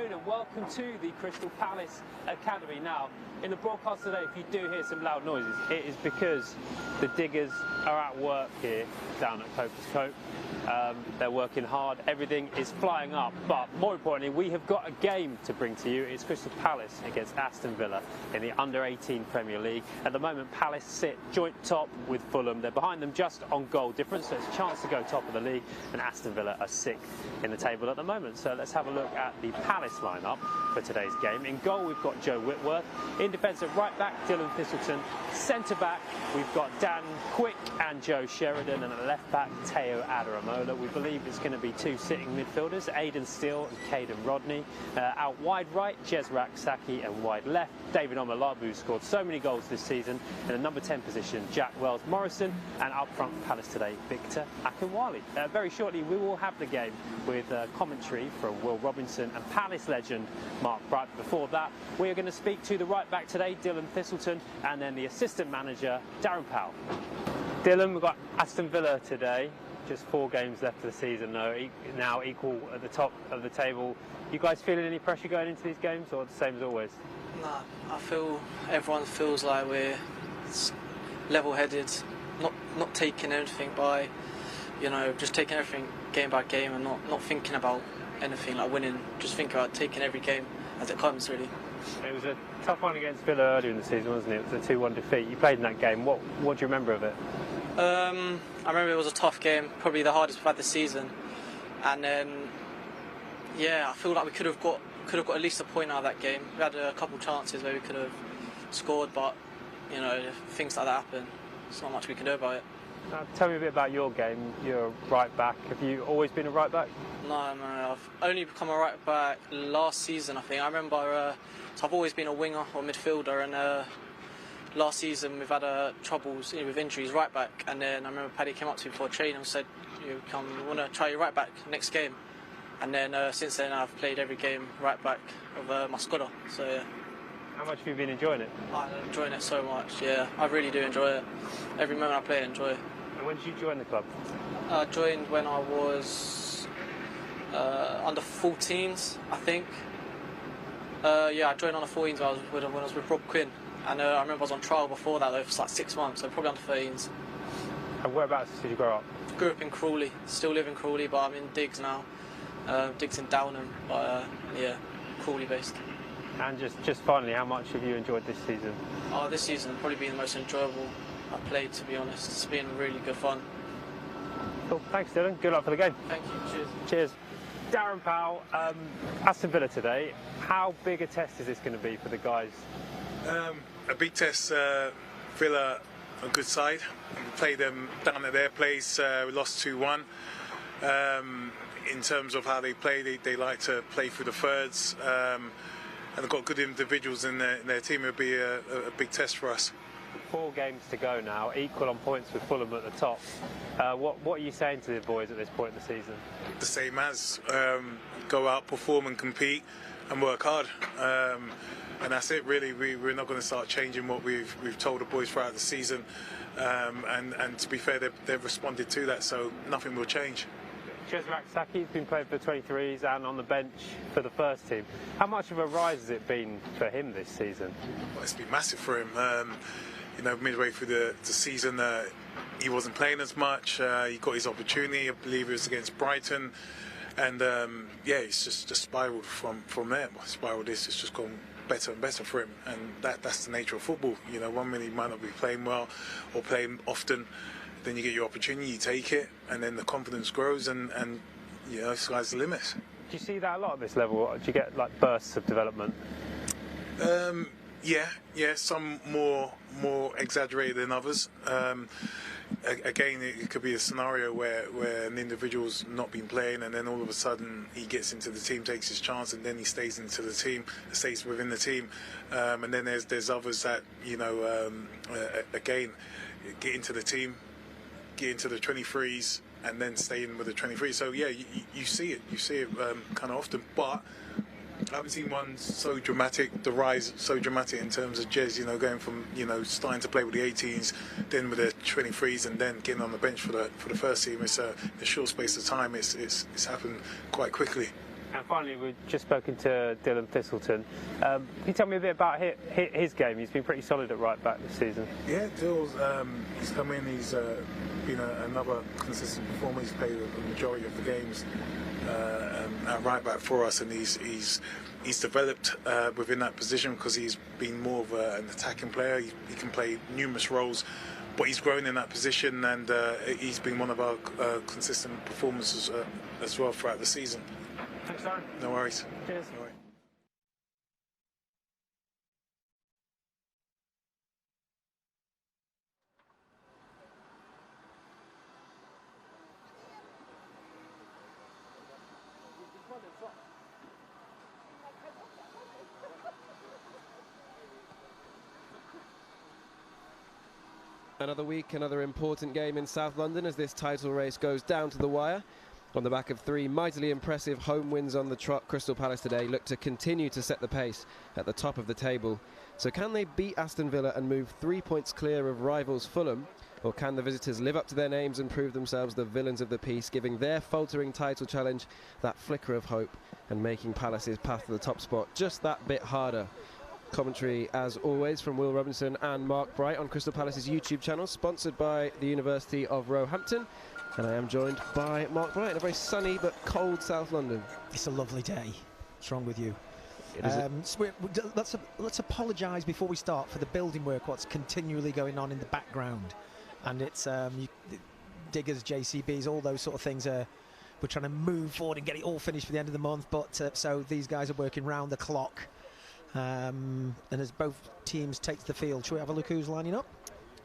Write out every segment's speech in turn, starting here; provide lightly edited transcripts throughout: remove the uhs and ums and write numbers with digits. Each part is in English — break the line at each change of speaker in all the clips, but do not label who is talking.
afternoon and welcome to the Crystal Palace Academy. Now, in the broadcast today, if you do hear some loud noises, it is because the diggers are at work here down at Coker's Cote. They're working hard, everything is flying up, but more importantly, we have got a game to bring to you. It's Crystal Palace against Aston Villa in the Under-18 Premier League. At the moment, Palace sit joint top with Fulham. They're behind them just on goal difference, so it's a chance to go top of the league, and Aston Villa are sixth in the table at the moment. So let's have a look at the Palace lineup for today's game. In goal, we've got Joe Whitworth. In defence at right back, Dylan Thistleton. Centre back, we've got Dan Quick and Joe Sheridan, and at left back, Teo Adaramola. We believe it's going to be two sitting midfielders, Aidan Steele and Caden Rodney. Out wide right, Jezrak Saki, and wide left, David Omalabu, who scored so many goals this season. In the number 10 position, Jack Wells Morrison, and up front for Palace today, Victor Akinwale. Very shortly, we will have the game with commentary from Will Robinson and Palace legend Mark Bright. Before that, we are going to speak to the right back today, Dylan Thistleton, and then the assistant manager, Darren Powell. Dylan, we've got Aston Villa today. Just 4 games left of the season, though, now equal at the top of the table. You guys feeling any pressure going into these games, or the same as always?
Nah, I feel everyone feels like we're level-headed, not taking anything by, just taking everything game by game and not thinking about anything like winning. Just think about taking every game as it comes, really.
It was a tough one against Villa earlier in the season, wasn't it? It was a 2-1 defeat. You played in that game. What do you remember of it?
I remember it was a tough game, probably the hardest we've had this season, and then I feel like we could have got at least a point out of that game. We had a couple chances where we could have scored, but things like that happen. There's not much we can do about it.
Now, tell me a bit about your game. You're a right back. Have you always been a right back?
No, I've only become a right back last season, I think. I remember, so I've always been a winger or midfielder, and last season we've had troubles with injuries right back, and then I remember Paddy came up to me before training and said, "You want to try your right back next game?" And then since then I've played every game right back of my squadder. So yeah.
How much have you been enjoying it?
I'm enjoying it so much. Yeah, I really do enjoy it. Every moment I play, I enjoy it.
And when did you join the club?
I joined when I was under 14s, I think. I joined under 14s when I was with Rob Quinn. And I remember I was on trial before that, though, for like 6 months, so probably under 13s.
And whereabouts did you grow up?
Grew up in Crawley, still live in Crawley, but I'm in Diggs now. Diggs in Downham, but Crawley based.
And just finally, how much have you enjoyed this season?
Oh, this season probably been the most enjoyable I've played, to be honest. It's been really good fun.
Cool, thanks Dylan, good luck for the game.
Thank you, cheers.
Cheers. Darren Powell, Aston Villa today. How big a test is this going to be for the guys?
A big test. Villa, a good side. We played them down at their place. We lost 2-1. In terms of how they play, they like to play through the thirds, and they've got good individuals in their team. It'll be a big test for us.
4 games to go now, equal on points with Fulham at the top. What are you saying to the boys at this point in the season?
The same as go out, perform and compete and work hard. And that's it, really. We're not going to start changing what we've told the boys throughout the season. And to be fair, they've responded to that, so nothing will change.
Jezrak Saki's been playing for the 23s and on the bench for the first team. How much of a rise has it been for him this season?
Well, it's been massive for him. Midway through the season, he wasn't playing as much. He got his opportunity. I believe it was against Brighton. And it's just spiralled from there. Spiraled this, it's just gone better and better for him, and that's the nature of football. 1 minute he might not be playing well or playing often, then you get your opportunity, you take it, and then the confidence grows, and sky's the limit.
Do you see that a lot at this level? Do you get like bursts of development?
Some more exaggerated than others. Again, it could be a scenario where an individual's not been playing, and then all of a sudden he gets into the team, takes his chance, and then he stays within the team. And then there's others that again get into the team, get into the 23s, and then stay in with the 23s. So you see it kind of often, but I haven't seen one so dramatic, the rise so dramatic in terms of Jez, going from, starting to play with the 18s, then with the 23s, and then getting on the bench for the first team. It's a short space of time. It's happened quite quickly.
And finally, we've just spoken to Dylan Thistleton. Can you tell me a bit about his game? He's been pretty solid at right back this season.
Yeah, Dill's he's come in. He's been another consistent performer. He's played the majority of the games at right back for us, and he's developed within that position because he's been more of an attacking player. He can play numerous roles, but he's grown in that position, and he's been one of our consistent performers as well throughout the season.
Thanks, Darren.
No worries.
Cheers.
No worries.
Another week, another important game in South London as this title race goes down to the wire. On the back of 3 mightily impressive home wins on the trot, Crystal Palace today look to continue to set the pace at the top of the table. So can they beat Aston Villa and move 3 points clear of rivals Fulham? Or can the visitors live up to their names and prove themselves the villains of the piece, giving their faltering title challenge that flicker of hope and making Palace's path to the top spot just that bit harder? Commentary, as always, from Will Robinson and Mark Bright on Crystal Palace's YouTube channel, sponsored by the University of Roehampton. And I am joined by Mark Bright in a very sunny but cold South London.
It's a lovely day. What's wrong with you? Let's apologise before we start for the building work, what's continually going on in the background. And it's diggers, JCBs, all those sort of things. We're trying to move forward and get it all finished for the end of the month. But so these guys are working round the clock. And as both teams take to the field, should we have a look who's lining up?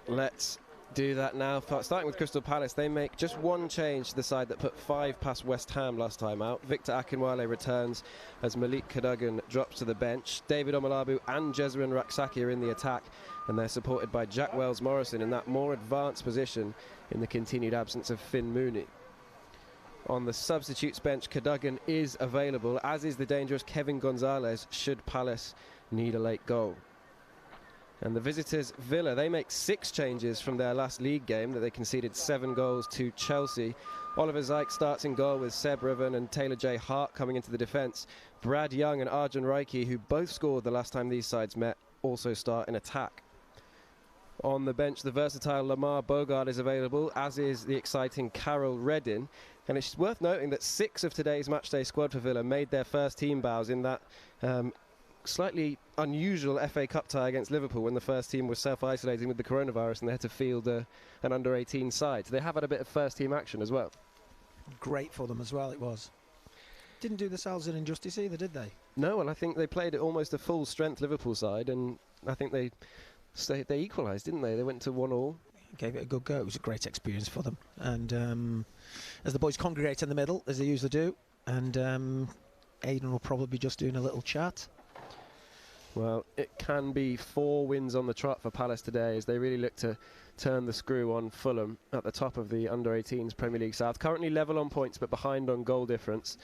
Let's do that now. Starting with Crystal Palace, they make just one change to the side that put 5 past West Ham last time out. Victor Akinwale returns as Malik Cadogan drops to the bench. David Omalabu and Jezrin Raksaki are in the attack, and they're supported by Jack Wells-Morrison in that more advanced position in the continued absence of Finn Mooney. On the substitutes bench, Cadogan is available, as is the dangerous Kevin Gonzalez, should Palace need a late goal. And the visitors, Villa, they make 6 changes from their last league game that they conceded 7 goals to Chelsea. Oliver Zijk starts in goal with Seb Riven and Taylor J. Hart coming into the defence. Brad Young and Arjun Raiki, who both scored the last time these sides met, also start in attack. On the bench, the versatile Lamar Bogard is available, as is the exciting Carol Reddin. And it's worth noting that 6 of today's matchday squad for Villa made their first team bows in that slightly unusual FA Cup tie against Liverpool when the first team was self-isolating with the coronavirus and they had to field an under-18 side. So they have had a bit of first-team action as well.
Great for them as well, it was. Didn't do themselves an injustice either, did they?
No, well, I think they played almost a full-strength Liverpool side, and I think they equalised, didn't they? They went to 1-1.
Gave it a good go. It was a great experience for them. And as the boys congregate in the middle, as they usually do, and Aidan will probably be just doing a little chat.
Well, it can be 4 wins on the trot for Palace today as they really look to turn the screw on Fulham at the top of the under-18s Premier League South. Currently level on points but behind on goal difference.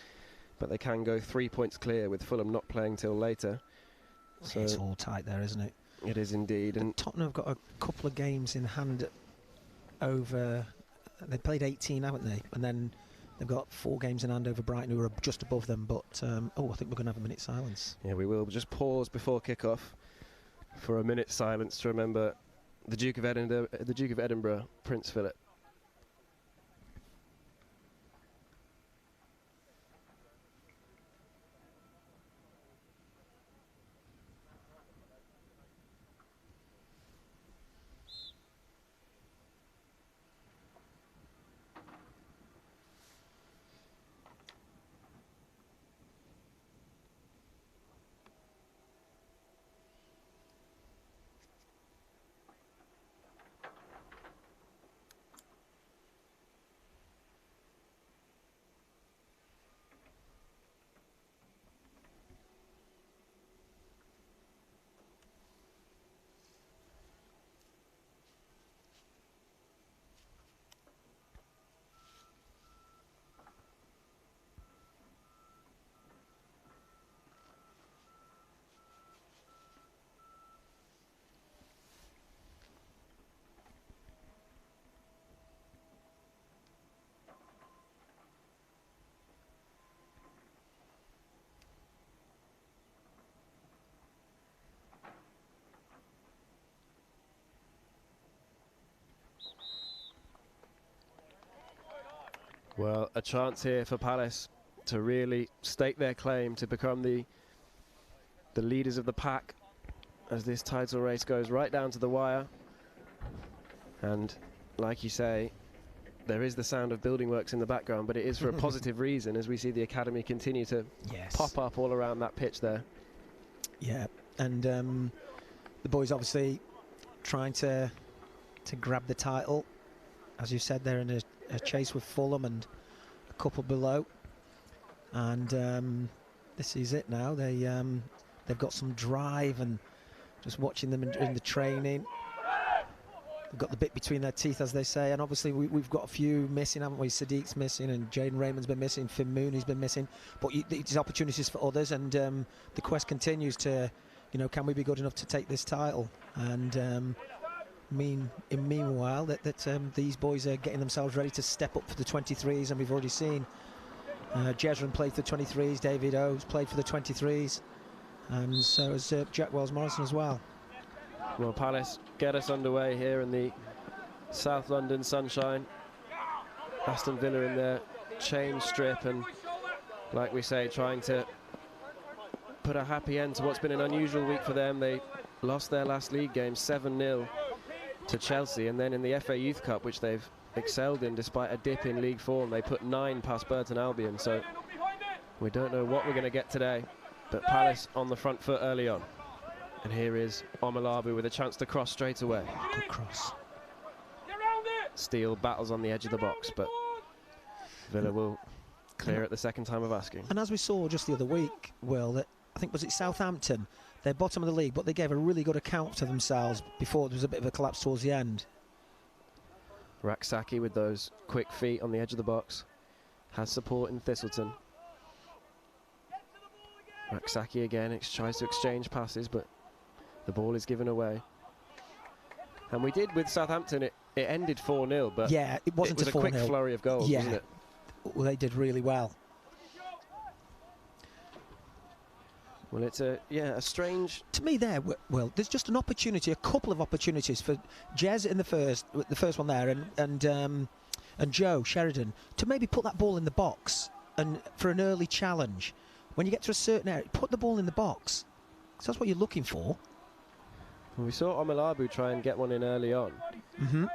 But they can go 3 points clear with Fulham not playing till later. So
it's all tight there, isn't it?
It is indeed.
And Tottenham have got a couple of games in hand over... They played 18, haven't they? And then they've got 4 games in hand over Brighton, who are just above them. But, I think we're going to have a minute's silence.
Yeah, we will. We'll just pause before kick-off for a minute's silence to remember the Duke of Edinburgh, Prince Philip. Well, a chance here for Palace to really stake their claim to become the leaders of the pack as this title race goes right down to the wire. And like you say, there is the sound of building works in the background, but it is for a positive reason as we see the academy continue to pop up all around that pitch there.
Yeah, and the boys obviously trying to grab the title. As you said, they're in a chase with Fulham and a couple below. And this is it now. They've got some drive, and just watching them in the training. They've got the bit between their teeth, as they say, and obviously we've got a few missing, haven't we? Sadiq's missing, and Jaden Raymond's been missing, Finn Mooney's been missing, but there's opportunities for others, and the quest continues to, you know, can we be good enough to take this title? And meanwhile, these boys are getting themselves ready to step up for the 23s, and we've already seen Jezrin played for the 23s, David O's played for the 23s, and so has Jack Wells-Morrison as well.
Well, Palace get us underway here in the South London sunshine. Aston Villa in their change strip, and like we say, trying to put a happy end to what's been an unusual week for them. They lost their last league game 7-0 to Chelsea, and then in the FA Youth Cup, which they've excelled in despite a dip in league form, they put 9 past Burton Albion. So we don't know what we're going to get today, but Palace on the front foot early on. And here is Omalabu with a chance to cross straight away.
Good cross.
Steele battles on the edge of the box, but Villa will clear it the second time of asking.
And as we saw just the other week, Will, that I think was it Southampton, they're bottom of the league, but they gave a really good account to themselves before there was a bit of a collapse towards the end.
Raksaki with those quick feet on the edge of the box has support in Thistleton. Raksaki again tries to exchange passes, but the ball is given away. And we did with Southampton, it ended 4-0, but
yeah, it was a
quick flurry of goals, wasn't it?
Well, they did really well.
Well, it's a strange...
To me there, Will, there's just an opportunity, a couple of opportunities for Jez in the first one there, and Joe Sheridan to maybe put that ball in the box and for an early challenge. When you get to a certain area, put the ball in the box. So that's what you're looking for.
Well, we saw Omalabu try and get one in early on.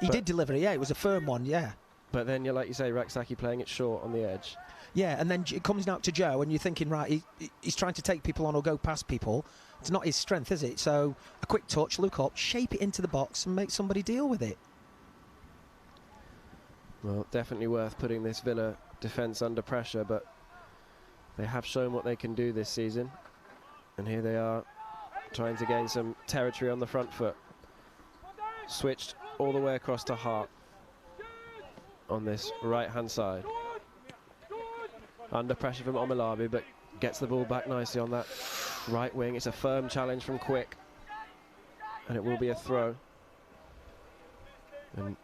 He did deliver it, yeah, it was a firm one, yeah.
But then, like you say, Raksaki playing it short on the edge.
Yeah, and then it comes out to Joe, and you're thinking, right, he's trying to take people on or go past people. It's not his strength, is it? So a quick touch, look up, shape it into the box, and make somebody deal with it.
Well, definitely worth putting this Villa defence under pressure, but they have shown what they can do this season. And here they are, trying to gain some territory on the front foot. Switched all the way across to Hart on this right-hand side. Under pressure from Omalabu, but gets the ball back nicely on that right wing. It's a firm challenge from Quick, and it will be a throw. And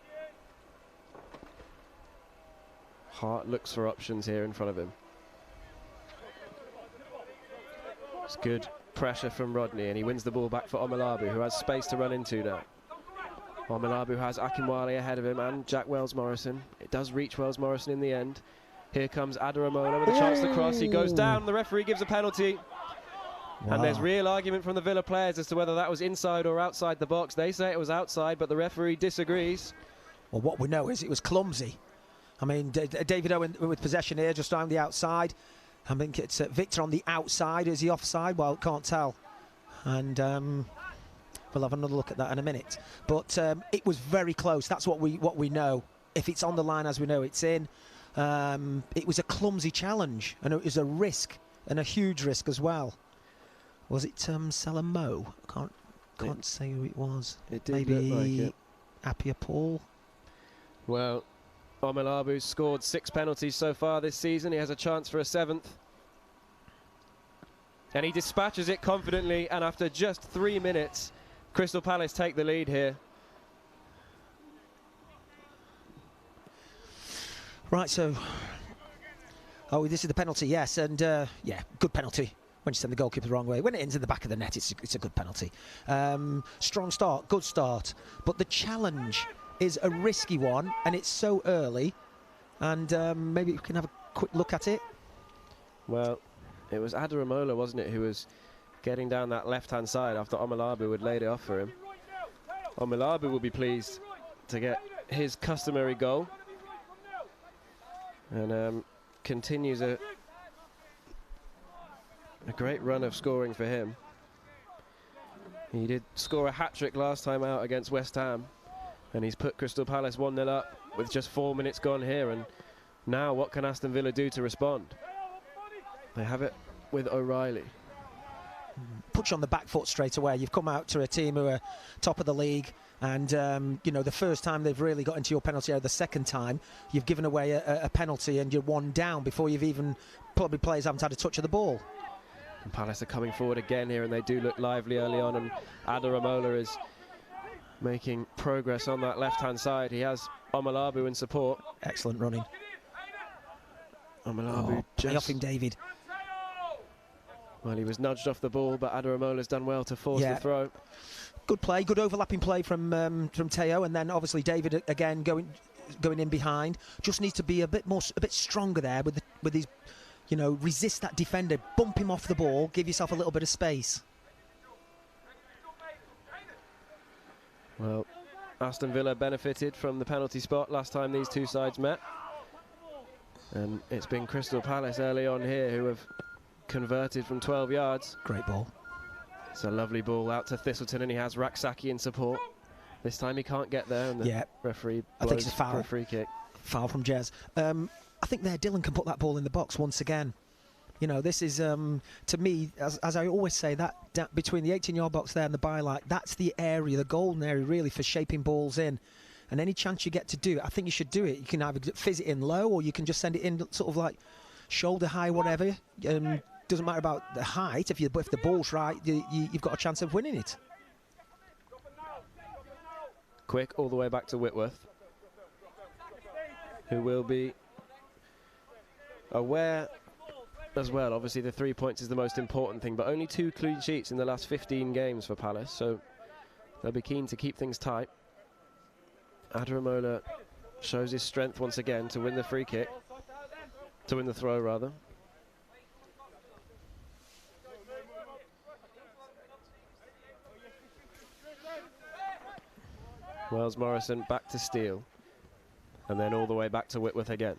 Hart looks for options here in front of him. It's good pressure from Rodney, and he wins the ball back for Omalabu, who has space to run into now. Omalabu has Akinwale ahead of him and Jack Wells-Morrison. It does reach Wells-Morrison in the end. Here comes Adaramola with a chance to cross. He goes down, the referee gives a penalty. Wow. And there's real argument from the Villa players as to whether that was inside or outside the box. They say it was outside, but the referee disagrees.
Well, what we know is it was clumsy. I mean, David Owen with possession here, just on the outside. I think it's Victor on the outside. Is he offside? Well, can't tell. And we'll have another look at that in a minute. But it was very close. That's what we know. If it's on the line as we know it's in. It was a clumsy challenge, and it was a risk, and a huge risk as well. Was it Salamo? Can't say who it was.
It did
maybe
look like it.
Appiah Paul.
Well, Omalabu's scored 6 penalties so far this season. He has a chance for a 7th. And he dispatches it confidently, and after just 3 minutes, Crystal Palace take the lead here.
Right, so... Oh, this is the penalty, yes, and yeah, good penalty. When you send the goalkeeper the wrong way. When it ends in the back of the net, it's a good penalty. Strong start, good start. But the challenge is a risky one, and it's so early. and maybe we can have a quick look at it.
Well, it was Adaramola, wasn't it, who was getting down that left-hand side after Omalabu had laid it off for him. Omalabu will be pleased to get his customary goal, and continues a great run of scoring for him. He did score a hat-trick last time out against West Ham, and he's put Crystal Palace 1-0 up with just 4 minutes gone here, and now what can Aston Villa do to respond? They have it with O'Reilly.
Put you on the back foot straight away. You've come out to a team who are top of the league, and you know, the first time they've really got into your penalty area, the second time you've given away a penalty and you're one down before you've even, probably players haven't had a touch of the ball.
And Palace are coming forward again here, and they do look lively early on, and Adaramola is making progress on that left-hand side. He has Omalabu in support.
Excellent running.
Omalabu
play off him, David.
Well, he was nudged off the ball, but Adaramola's done well to force the throw.
Good play, good overlapping play from Teo, and then obviously David again going in behind. Just needs to be a bit stronger there with his, you know, resist that defender, bump him off the ball, give yourself a little bit of space.
Well, Aston Villa benefited from the penalty spot last time these two sides met, and it's been Crystal Palace early on here who have converted from 12 yards.
Great ball.
It's a lovely ball out to Thistleton, and he has Raksaki in support. This time he can't get there, and the referee blows, I think it's a foul for a free kick.
Foul from Jez. I think there Dylan can put that ball in the box once again. You know, this is, to me, as I always say, that between the 18-yard box there and the byline, that's the area, the golden area really for shaping balls in. And any chance you get to do it, I think you should do it. You can either fizz it in low, or you can just send it in sort of like shoulder high, whatever. Doesn't matter about the height. If the ball's right, you've got a chance of winning it.
Quick all the way back to Whitworth, who will be aware as well. Obviously the 3 points is the most important thing, but only 2 clean sheets in the last 15 games for Palace, so they'll be keen to keep things tight. Adaramola shows his strength once again to win the free kick, to win the throw rather. Wells Morrison back to Steele, and then all the way back to Whitworth again.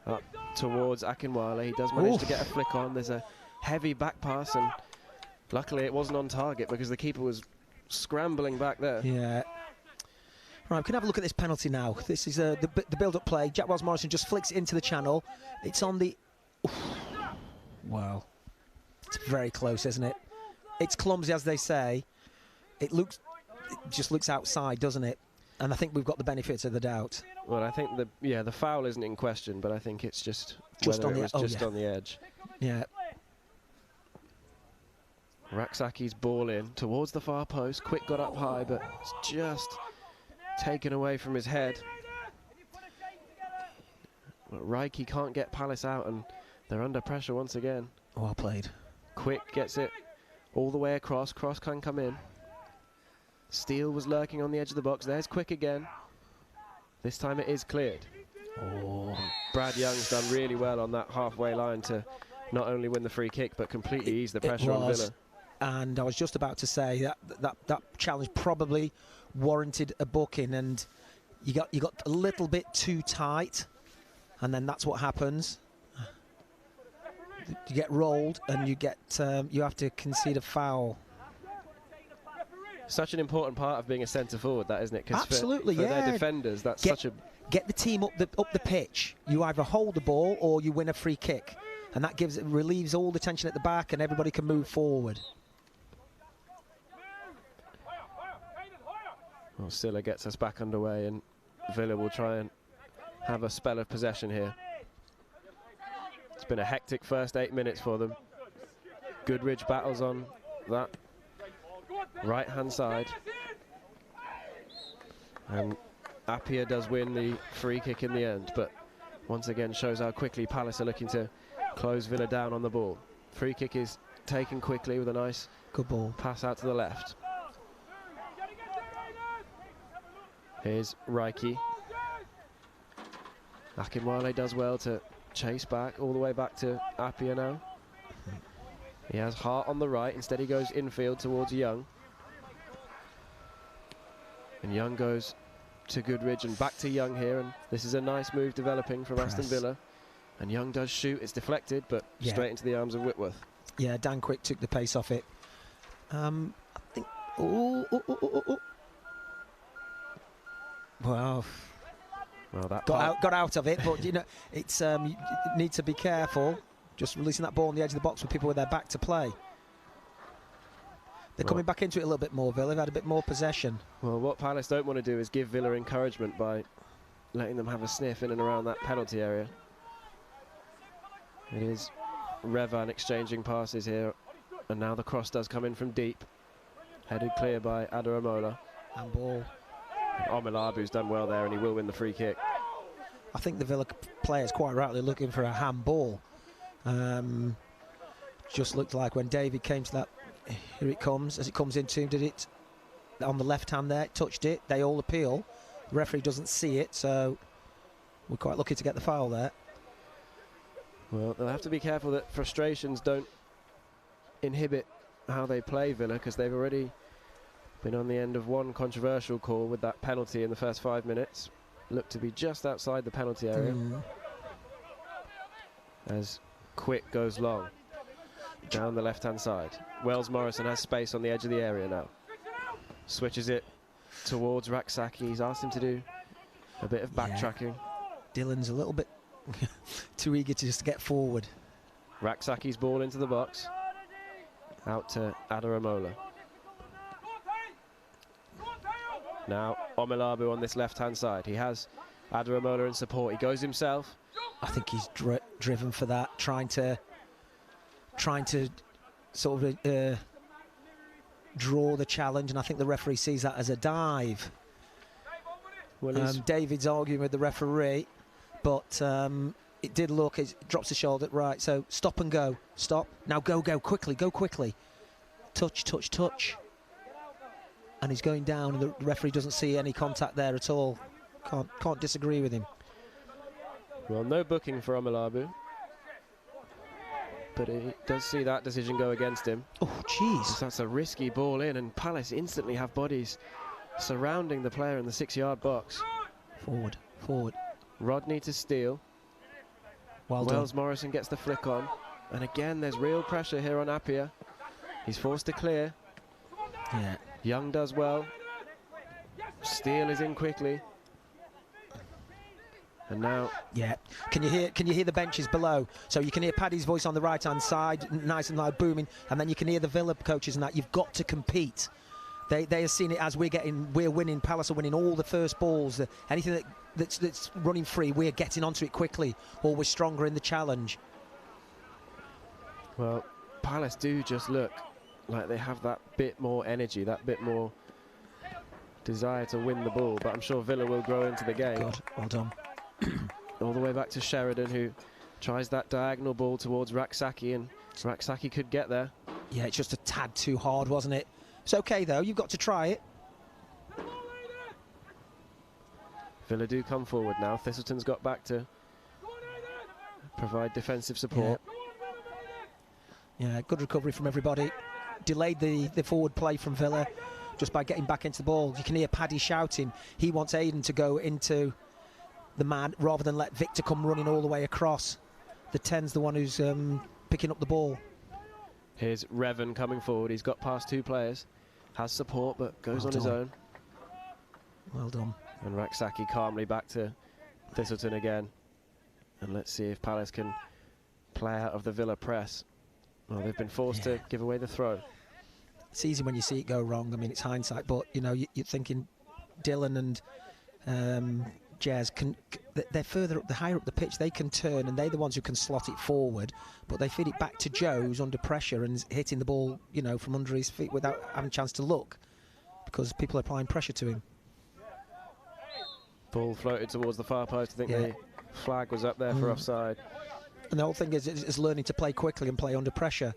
Up towards Akinwale. He does manage to get a flick on. There's a heavy back pass, and luckily it wasn't on target because the keeper was scrambling back there.
Yeah. Right, we can have a look at this penalty now. This is the build-up play. Jack Wells Morrison just flicks it into the channel. It's on the... Wow. It's very close, isn't it? It's clumsy, as they say. It just looks outside, doesn't it? And I think we've got the benefits of the doubt.
Well, I think the foul isn't in question, but I think it's just
on the
on the edge.
Yeah.
Raksaki's ball in towards the far post. Quick got up high, but it's just taken away from his head. But Reiki can't get Palace out, and they're under pressure once again.
Well played.
Quick gets it all the way across. Cross can come in. Steele was lurking on the edge of the box. There's Quick again. This time it is cleared. Brad Young's done really well on that halfway line to not only win the free kick but completely ease the pressure on Villa.
And I was just about to say that challenge probably warranted a booking, and you got a little bit too tight, and then that's what happens. You get rolled, and you have to concede a foul.
Such an important part of being a centre forward, that, isn't it?
Absolutely,
for their defenders, that's
get the team up the pitch. You either hold the ball or you win a free kick, and that relieves all the tension at the back, and everybody can move forward.
Well, Silla gets us back underway, and Villa will try and have a spell of possession here. It's been a hectic first 8 minutes for them. Goodridge battles on that right-hand side, and Appiah does win the free kick in the end, but once again shows how quickly Palace are looking to close Villa down on the ball. Free kick is taken quickly with a nice
good ball
pass out to the left. Here's Reiki. Akinwale does well to chase back, all the way back to Appiah now. He has Hart on the right, instead he goes infield towards Young. And Young goes to Goodridge and back to Young here, and this is a nice move developing from Aston Villa. And Young does shoot, it's deflected, but straight into the arms of Whitworth.
Yeah, Dan Quick took the pace off it. I think... Wow.
Well, that
got out of it, but you know, it's you need to be careful. Just releasing that ball on the edge of the box with people with their back to play. They're coming back into it a little bit more, Villa. They've had a bit more possession.
Well, what Palace don't want to do is give Villa encouragement by letting them have a sniff in and around that penalty area. It is Revan exchanging passes here, and now the cross does come in from deep. Headed clear by Adaramola.
And ball.
Omelabu's done well there, and he will win the free kick.
I think the Villa players quite rightly looking for a handball. Just looked like when David came to that, here it comes, as it comes into him, did it on the left hand there, touched it, they all appeal. The referee doesn't see it, so we're quite lucky to get the foul there.
Well, they'll have to be careful that frustrations don't inhibit how they play Villa, because they've already been on the end of one controversial call with that penalty in the first 5 minutes. Looked to be just outside the penalty area. As Quick goes long down the left-hand side. Wells Morrison has space on the edge of the area now. Switches it towards Raksaki. He's asked him to do a bit of backtracking.
Dylan's a little bit too eager to just get forward.
Raksaki's ball into the box. Out to Adaramola. Now Omelabu on this left-hand side. He has Adaramola in support. He goes himself.
I think he's driven for that, trying to sort of draw the challenge, and I think the referee sees that as a dive. Well, David's arguing with the referee, but it did look, it drops the shoulder, right, so stop and go, stop, now go quickly, touch, and he's going down, and the referee doesn't see any contact there at all. Can't disagree with him.
Well, no booking for Omelabu, but he does see that decision go against him.
Oh, jeez.
That's a risky ball in, and Palace instantly have bodies surrounding the player in the 6-yard box.
Forward.
Rodney to steal. Wells Morrison gets the flick on, and again there's real pressure here on Appiah. He's forced to clear.
Yeah.
Young does well. Steele is in quickly. And now,
can you hear the benches below? So you can hear Paddy's voice on the right-hand side, nice and loud, booming, and then you can hear the Villa coaches and that. You've got to compete. They are seeing it as we're winning. Palace are winning all the first balls. Anything that's running free, we're getting onto it quickly, or we're stronger in the challenge.
Well, Palace do just look like they have that bit more energy, that bit more desire to win the ball, but I'm sure Villa will grow into the game.
Good, well done.
All the way back to Sheridan, who tries that diagonal ball towards Raksaki, and Raksaki could get there.
Yeah, it's just a tad too hard, wasn't it? It's okay, though. You've got to try it.
Villa do come forward now. Thistleton's got back to provide defensive support.
Yeah, good recovery from everybody. Delayed the forward play from Villa just by getting back into the ball. You can hear Paddy shouting. He wants Aiden to go into the man rather than let Victor come running all the way across. The 10's the one who's picking up the ball.
Here's Revan coming forward. He's got past 2 players. Has support, but goes on his own.
Well done.
And Raksaki calmly back to Thistleton again. And let's see if Palace can play out of the Villa press. Well, they've been forced to give away the throw.
It's easy when you see it go wrong. I mean, it's hindsight, but, you know, you're thinking Dylan and Jazz they're further up, higher up the pitch. They can turn, and they're the ones who can slot it forward, but they feed it back to Joe, who's under pressure and hitting the ball, you know, from under his feet without having a chance to look, because people are applying pressure to him.
Ball floated towards the far post. I think the flag was up there for offside.
And the whole thing is learning to play quickly and play under pressure.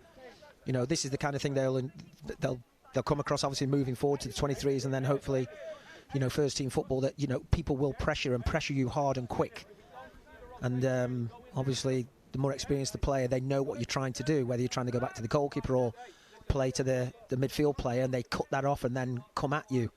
You know, this is the kind of thing they'll come across, obviously moving forward to the 23s, and then hopefully first team football, that people will pressure you hard and quick. And obviously, the more experienced the player, they know what you're trying to do, whether you're trying to go back to the goalkeeper or play to the midfield player, and they cut that off and then come at you.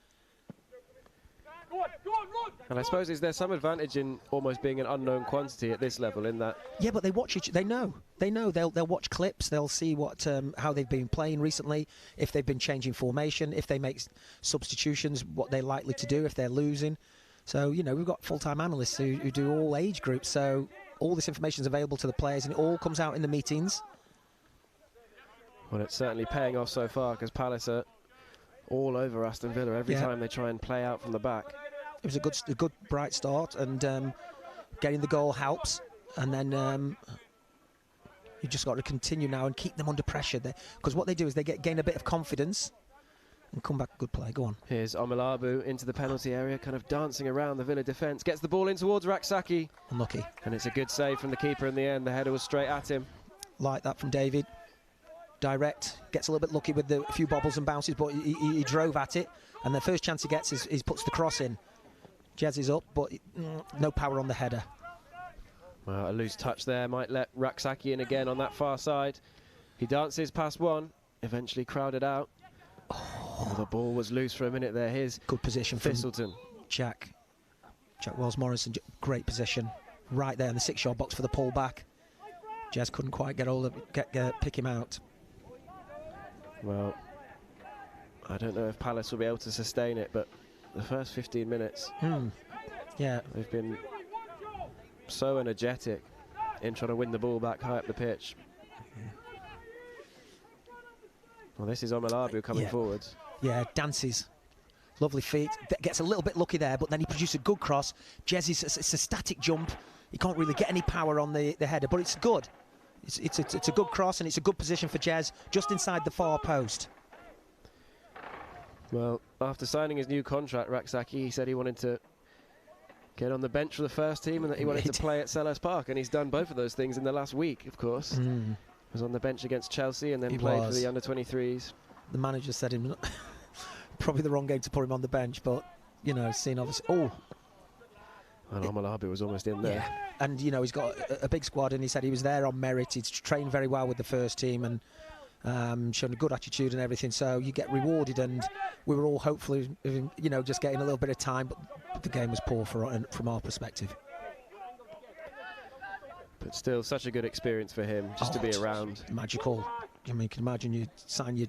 And I suppose, is there some advantage in almost being an unknown quantity at this level, in that?
Yeah, but they watch each. They know. They'll watch clips. They'll see what how they've been playing recently. If they've been changing formation, if they make substitutions, what they're likely to do if they're losing. So we've got full-time analysts who do all age groups. So all this information is available to the players, and it all comes out in the meetings.
Well, it's certainly paying off so far, because Palace are all over Aston Villa every time they try and play out from the back.
It was a good bright start, and getting the goal helps. And then you just got to continue now and keep them under pressure, because what they do is they gain a bit of confidence and come back. Good play. Go on.
Here's Omalabu into the penalty area, kind of dancing around the Villa defence. Gets the ball in towards Raksaki.
Unlucky.
And it's a good save from the keeper in the end. The header was straight at him.
Like that from David. Direct. Gets a little bit lucky with a few bobbles and bounces, but he drove at it. And the first chance he gets is he puts the cross in. Jez is up, but no power on the header.
Well, a loose touch there might let Raksaki in again on that far side. He dances past one, eventually crowded out. Oh, the ball was loose for a minute there. Here's
good position
Thistleton.
From Jack Wells-Morrison. Great position. Right there in the 6-yard box for the pull back. Jez couldn't quite pick him out.
Well, I don't know if Palace will be able to sustain it, but the first 15 minutes,
yeah,
they've been so energetic in trying to win the ball back high up the pitch. Well, this is Omalabu coming forwards.
Yeah, dances. Lovely feet. Gets a little bit lucky there, but then he produced a good cross. Jez, it's a static jump. He can't really get any power on the header, but it's good. It's a good cross, and it's a good position for Jez, just inside the far post.
Well, after signing his new contract, Raksaki, he said he wanted to get on the bench for the first team and that he wanted to play at Selhurst Park, and he's done both of those things in the last week, of course. Was on the bench against Chelsea and then played for the under-23s.
The manager said him probably the wrong game to put him on the bench, but seeing obviously. Oh,
and Omalabu was almost in there.
Yeah, and he's got a big squad, and he said he was there on merit. He's trained very well with the first team and shown a good attitude and everything. So you get rewarded, and we were all hopefully, just getting a little bit of time, but the game was poor from our perspective.
But still, such a good experience for him, just to be around.
Magical. I mean, you can imagine you sign your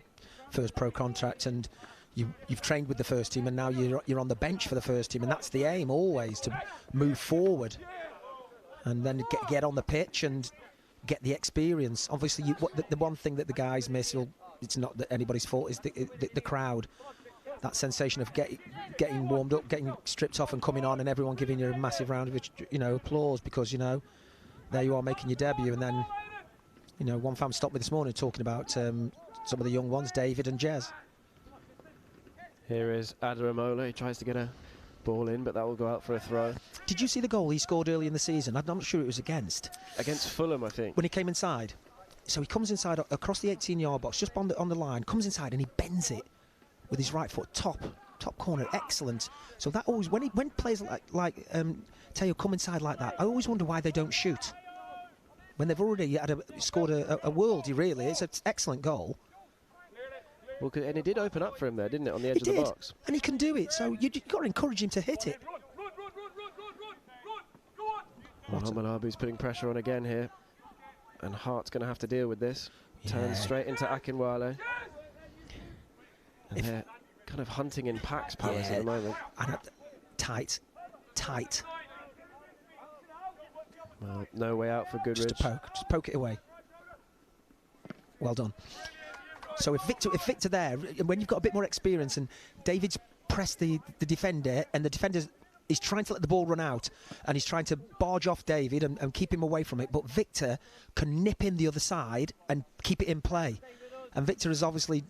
first pro contract and you've trained with the first team, and now you're on the bench for the first team, and that's the aim always, to move forward and then get on the pitch and get the experience. Obviously, the one thing that the guys miss, it's not that anybody's fault, is the crowd. That sensation of getting warmed up, getting stripped off and coming on, and everyone giving you a massive round of applause, because there you are making your debut. And then one fan stopped me this morning talking about some of the young ones, David and Jez.
Here is Adaramola. He tries to get a ball in, but that will go out for a throw.
Did you see the goal he scored early in the season? I'm not sure it was against
Fulham, I think,
when he came inside. So he comes inside across the 18-yard box, just on the line, comes inside and he bends it with his right foot, top corner. Excellent. So that always, when players like Teo come inside like that, I always wonder why they don't shoot when they've already scored a worldie. Really, it's an excellent goal.
Well, and it did open up for him there, didn't it, on the edge of the box?
And he can do it, so you've got to encourage him to hit it.
Well, Omalabu's putting pressure on again here, and Hart's going to have to deal with this. Turns straight into Akinwale. And they're kind of hunting in packs, Palace, at the moment.
And tight.
Well, no way out for Goodrich.
Just poke it away. Well done. So if Victor there, when you've got a bit more experience, and David's pressed the defender, and the defender is trying to let the ball run out, and he's trying to barge off David and keep him away from it, but Victor can nip in the other side and keep it in play. And Victor has obviously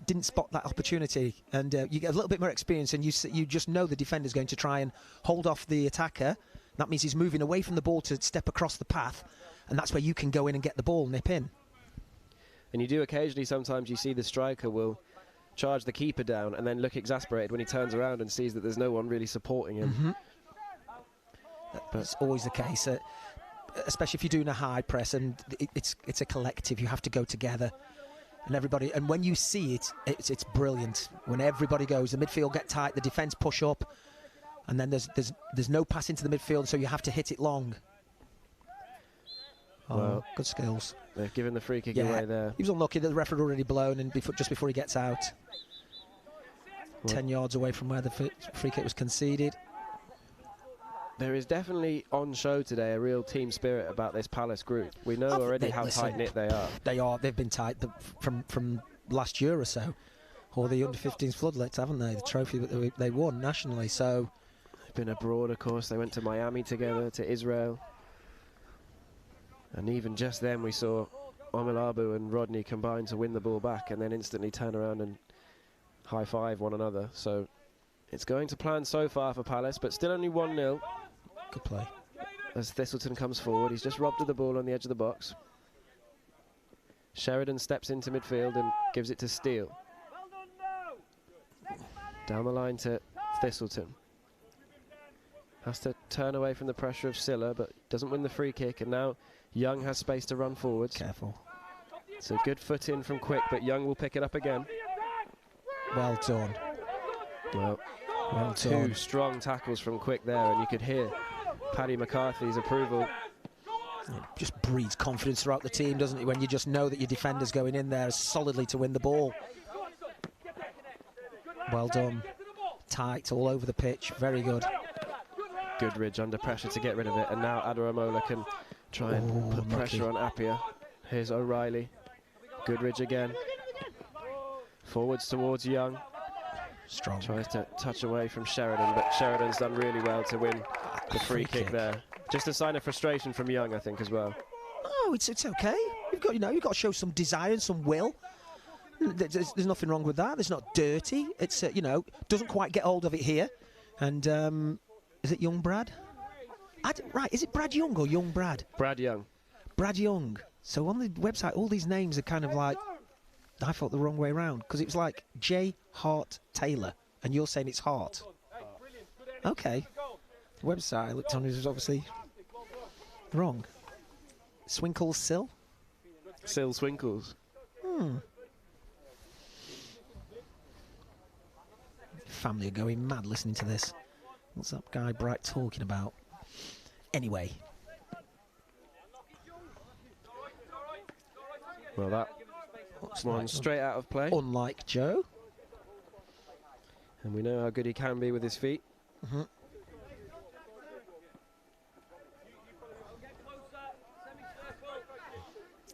didn't spot that opportunity, and you get a little bit more experience, and you just know the defender's going to try and hold off the attacker. That means he's moving away from the ball to step across the path, and that's where you can go in and get the ball, nip in.
And you do occasionally, sometimes you see the striker will charge the keeper down and then look exasperated when he turns around and sees that there's no one really supporting him.
That's always the case, especially if you're doing a high press, and it's a collective. You have to go together, and everybody. And when you see it, it's brilliant. When everybody goes, the midfield get tight, the defence push up, and then there's no pass into the midfield, so you have to hit it long. Oh,
Well,
good skills.
They've given the free kick away there.
He was unlucky that the referee had already blown, and just before he gets out, 10 yards away from where the free kick was conceded.
There is definitely on show today a real team spirit about this Palace group. We know already how tight-knit they are.
They are. They've been tight from last year or so, or the under-15s floodlights, haven't they? The trophy that they won nationally. So
they've been abroad, of course. They went to Miami together, to Israel. And even just then we saw Omelabu and Rodney combine to win the ball back and then instantly turn around and high-five one another. So it's going to plan so far for Palace, but still only 1-0.
Good play.
As Thistleton comes forward, he's just robbed of the ball on the edge of the box. Sheridan steps into midfield and gives it to Steele. Down the line to Thistleton. Has to turn away from the pressure of Silla, but doesn't win the free kick, and now Young has space to run forwards.
Careful.
It's a good foot in from Quick, but Young will pick it up again.
Well done.
Well
done.
Two strong tackles from Quick there, and you could hear Paddy McCarthy's approval.
It just breeds confidence throughout the team, doesn't it, when you just know that your defender's going in there solidly to win the ball. Well done. Tight all over the pitch. Very good.
Goodridge under pressure to get rid of it, and now Adaramola can try and put pressure on Appiah. Here's O'Reilly. Goodridge again. Forwards towards Young.
Strong.
Tries to touch away from Sheridan, but Sheridan's done really well to win the free kick there. Just a sign of frustration from Young, I think, as well.
Oh, it's okay. You've got to show some desire and some will. There's nothing wrong with that. It's not dirty. It's doesn't quite get hold of it here. And is it Young Brad? Right, is it Brad Young or Young Brad?
Brad Young.
Brad Young. So on the website, all these names are kind of like, I thought the wrong way around, because it was like J. Hart Taylor, and you're saying it's Hart. Okay. The website I looked on was obviously wrong. Swinkles Sill?
Sill Swinkles.
Family are going mad listening to this. What's that guy Bright talking about? Anyway.
Well, that one straight out of play.
Unlike Joe.
And we know how good he can be with his feet.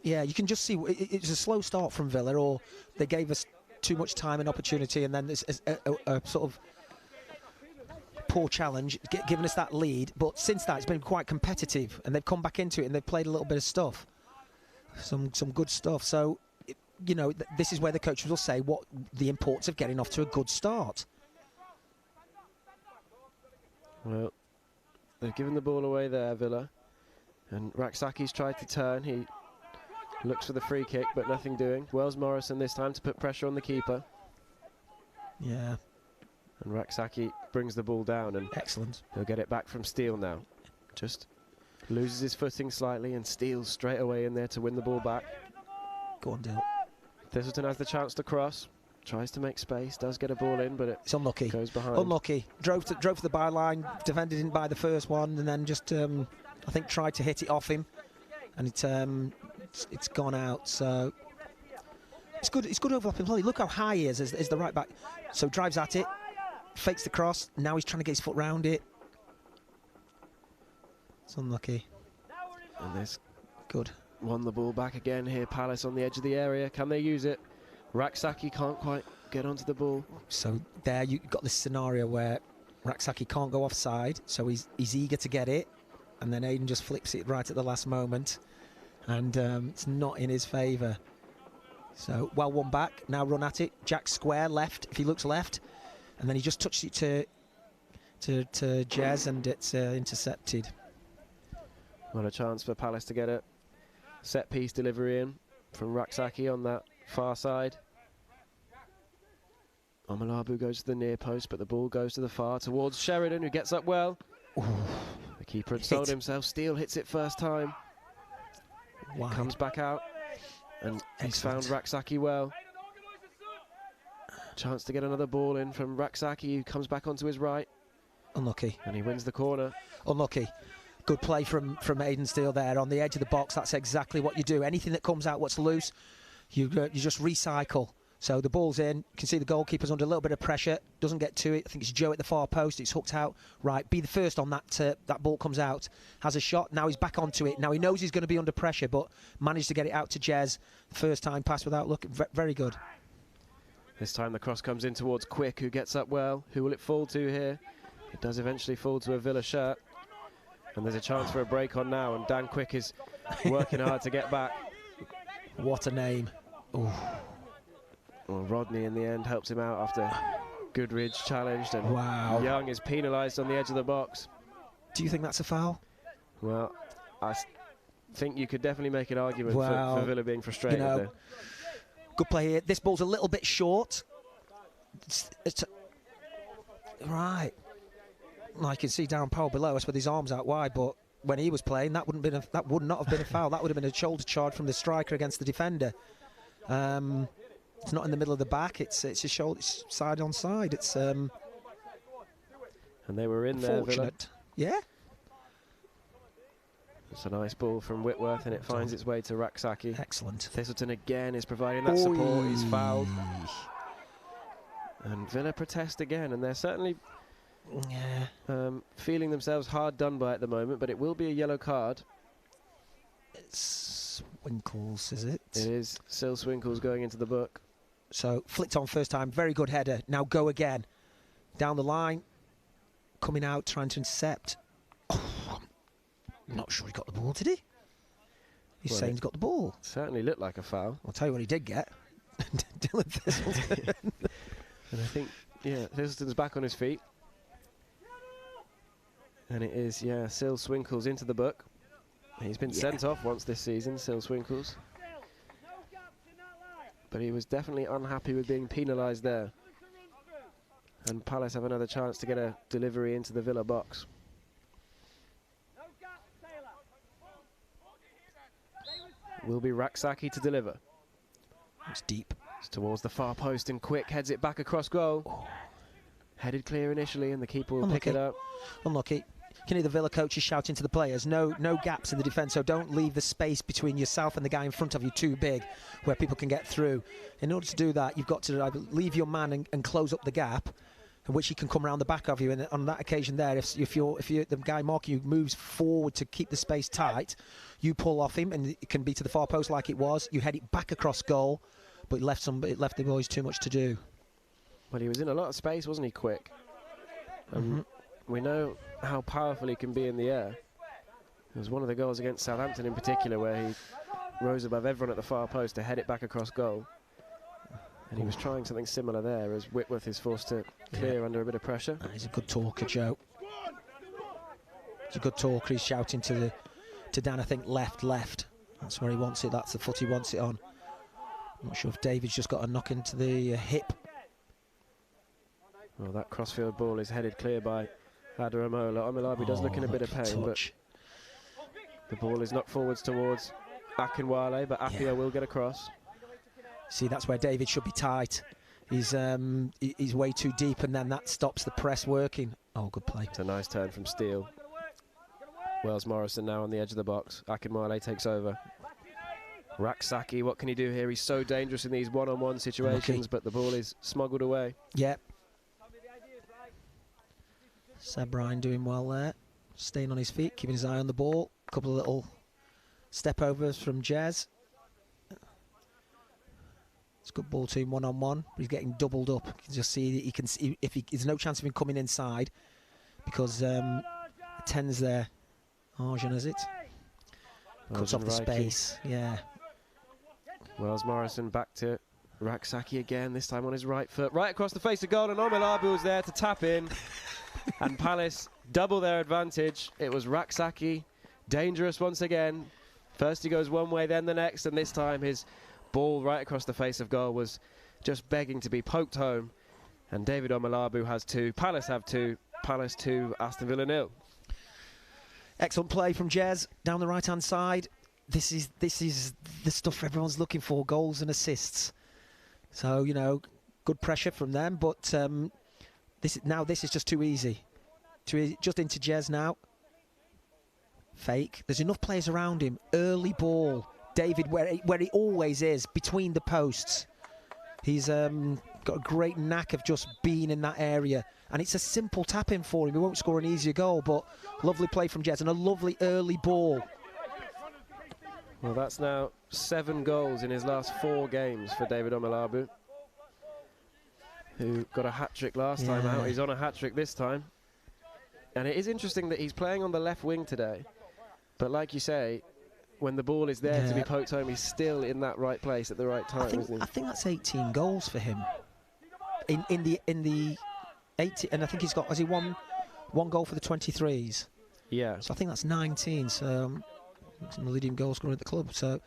Yeah, you can just see it's a slow start from Villa, or they gave us too much time and opportunity, and then there's a sort of poor challenge, giving us that lead. But since that, it's been quite competitive, and they've come back into it, and they've played a little bit of stuff, some good stuff. So, this is where the coaches will say what the importance of getting off to a good start.
Well, they've given the ball away there, Villa, and Raksaki's tried to turn. He looks for the free kick, but nothing doing. Wells Morrison this time to put pressure on the keeper.
Yeah.
And Raksaki brings the ball down, and
excellent.
He'll get it back from Steele now. Just loses his footing slightly, and Steele's straight away in there to win the ball back.
Go on, Dale.
Thistleton has the chance to cross. Tries to make space, does get a ball in, but it's
unlucky.
Goes behind.
Unlucky. Drove for the byline, defender didn't buy the first one, and then just, I think, tried to hit it off him. And it's gone out, so it's good. It's good overlapping play. Look how high he is as the right back. So drives at it, fakes the cross. Now he's trying to get his foot round it. It's unlucky.
And there's
good.
Won the ball back again here. Palace on the edge of the area. Can they use it? Raksaki can't quite get onto the ball.
So there you've got this scenario where Raksaki can't go offside, so he's eager to get it, and then Aiden just flips it right at the last moment, and it's not in his favour. So well won back. Now run at it. Jack square left. If he looks left, and then he just touched it to Jez, and it's intercepted.
Well, a chance for Palace to get a set piece delivery in from Raksaki on that far side. Omalabu goes to the near post, but the ball goes to the far towards Sheridan, who gets up well.
Ooh.
The keeper had sold himself. Steele hits it first time.
Wide.
It comes back out, and he's found Raksaki well. Chance to get another ball in from Raksaki, who comes back onto his right.
Unlucky.
And he wins the corner.
Unlucky. Good play from Aidan Steele there on the edge of the box. That's exactly what you do. Anything that comes out what's loose, you just recycle. So the ball's in. You can see the goalkeeper's under a little bit of pressure. Doesn't get to it. I think it's Joe at the far post. It's hooked out. Right, be the first on that. That ball comes out. Has a shot. Now he's back onto it. Now he knows he's going to be under pressure, but managed to get it out to Jez. First time pass without looking. Very good.
This time the cross comes in towards Quick, who gets up well. Who will it fall to here? It does eventually fall to a Villa shirt. And there's a chance for a break on now, and Dan Quick is working hard to get back.
What a name. Ooh.
Well, Rodney in the end helps him out after Goodridge challenged, and
wow.
Young is penalised on the edge of the box.
Do you think that's a foul?
Well, I think you could definitely make an argument for Villa being frustrated there.
Good play here. This ball's a little bit short. Right. Well, you can see Darren Powell below us with his arms out wide, but when he was playing, that would not have been a foul. That would have been a shoulder charge from the striker against the defender. It's not in the middle of the back. It's a shoulder. It's side on side. It's
and they were in there.
Fortunate. Yeah.
It's a nice ball from Whitworth, and it finds its way to Raksaki.
Excellent.
Thistleton again is providing that support. He's fouled. And Villa protest again, and they're certainly feeling themselves hard done by at the moment, but it will be a yellow card.
It's Winkles, is it?
It is Sil Swinkles going into the book.
So flicked on first time, very good header. Now go again. Down the line, coming out, trying to intercept. I'm not sure he got the ball, did he? He's saying he's got the ball.
Certainly looked like a foul.
I'll tell you what he did get. Dylan Thistleton.
And I think, Thistleton's back on his feet. And it is, Sil Swinkles into the book. He's been sent off once this season, Sil Swinkles. But he was definitely unhappy with being penalised there. And Palace have another chance to get a delivery into the Villa box. Will be Raksaki to deliver.
It's deep.
It's towards the far post, and Quick heads it back across goal. Oh. Headed clear initially, and the keeper will pick it up.
Unlucky. You can hear the Villa coaches shouting to the players, no gaps in the defence, so don't leave the space between yourself and the guy in front of you too big where people can get through. In order to do that, you've got to leave your man and close up the gap, in which he can come around the back of you. And on that occasion there, if the guy marking you moves forward to keep the space tight, you pull off him, and it can be to the far post like it was. You head it back across goal, but it left the boys too much to do.
Well, he was in a lot of space, wasn't he, Quick? We know how powerful he can be in the air. It was one of the goals against Southampton in particular where he rose above everyone at the far post to head it back across goal. And he was trying something similar there as Whitworth is forced to clear under a bit of pressure.
He's a good talker, Joe. He's a good talker. He's shouting to Dan, I think, left. That's where he wants it. That's the foot he wants it on. I'm not sure if David's just got a knock into the hip.
Well, that crossfield ball is headed clear by Adaramola. Omalabi does look in a bit of pain, but the ball is knocked forwards towards Akinwale, but Apia will get across.
See, that's where David should be tight. He's way too deep, and then that stops the press working. Oh, good play.
It's a nice turn from Steele. Wells Morrison now on the edge of the box. Akinwale takes over. Raksaki, what can he do here? He's so dangerous in these one-on-one situations, but the ball is smuggled away.
Yep. Seb Ryan doing well there, staying on his feet, keeping his eye on the ball. A couple of little step overs from Jez. It's a good ball to him one-on-one, but he's getting doubled up. You can just see that he can see there's no chance of him coming inside because 10's there. Arjun, is it? Cuts off the space. Yeah.
Wells Morrison back to Raksaki again, this time on his right foot, right across the face of goal, and Omalabu was there to tap in. And Palace double their advantage. It was Raksaki, dangerous once again. First he goes one way, then the next, and this time his ball right across the face of goal was just begging to be poked home. And David Omalabu has 2. Palace have 2. Palace 2, Aston Villa 0.
Excellent play from Jez down the right-hand side. This is the stuff everyone's looking for, goals and assists. So, you know, good pressure from them, but this is just too easy. Just into Jez now. Fake. There's enough players around him. Early ball. David, where he always is, between the posts. He's got a great knack of just being in that area. And it's a simple tap-in for him. He won't score an easier goal, but lovely play from Jez and a lovely early ball.
Well, that's now 7 goals in his last 4 games for David Omalabu, who got a hat-trick last time out. He's on a hat-trick this time. And it is interesting that he's playing on the left wing today. But like you say, when the ball is there to be poked home, he's still in that right place at the right time, isn't he?
I think that's 18 goals for him. In the 80, and I think has he won 1 goal for the 23s?
Yeah.
So I think that's 19. So he's the leading goal scorer at the club. So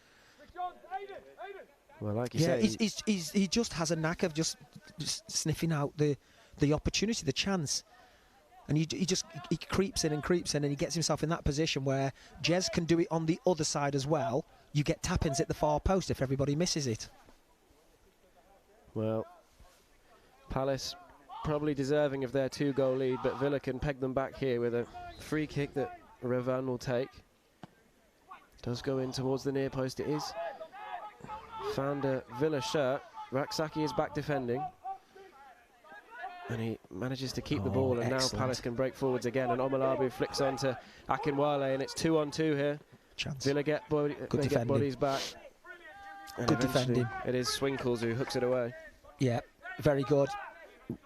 well, like you say,
he just has a knack of just sniffing out the opportunity, the chance. And he creeps in and he gets himself in that position where Jez can do it on the other side as well. You get tap-ins at the far post if everybody misses it.
Well, Palace probably deserving of their 2-goal lead, but Villa can peg them back here with a free kick that Revan will take. Does go in towards the near post, it is. Found a Villa shirt. Raksaki is back defending. And he manages to keep the ball, and
excellent.
now Palace can break forwards again, and Omalabu flicks on to Akinwale, and it's 2-on-2 here.
Chance.
Villa get bodies back. And
good defending.
It is Swinkles who hooks it away.
Yeah, very good.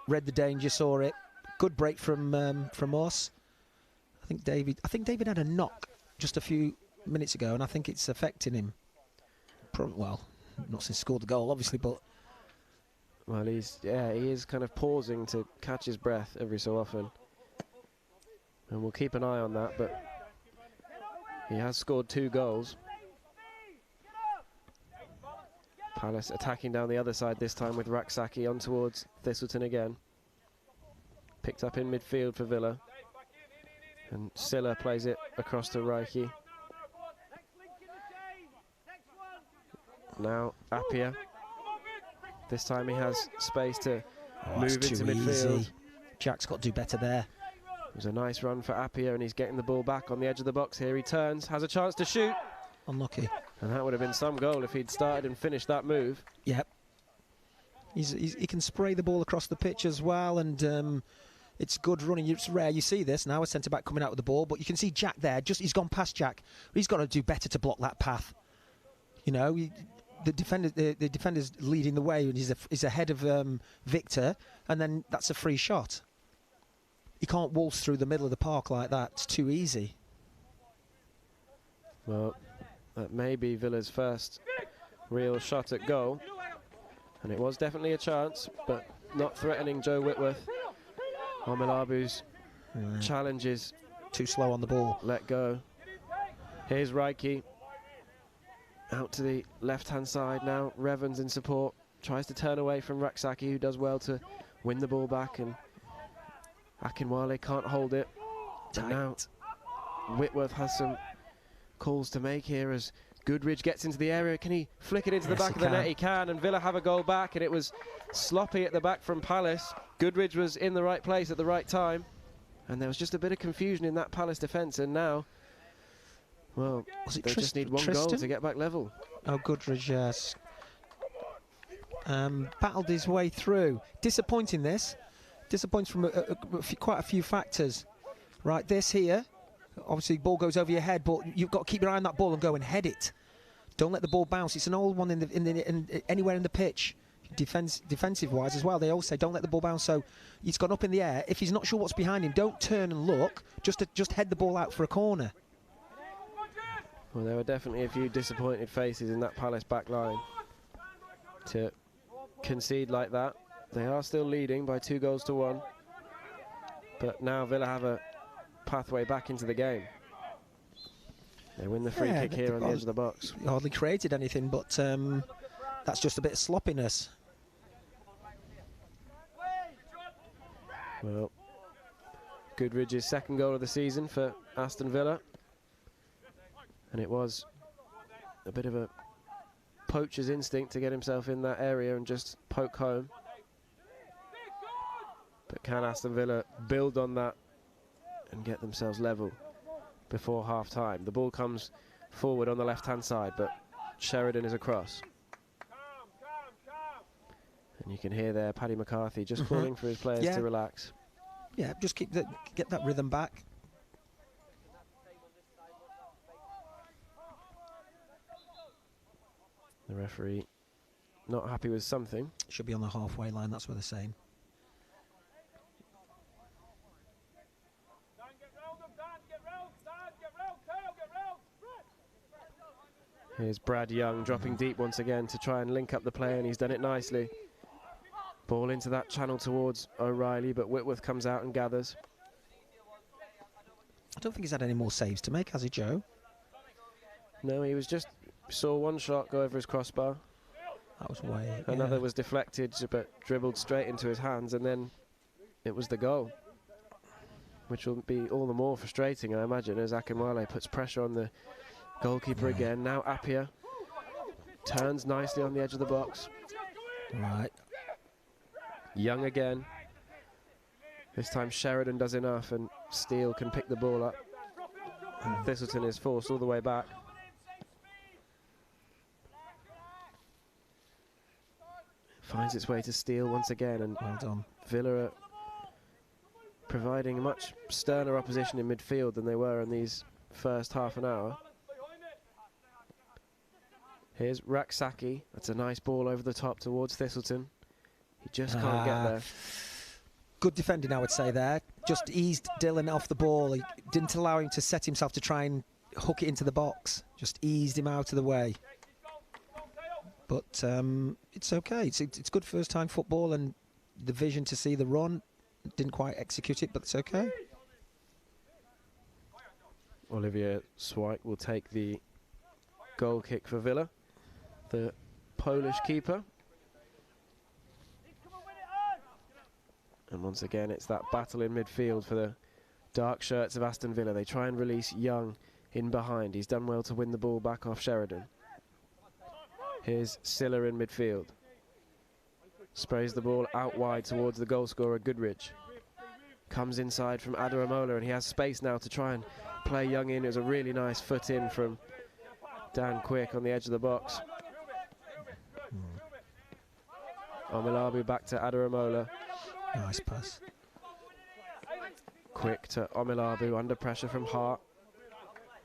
Read the danger, saw it. Good break from us. I think David had a knock just a few minutes ago, and I think it's affecting him. Well, not since he scored the goal, obviously, but.
Well, he is kind of pausing to catch his breath every so often. And we'll keep an eye on that, but he has scored 2 goals. Palace attacking down the other side this time with Raksaki on towards Thistleton again. Picked up in midfield for Villa. And Silla plays it across to Reiki. Now Appiah. This time he has space to move into midfield.
Easy. Jack's got to do better there.
It was a nice run for Appiah, and he's getting the ball back on the edge of the box here. He turns, has a chance to shoot.
Unlucky.
And that would have been some goal if he'd started and finished that move.
Yep. He can spray the ball across the pitch as well, and it's good running. It's rare you see this now, a centre-back coming out with the ball, but you can see Jack there. He's gone past Jack. He's got to do better to block that path. You know, the defender's leading the way, and he's ahead of Victor, and then that's a free shot. You can't waltz through the middle of the park like that. It's too easy.
Well, that may be Villa's first real shot at goal, and it was definitely a chance, but not threatening Joe Whitworth. Omalabu's challenges
too slow on the ball.
Let go. Here's Reiki. Out to the left-hand side now. Revans in support. Tries to turn away from Raksaki, who does well to win the ball back, and Akinwale can't hold it. And now Whitworth has some calls to make here as Goodridge gets into the area. Can he flick it into the back of the net? He can, and Villa have a goal back, and it was sloppy at the back from Palace. Goodridge was in the right place at the right time, and there was just a bit of confusion in that Palace defence, and now, well, they just need 1 goal to get back level.
Oh, Goodridge, yes. Battled his way through. Disappointing this. Disappointing from quite a few factors. Right, this here. Obviously, ball goes over your head, but you've got to keep your eye on that ball and go and head it. Don't let the ball bounce. It's an old one anywhere in the pitch. Defensive-wise as well, they always say don't let the ball bounce. So he's gone up in the air. If he's not sure what's behind him, don't turn and look. Just head the ball out for a corner.
Well, there were definitely a few disappointed faces in that Palace back line to concede like that. They are still leading by 2-1, but now Villa have a pathway back into the game. They win the free kick here on the edge of the box.
Hardly created anything, but that's just a bit of sloppiness.
Well, Goodridge's second goal of the season for Aston Villa. And it was a bit of a poacher's instinct to get himself in that area and just poke home. But can Aston Villa build on that and get themselves level before half-time? The ball comes forward on the left-hand side, but Sheridan is across. And you can hear there Paddy McCarthy just calling for his players to relax.
Yeah, just get that rhythm back.
The referee not happy with something.
Should be on the halfway line, that's what they're saying.
Here's Brad Young dropping deep once again to try and link up the play, and he's done it nicely. Ball into that channel towards O'Reilly, but Whitworth comes out and gathers.
I don't think he's had any more saves to make, has he, Joe?
No, he was just saw one shot go over his crossbar.
That was way.
Another was deflected, but dribbled straight into his hands, and then it was the goal, which will be all the more frustrating, I imagine, as Akinwale puts pressure on the goalkeeper again. Now Appiah turns nicely on the edge of the box.
Right.
Young again. This time Sheridan does enough, and Steele can pick the ball up. And Thistleton is forced all the way back. Finds its way to Steele once again, and
well done.
Villa are providing a much sterner opposition in midfield than they were in these first half an hour. Here's Raksaki. That's a nice ball over the top towards Thistleton. He just can't get there.
Good defending, I would say, there. Just eased Dillon off the ball. He didn't allow him to set himself to try and hook it into the box. Just eased him out of the way. But it's okay. It's good first-time football, and the vision to see the run. Didn't quite execute it, but it's okay.
Olivier Swike will take the goal kick for Villa. The Polish keeper. And once again, it's that battle in midfield for the dark shirts of Aston Villa. They try and release Young in behind. He's done well to win the ball back off Sheridan. Here's Silla in midfield. Sprays the ball out wide towards the goal scorer, Goodridge. Comes inside from Adaramola, and he has space now to try and play Young in. It was a really nice foot in from Dan Quick on the edge of the box. Omilabu back to Adaramola.
Nice pass.
Quick to Omilabu, under pressure from Hart.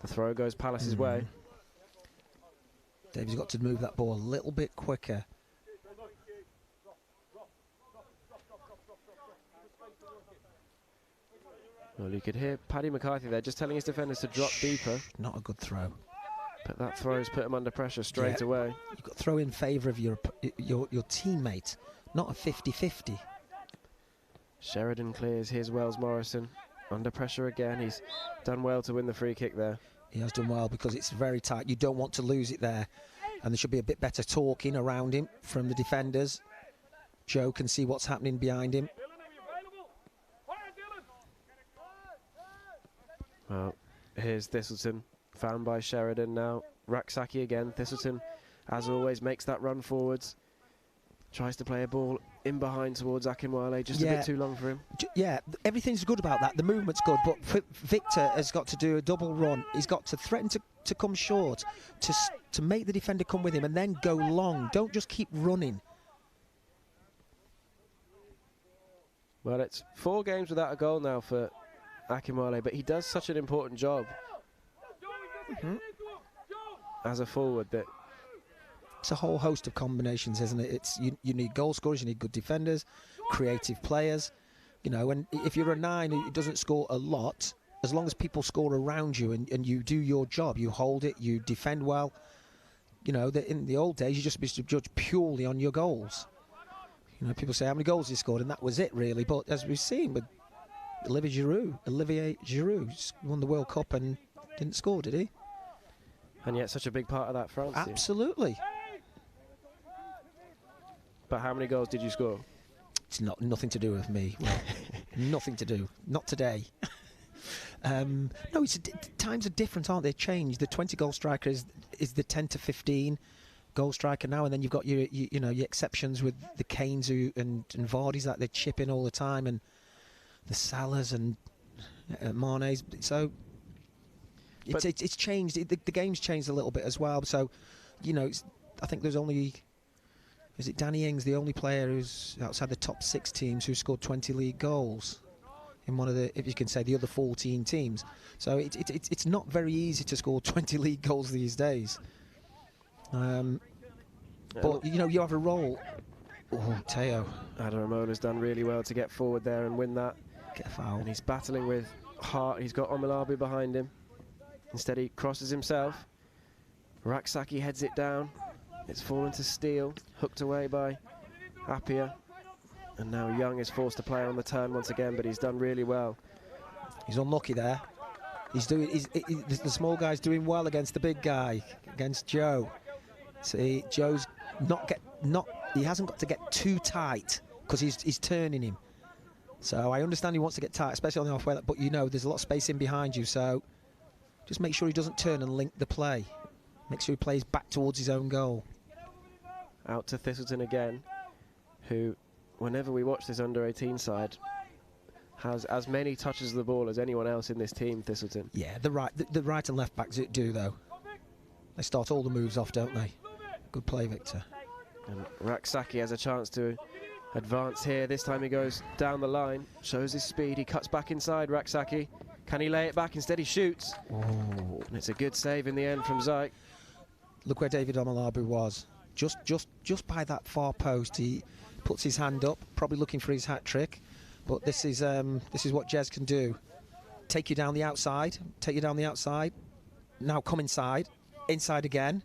The throw goes Palace's way.
Davy's got to move that ball a little bit quicker.
Well, you could hear Paddy McCarthy there just telling his defenders to drop deeper.
Not a good throw.
But that throw's put him under pressure straight away.
You've got to throw in favour of your teammate, not a 50-50.
Sheridan clears his Wells Morrison. Under pressure again. He's done well to win the free kick there.
He has done well because it's very tight. You don't want to lose it there. And there should be a bit better talking around him from the defenders. Joe can see what's happening behind him.
Well, here's Thistleton, found by Sheridan now. Raksaki again. Thistleton, as always, makes that run forwards. Tries to play a ball in behind towards Akinwale, just a bit too long for him.
Yeah, everything's good about that. The movement's good, but Victor has got to do a double run. He's got to threaten to come short, to make the defender come with him, and then go long. Don't just keep running.
Well, it's 4 games without a goal now for Akinwale, but he does such an important job as a forward that
it's a whole host of combinations, isn't it? It's you need goal scorers, you need good defenders, creative players, you know. And if you're a 9 who doesn't score a lot, as long as people score around you and you do your job, you hold it, you defend well, you know. That in the old days you just used to judge purely on your goals. You know, people say how many goals he scored, and that was it really. But as we've seen with Olivier Giroud won the World Cup and didn't score, did he?
And yet such a big part of that France team.
Absolutely.
But how many goals did you score?
It's nothing to do with me. Well, nothing to do. Not today. No, times are different, aren't they? Changed. The 20-goal striker is the 10 to 15 goal striker now, and then you've got your exceptions with the Kanes and Vardys that they chip in all the time, and the Salahs and Mane's. So it's changed. The game's changed a little bit as well. So, I think there's only. Is it Danny Ings, the only player who's outside the top 6 teams who scored 20 league goals in one of the, if you can say, the other 14 teams. So it's not very easy to score 20 league goals these days. But you have a role. Oh, Teo.
Adaramola's done really well to get forward there and win that.
Get a foul.
And he's battling with Hart. He's got Omalabu behind him. Instead, he crosses himself. Raksaki heads it down. It's fallen to Steele, hooked away by Appiah. And now Young is forced to play on the turn once again, but he's done really well.
He's unlucky there. The small guy's doing well against the big guy, against Joe. See, Joe's he hasn't got to get too tight because he's turning him. So I understand he wants to get tight, especially on the halfway, but there's a lot of space in behind you, so just make sure he doesn't turn and link the play. Make sure he plays back towards his own goal.
Out to Thistleton again, who, whenever we watch this under-18 side, has as many touches of the ball as anyone else in this team, Thistleton.
Yeah, the right and left backs do, though. They start all the moves off, don't they? Good play, Victor.
And Raksaki has a chance to advance here. This time he goes down the line, shows his speed. He cuts back inside, Raksaki. Can he lay it back? Instead he shoots.
Oh.
And it's a good save in the end from Zyke.
Look where David Omalabu was. Just by that far post, he puts his hand up, probably looking for his hat trick. But this is what Jez can do. Take you down the outside. Take you down the outside. Now come inside. Inside again.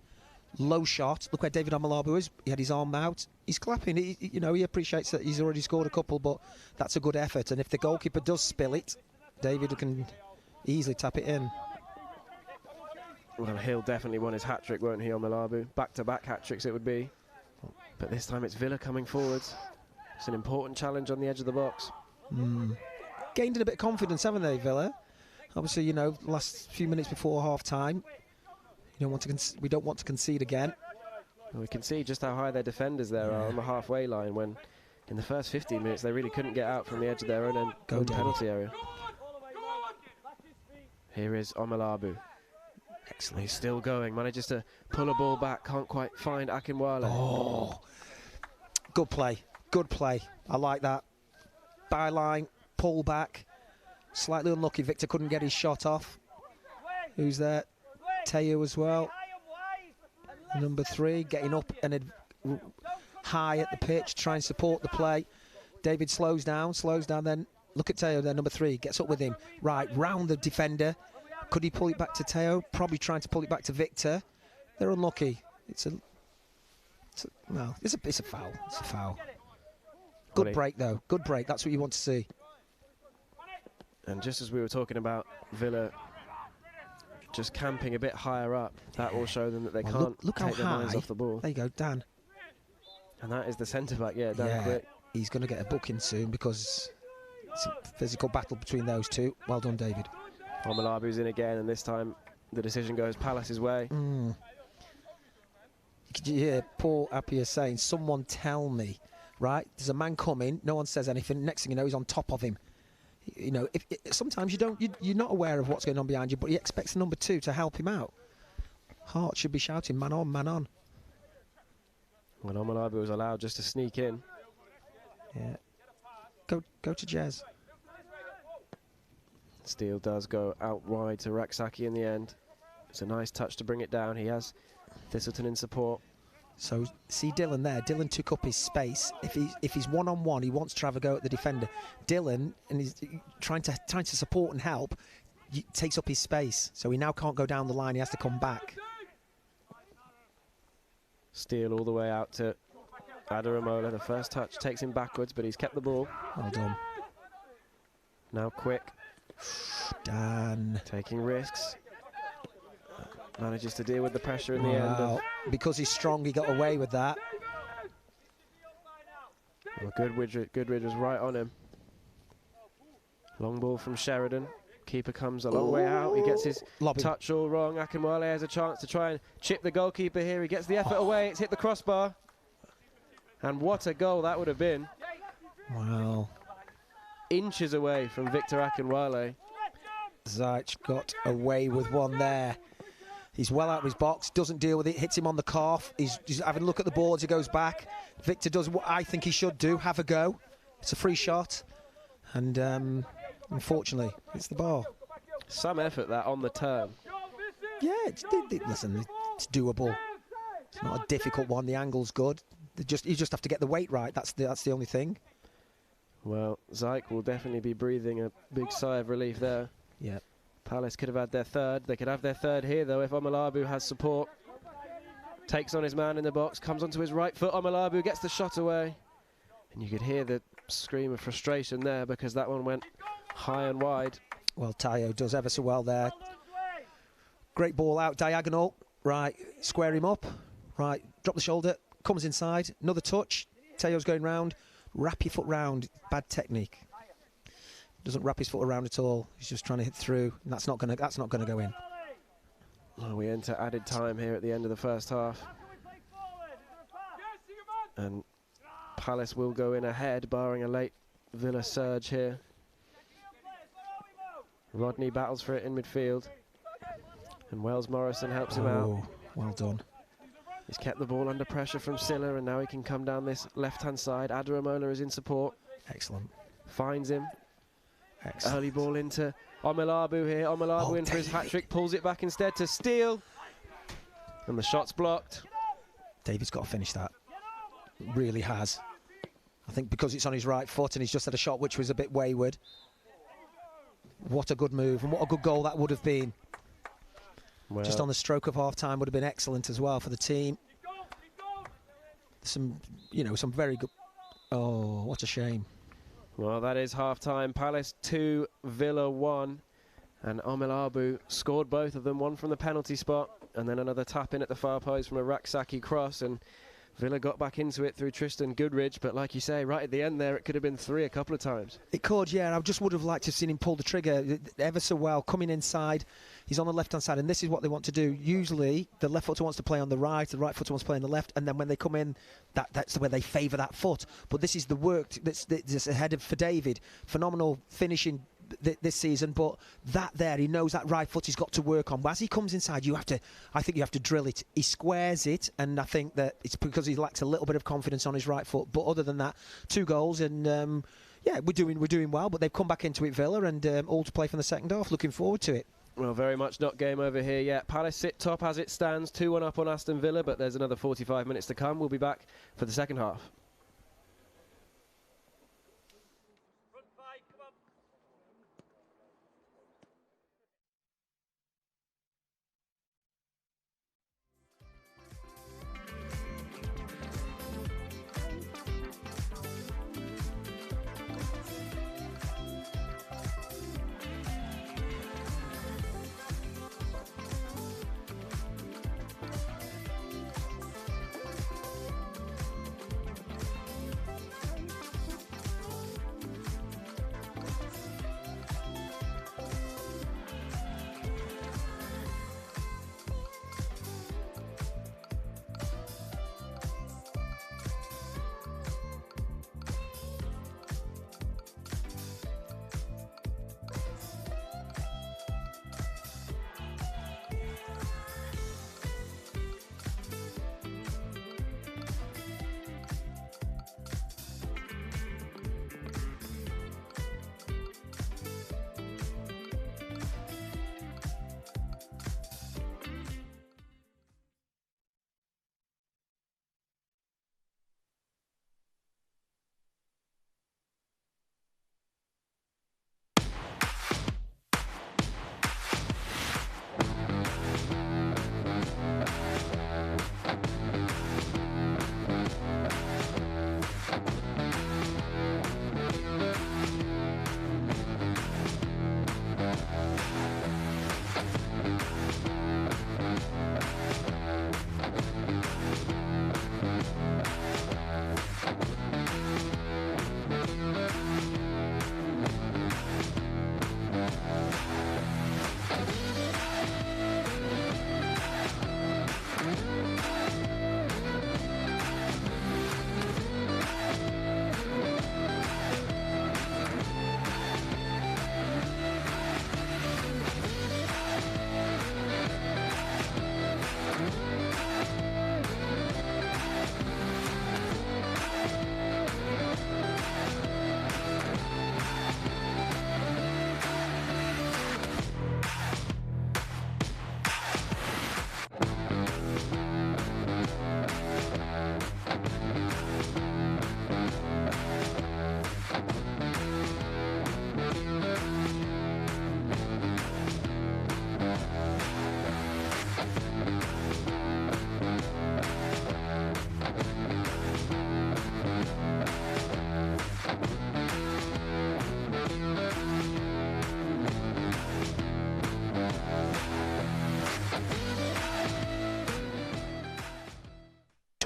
Low shot. Look where David Omalabu is. He had his arm out. He's clapping. He appreciates that he's already scored a couple, but that's a good effort. And if the goalkeeper does spill it, David can easily tap it in.
Well, he'll definitely want his hat-trick, won't he, Omalabu? Back-to-back hat-tricks it would be. But this time it's Villa coming forwards. It's an important challenge on the edge of the box.
Gained a bit of confidence, haven't they, Villa? Obviously, last few minutes before half-time, we don't want to concede again.
Well, we can see just how high their defenders there are on the halfway line when in the first 15 minutes they really couldn't get out from the edge of their own penalty area. Here is Omalabu. Excellent. He's still going, manages to pull a ball back, can't quite find Akinwale.
Oh, good play, good play. I like that. Byline, pull back. Slightly unlucky, Victor couldn't get his shot off. Who's there? Teo as well. Number 3, getting up and high at the pitch, try and support the play. David slows down, then look at Teo there, number 3, gets up with him. Right, round the defender. Could he pull it back to Teo? Probably trying to pull it back to Victor. They're unlucky. It's a foul. It's a foul. Good break, though. Good break. That's what you want to see.
And just as we were talking about Villa just camping a bit higher up, that will show them that they can't
look
take their
how
minds
high.
off the ball.
There you go, Dan.
And that is the centre-back, Dan Quick.
He's going to get a booking soon because it's a physical battle between those two. Well done, David.
Omalabu's in again, and this time the decision goes Palace's way.
Could you hear poor Appiah saying, someone tell me, right? There's a man coming, no one says anything, next thing you know, he's on top of him. Sometimes you're not aware of what's going on behind you, but he expects the number 2 to help him out. Hart should be shouting, man on, man on.
Well, Omalabu was allowed just to sneak in.
Yeah. Go to Jez.
Steele does go out wide to Raksaki in the end. It's a nice touch to bring it down. He has Thistleton in support.
So see Dylan there. Dylan took up his space. If he's one-on-one, he wants to have a go at the defender. Dylan, and he's trying to support and help, takes up his space. So he now can't go down the line. He has to come back.
Steele all the way out to Adaramola. The first touch takes him backwards, but he's kept the ball.
Well done.
Now Quick.
Dan.
Taking risks. Manages to deal with the pressure in the end.
Because he's strong, he got away with that.
Well, Goodridge was right on him. Long ball from Sheridan. Keeper comes a long way out. He gets his touch all wrong. Akinwale has a chance to try and chip the goalkeeper here. He gets the effort away. It's hit the crossbar. And what a goal that would have been.
Wow.
Inches away from Victor Akinwale.
Zajc got away with one there. He's well out of his box, doesn't deal with it, hits him on the calf. He's having a look at the boards, he goes back. Victor does what I think he should do, have a go. It's a free shot. And unfortunately, it's the bar.
Some effort that on the turn.
Yeah, listen, it's doable. It's not a difficult one, the angle's good. You just have to get the weight right, that's the only thing.
Well, Zajc will definitely be breathing a big sigh of relief there.
Yeah.
Palace could have had their third. They could have their third here, though, if Omalabu has support. Takes on his man in the box, comes onto his right foot. Omalabu gets the shot away. And you could hear the scream of frustration there because that one went high and wide.
Well, Tayo does ever so well there. Great ball out, diagonal. Right, square him up. Right, drop the shoulder, comes inside. Another touch. Tayo's going round. Wrap your foot round. Bad technique. Doesn't wrap his foot around at all. He's just trying to hit through. And that's not gonna go in.
Well, we enter added time here at the end of the first half. And Palace will go in ahead, barring a late Villa surge here. Rodney battles for it in midfield. And Wells Morrison helps him out.
Well done.
He's kept the ball under pressure from Silla, and now he can come down this left-hand side. Adaramola is in support.
Excellent.
Finds him.
Excellent.
Early ball into Omalabu here. Omalabu in for his hat-trick, pulls it back instead to Steele. And the shot's blocked.
David's got to finish that. Really has. I think because it's on his right foot and he's just had a shot which was a bit wayward. What a good move and what a good goal that would have been.
Well,
just on the stroke of half-time would have been excellent as well for the team. Some very good... Oh, what a shame.
Well, that is half-time. Palace 2, Villa 1. And Omalabu scored both of them, one from the penalty spot and then another tap-in at the far post from a Raksaki cross. And Villa got back into it through Tristan Goodridge, but like you say, right at the end there, it could have been 3 a couple of times.
It could, yeah. I just would have liked to have seen him pull the trigger ever so well, coming inside. He's on the left-hand side, and this is what they want to do. Usually, the left footer wants to play on the right footer wants to play on the left, and then when they come in, that's where they favour that foot. But this is the work that's ahead for David. Phenomenal finishing this season, but that there, he knows that right foot he's got to work on. But as he comes inside, I think you have to drill it. He squares it, and I think that it's because he lacks a little bit of confidence on his right foot. But other than that, 2 goals, and yeah, we're doing well. But they've come back into it, Villa, and all to play for the second half. Looking forward to it.
Well, very much not game over here yet. Palace sit top as it stands, 2-1 up on Aston Villa, but there's another 45 minutes to come. We'll be back for the second half.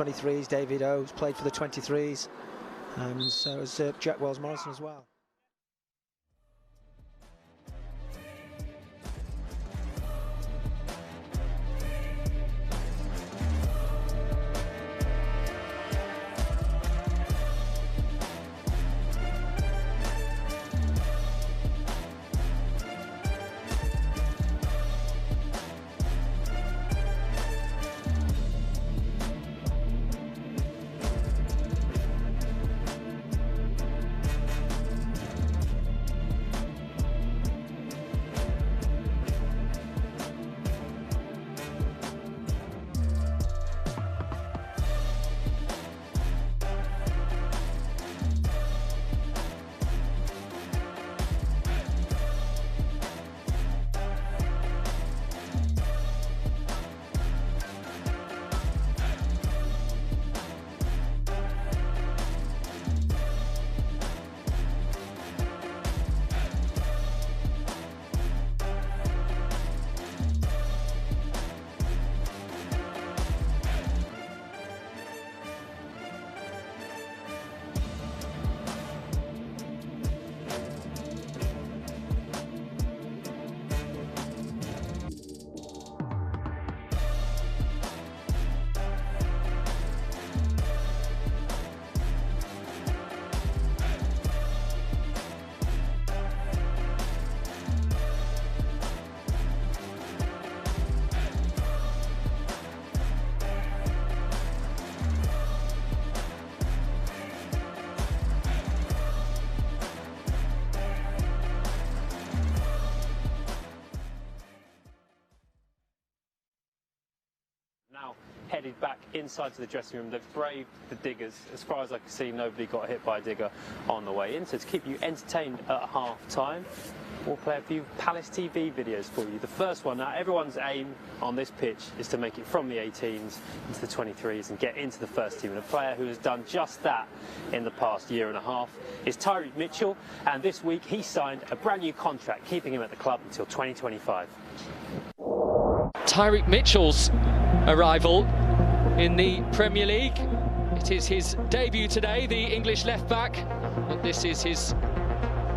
23s. David O's played for the 23s, and so has Jack Wells-Morrison as well.
Now headed back inside to the dressing room. They've braved the diggers. As far as I can see, nobody got hit by a digger on the way in. So to keep you entertained at half time, we'll play a few Palace TV videos for you. The first one, now everyone's aim on this pitch is to make it from the 18s into the 23s and get into the first team. And a player who has done just that in the past year and a half is Tyreek Mitchell. And this week he signed a brand new contract, keeping him at the club until 2025.
Tyreek Mitchell's arrival in the Premier League. It is his debut today, the English left-back, and this is his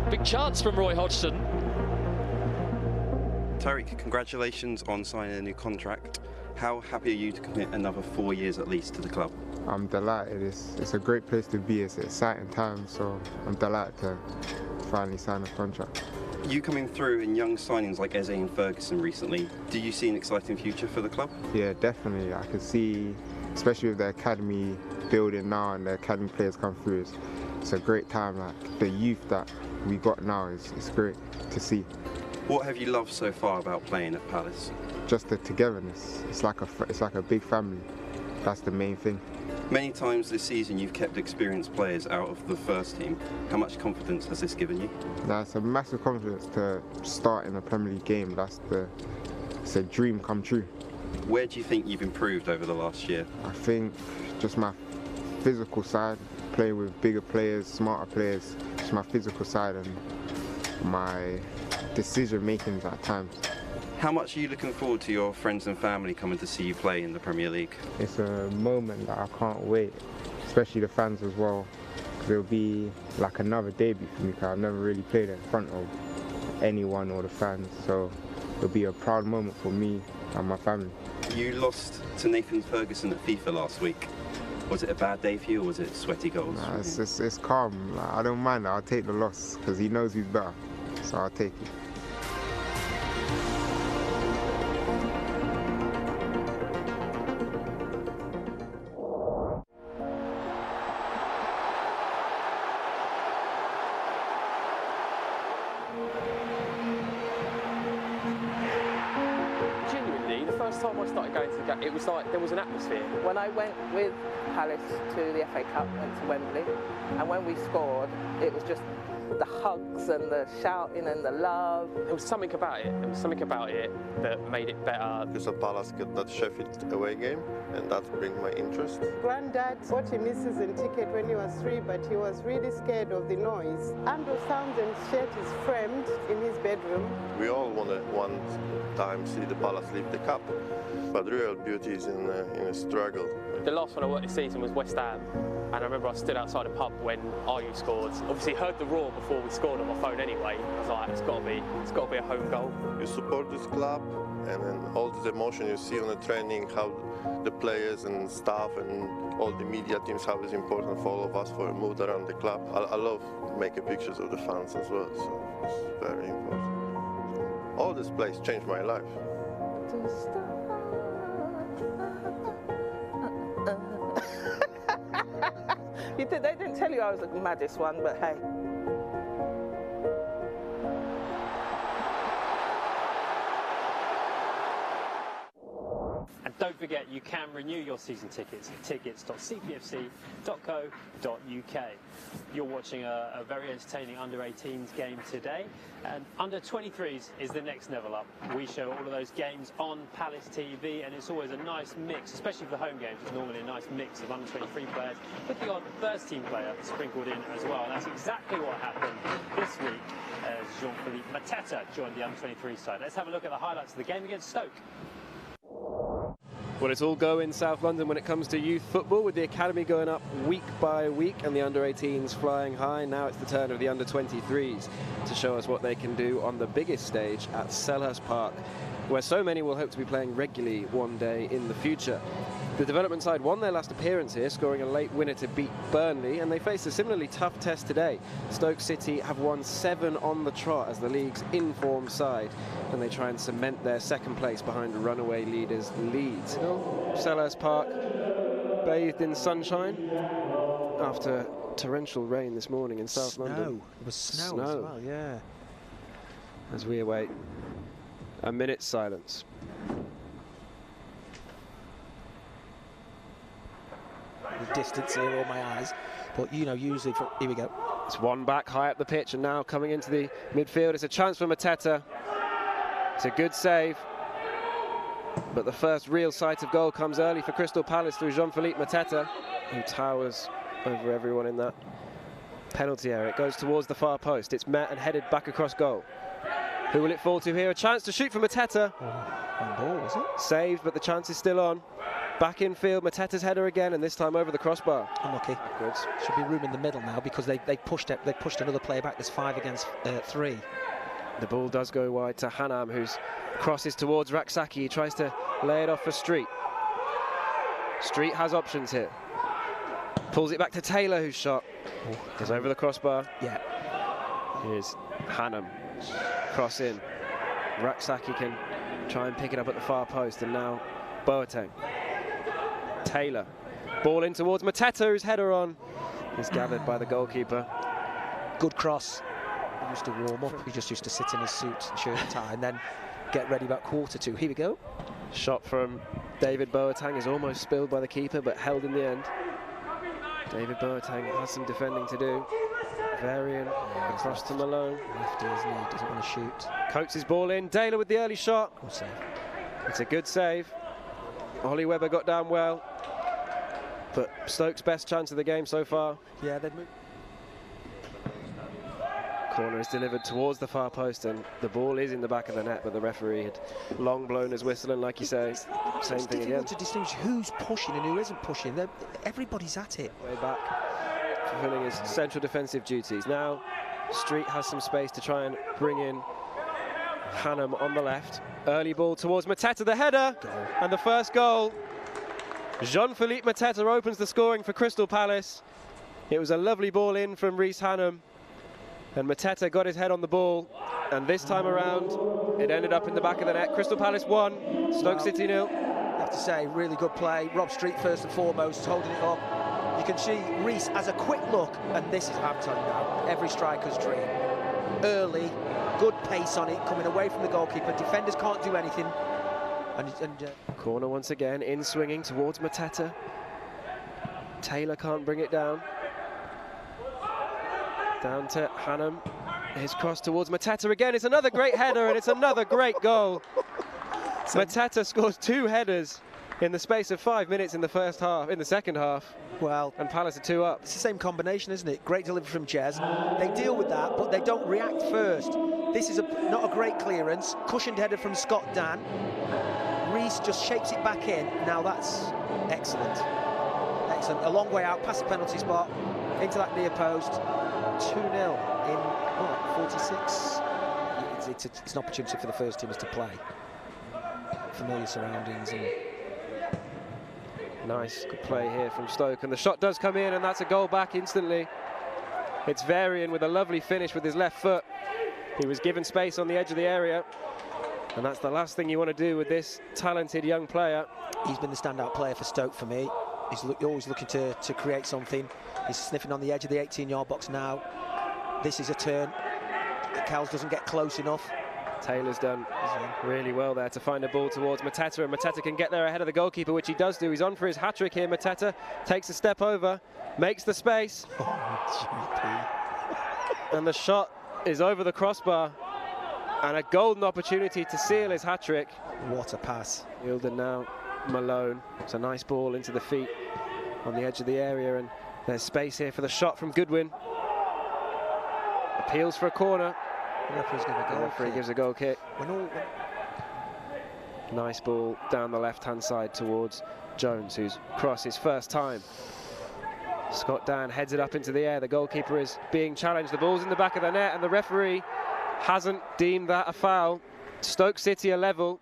big chance from Roy Hodgson.
Tyreek, congratulations on signing a new contract. How happy are you to commit another 4 years at least to the club?
I'm delighted. It's a great place to be. It's an exciting time, so I'm delighted to finally sign a contract.
You coming through in young signings like Eze and Ferguson recently, do you see an exciting future for the club?
Yeah, definitely. I can see, especially with the academy building now and the academy players come through, it's a great time. Like the youth that we got now it's great to see.
What have you loved so far about playing at Palace?
Just the togetherness. It's like a big family. That's the main thing.
Many times this season you've kept experienced players out of the first team. How much confidence has this given you?
That's a massive confidence to start in a Premier League game. It's a dream come true.
Where do you think you've improved over the last year?
I think just my physical side, playing with bigger players, smarter players, just my physical side and my decision making at times.
How much are you looking forward to your friends and family coming to see you play in the Premier League?
It's a moment that I can't wait, especially the fans as well, because it'll be like another debut for me, because I've never really played in front of anyone or the fans, so it'll be a proud moment for me and my family.
You lost to Nathan Ferguson at FIFA last week. Was it a bad day for you, or was it sweaty goals?
Nah, it's calm. Like, I don't mind it. I'll take the loss, because he knows he's better, so I'll take it.
First time I started going to the game, it was like there was an atmosphere.
When I went with Palace to the FA Cup, went to Wembley, and when we scored, it was just the hugs and the shouting and the love.
There was something about it. There was something about it that made it better.
Crystal Palace got that Sheffield away game, and that brings my interest.
Granddad bought him his season ticket when he was 3, but he was really scared of the noise. Andrew Townsend's shirt is framed in his bedroom.
We all want to one time see the Palace lift the cup, but the real beauty is in a struggle.
The last one I worked this season was West Ham, and I remember I stood outside a pub when RU scored. Obviously heard the roar before we scored on my phone anyway. I was like, it's got to be a home goal.
You support this club, and then all this emotion you see on the training, how the players and staff and all the media teams, how it's important for all of us for a mood around the club. I love making pictures of the fans as well, so it's very important. All this place changed my life.
They didn't tell you I was the maddest one, but hey.
And don't forget, you can renew your season tickets at tickets.cpfc.co.uk. You're watching a very entertaining under-18s game today, and under-23s is the next level up. We show all of those games on Palace TV, and it's always a nice mix, especially for the home games. It's normally a nice mix of under-23 players with the odd first-team player sprinkled in as well. And that's exactly what happened this week as Jean-Philippe Mateta joined the under-23 side. Let's have a look at the highlights of the game against Stoke.
Well, it's all go in South London when it comes to youth football, with the academy going up week by week and the under-18s flying high. Now it's the turn of the under-23s to show us what they can do on the biggest stage at Selhurst Park, where so many will hope to be playing regularly one day in the future. The development side won their last appearance here, scoring a late winner to beat Burnley, and they face a similarly tough test today. Stoke City have won 7 on the trot as the league's in-form side, and they try and cement their second place behind runaway leaders Leeds. Selhurst Park bathed in sunshine after torrential rain this morning in South London.
It was snow as well, yeah.
As we await a minute's silence.
The distance here, all my eyes, but you know, usually here we go.
It's one back high up the pitch, and now coming into the midfield, it's a chance for Mateta. It's a good save, but the first real sight of goal comes early for Crystal Palace through Jean-Philippe Mateta, who towers over everyone in that penalty area. It goes towards the far post. It's met and headed back across goal. Who will it fall to here? A chance to shoot for Mateta.
On ball, is it?
Saved, but the chance is still on. Back in field, Mateta's header again, and this time over the crossbar.
Unlucky.
Backwards.
Should be room in the middle now because they pushed it. They pushed another player back. There's 5 against 3.
The ball does go wide to Hanam, who's crosses towards Raksaki. He tries to lay it off for Street. Street has options here. Pulls it back to Taylor, whose shot is over the crossbar.
Yeah.
Here's Hanam. Cross in. Raksaki can try and pick it up at the far post, and now Boateng. Taylor. Ball in towards Mateta, whose header on is gathered by the goalkeeper.
Good cross. He used to warm up. He just used to sit in his suit and shirt and tie and then get ready about 1:45. Here we go.
Shot from David Boateng is almost spilled by the keeper, but held in the end. David Boateng has some defending to do. Varian across to Malone.
Lefty, isn't he? Doesn't want to shoot.
Coates his ball in. Taylor with the early shot.
Good save.
It's a good save. Ollie Webber got down well, but Stoke's best chance of the game so far.
Yeah, they've moved.
Corner is delivered towards the far post, and the ball is in the back of the net, but the referee had long blown his whistle, and like you say, same thing again.
It's difficult to distinguish who's pushing and who isn't pushing. Everybody's at it.
Way back, fulfilling his central defensive duties. Now, Street has some space to try and bring in Hanam on the left. Early ball towards Mateta, the header, and the first goal. Jean-Philippe Mateta opens the scoring for Crystal Palace. It was a lovely ball in from Reece Hanam, and Mateta got his head on the ball, and this time around it ended up in the back of the net. Crystal Palace 1, Stoke City 0.
I have to say, really good play. Rob Street first and foremost, holding it up. You can see Reece has a quick look, and this is, I'm telling you now, every striker's dream. Early, good pace on it, coming away from the goalkeeper. Defenders can't do anything.
Corner once again, in swinging towards Mateta. Taylor can't bring it down. Down to Hanam. His cross towards Mateta again. It's another great header, and it's another great goal. Mateta scores 2 headers in the space of 5 minutes in the first half, in the second half.
Well,
and Palace are 2 up.
It's the same combination, isn't it? Great delivery from Jez. They deal with that, but they don't react first. This is not a great clearance. Cushioned header from Scott Dan. Reece just shapes it back in. Now that's excellent. excellent. A long way out, past the penalty spot, into that near post. 2-0 in 46. It's an opportunity for the first teamers to play. Familiar surroundings. And
nice, good play here from Stoke, and the shot does come in, and that's a goal back instantly. It's Varian with a lovely finish with his left foot. He was given space on the edge of the area, and that's the last thing you want to do with this talented young player.
He's been the standout player for Stoke for me. He's always looking to create something. He's sniffing on the edge of the 18-yard box now. This is a turn. Cowles doesn't get close enough.
Taylor's done really well there to find a ball towards Mateta, and Mateta can get there ahead of the goalkeeper, which he does do. He's on for his hat-trick here. Mateta takes a step over, makes the space. And the shot is over the crossbar, and a golden opportunity to seal his hat-trick.
What a pass.
Yielded now, Malone. It's a nice ball into the feet on the edge of the area, and there's space here for the shot from Goodwin. Appeals for a corner.
The referee
gives a goal kick.
When
nice ball down the left-hand side towards Jones, who's crossed his first time. Scott Dan heads it up into the air. The goalkeeper is being challenged. The ball's in the back of the net, and the referee hasn't deemed that a foul. Stoke City are level.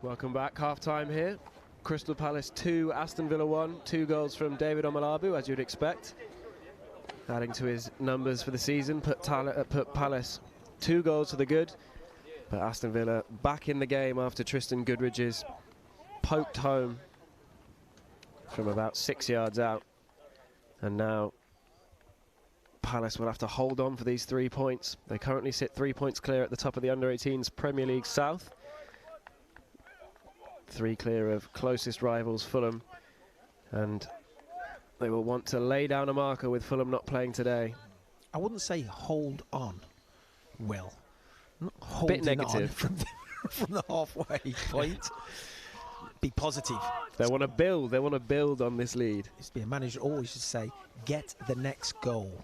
Welcome back, half-time here. Crystal Palace 2, Aston Villa 1. 2 goals from David Omalabu, as you'd expect. Adding to his numbers for the season, put Palace 2 goals to the good. But Aston Villa back in the game after Tristan Goodridge's poked home from about 6 yards out. And now Palace will have to hold on for these 3 points. They currently sit 3 points clear at the top of the Under-18s Premier League South. 3 clear of closest rivals Fulham, and they will want to lay down a marker with Fulham not playing today.
I wouldn't say hold on, Will.
A bit negative
from the halfway point. Be positive.
They want to build. They want to build on this lead.
Used to be a manager always should say, get the next goal.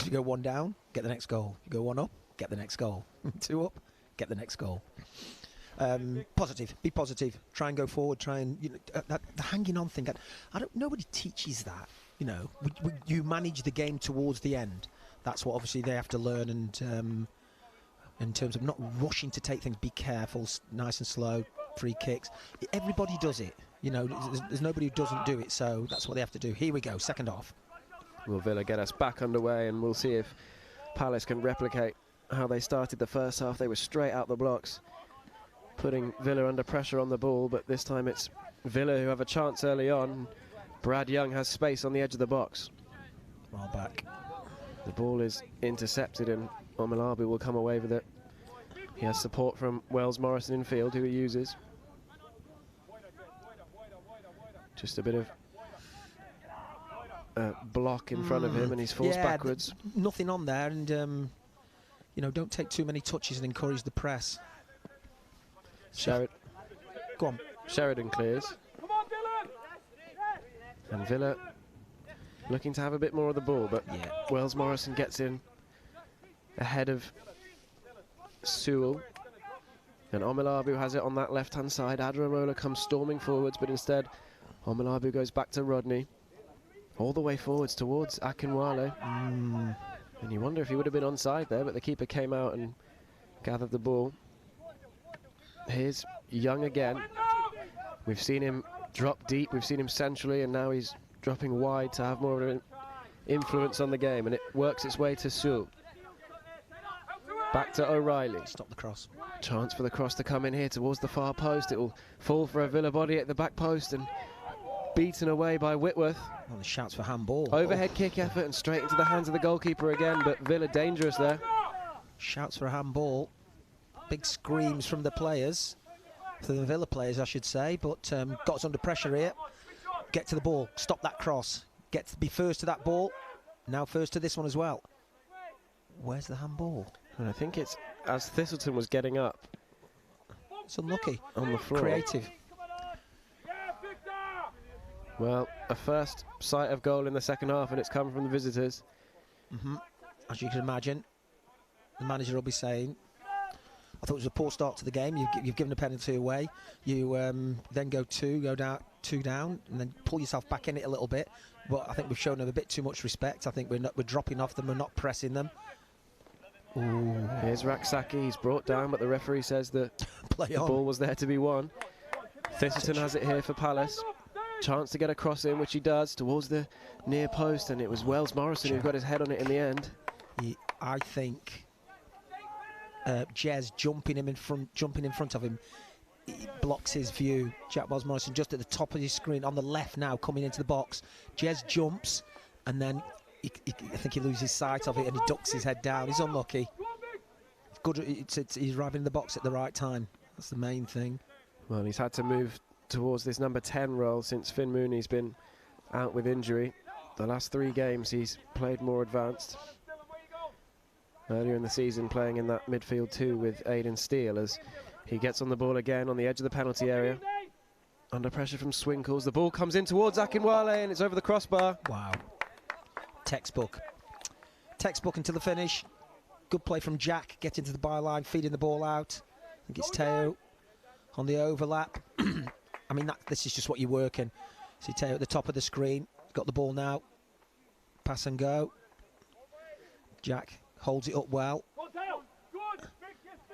You go 1 down, get the next goal. You go 1 up, get the next goal. 2 up, get the next goal. Positive, be positive, try and go forward, try and, you know, the hanging on thing, nobody teaches that, you know. You manage the game towards the end. That's what obviously they have to learn, and in terms of not rushing to take things, be careful, nice and slow, free kicks. Everybody does it, you know, there's nobody who doesn't do it, so that's what they have to do. Here we go, second half.
Will Villa get us back underway, and we'll see if Palace can replicate how they started the first half. They were straight out the blocks, putting Villa under pressure on the ball, but this time it's Villa who have a chance early on. Brad Young has space on the edge of the box.
Well back.
The ball is intercepted, and Omalabu will come away with it. He has support from Wells Morrison in field, who he uses. Just a bit of block in front of him, and he's forced backwards.
Nothing on there, and you know, don't take too many touches and encourage the press. Go on.
Sheridan clears. And Villa looking to have a bit more of the ball, but Wells Morrison gets in ahead of Sewell. And Omalabu has it on that left-hand side. Adaramola comes storming forwards, but instead Omalabu goes back to Rodney. All the way forwards towards Akinwale. And you wonder if he would have been onside there, but the keeper came out and gathered the ball. Here's Young again. We've seen him drop deep, we've seen him centrally, and now he's dropping wide to have more of an influence on the game, and it works its way to Sewell. Back to O'Reilly.
Stop the cross.
Chance for the cross to come in here towards the far post. It will fall for a Villa body at the back post and beaten away by Whitworth.
Well, the shouts for handball.
Overhead kick effort and straight into the hands of the goalkeeper again, but Villa dangerous there.
Shouts for a handball. Big screams from the players, for the Villa players I should say, but got us under pressure here. get to the ball, stop that cross, be first to that ball, now first to this one as well. Where's the handball?
And I think it's as Thistleton was getting up.
It's unlucky.
On the floor.
Creative.
Well, a first sight of goal in the second half, and it's come from the visitors.
As you can imagine, the manager will be saying, I thought it was a poor start to the game. You've given a penalty away. You then go two down, and then pull yourself back in it a little bit. But I think we've shown them a bit too much respect. I think we're dropping off them. We're not pressing them. Ooh.
Here's Raksaki. He's brought down, but the referee says that the ball was there to be won. Thistleton has it here for Palace. Chance to get a cross in, which he does, towards the near post, and it was Wells Morrison who got his head on it in the end.
I think Jez jumping in front of him, he blocks his view. Jack Wells Morrison just at the top of his screen on the left now, coming into the box. Jez jumps, and then I think he loses sight of it, and he ducks his head down. He's unlucky. Good, he's arriving in the box at the right time. That's the main thing.
Well, he's had to move towards this number 10 role since Finn Mooney's been out with injury. The last 3 games he's played more advanced. Earlier in the season playing in that midfield too with Aidan Steele as he gets on the ball again on the edge of the penalty area. Under pressure from Swinkles. The ball comes in towards Akinwale and it's over the crossbar.
Wow. Textbook. Textbook until the finish. Good play from Jack, getting to the byline, feeding the ball out. I think it's Teo on the overlap. I mean, this is just what you're working. See Teo at the top of the screen. Got the ball now. Pass and go. Jack holds it up well.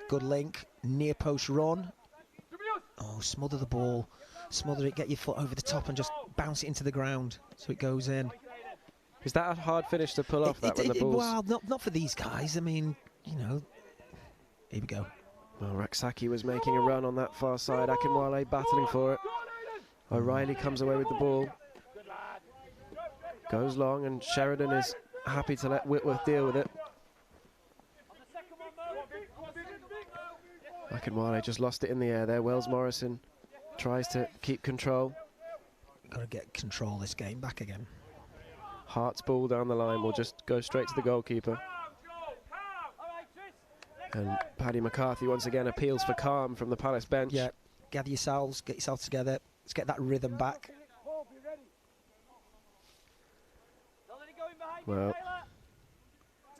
Good link. Near post run. Oh, smother the ball. Smother it, get your foot over the top and just bounce it into the ground so it goes in.
Is that a hard finish to pull off when the ball's...
Well, not for these guys. I mean, you know. Here we go.
Well, Raksaki was making a run on that far side. Akinwale battling for it. O'Reilly comes away with the ball. Goes long, and Sheridan is happy to let Whitworth deal with it. Akinwale just lost it in the air there. Wells Morrison tries to keep control.
Got to get control of this game back again.
Hart's ball down the line will just go straight to the goalkeeper. And Paddy McCarthy once again appeals for calm from the Palace bench.
Yeah, gather yourselves, get yourselves together. Let's get that rhythm back.
Well,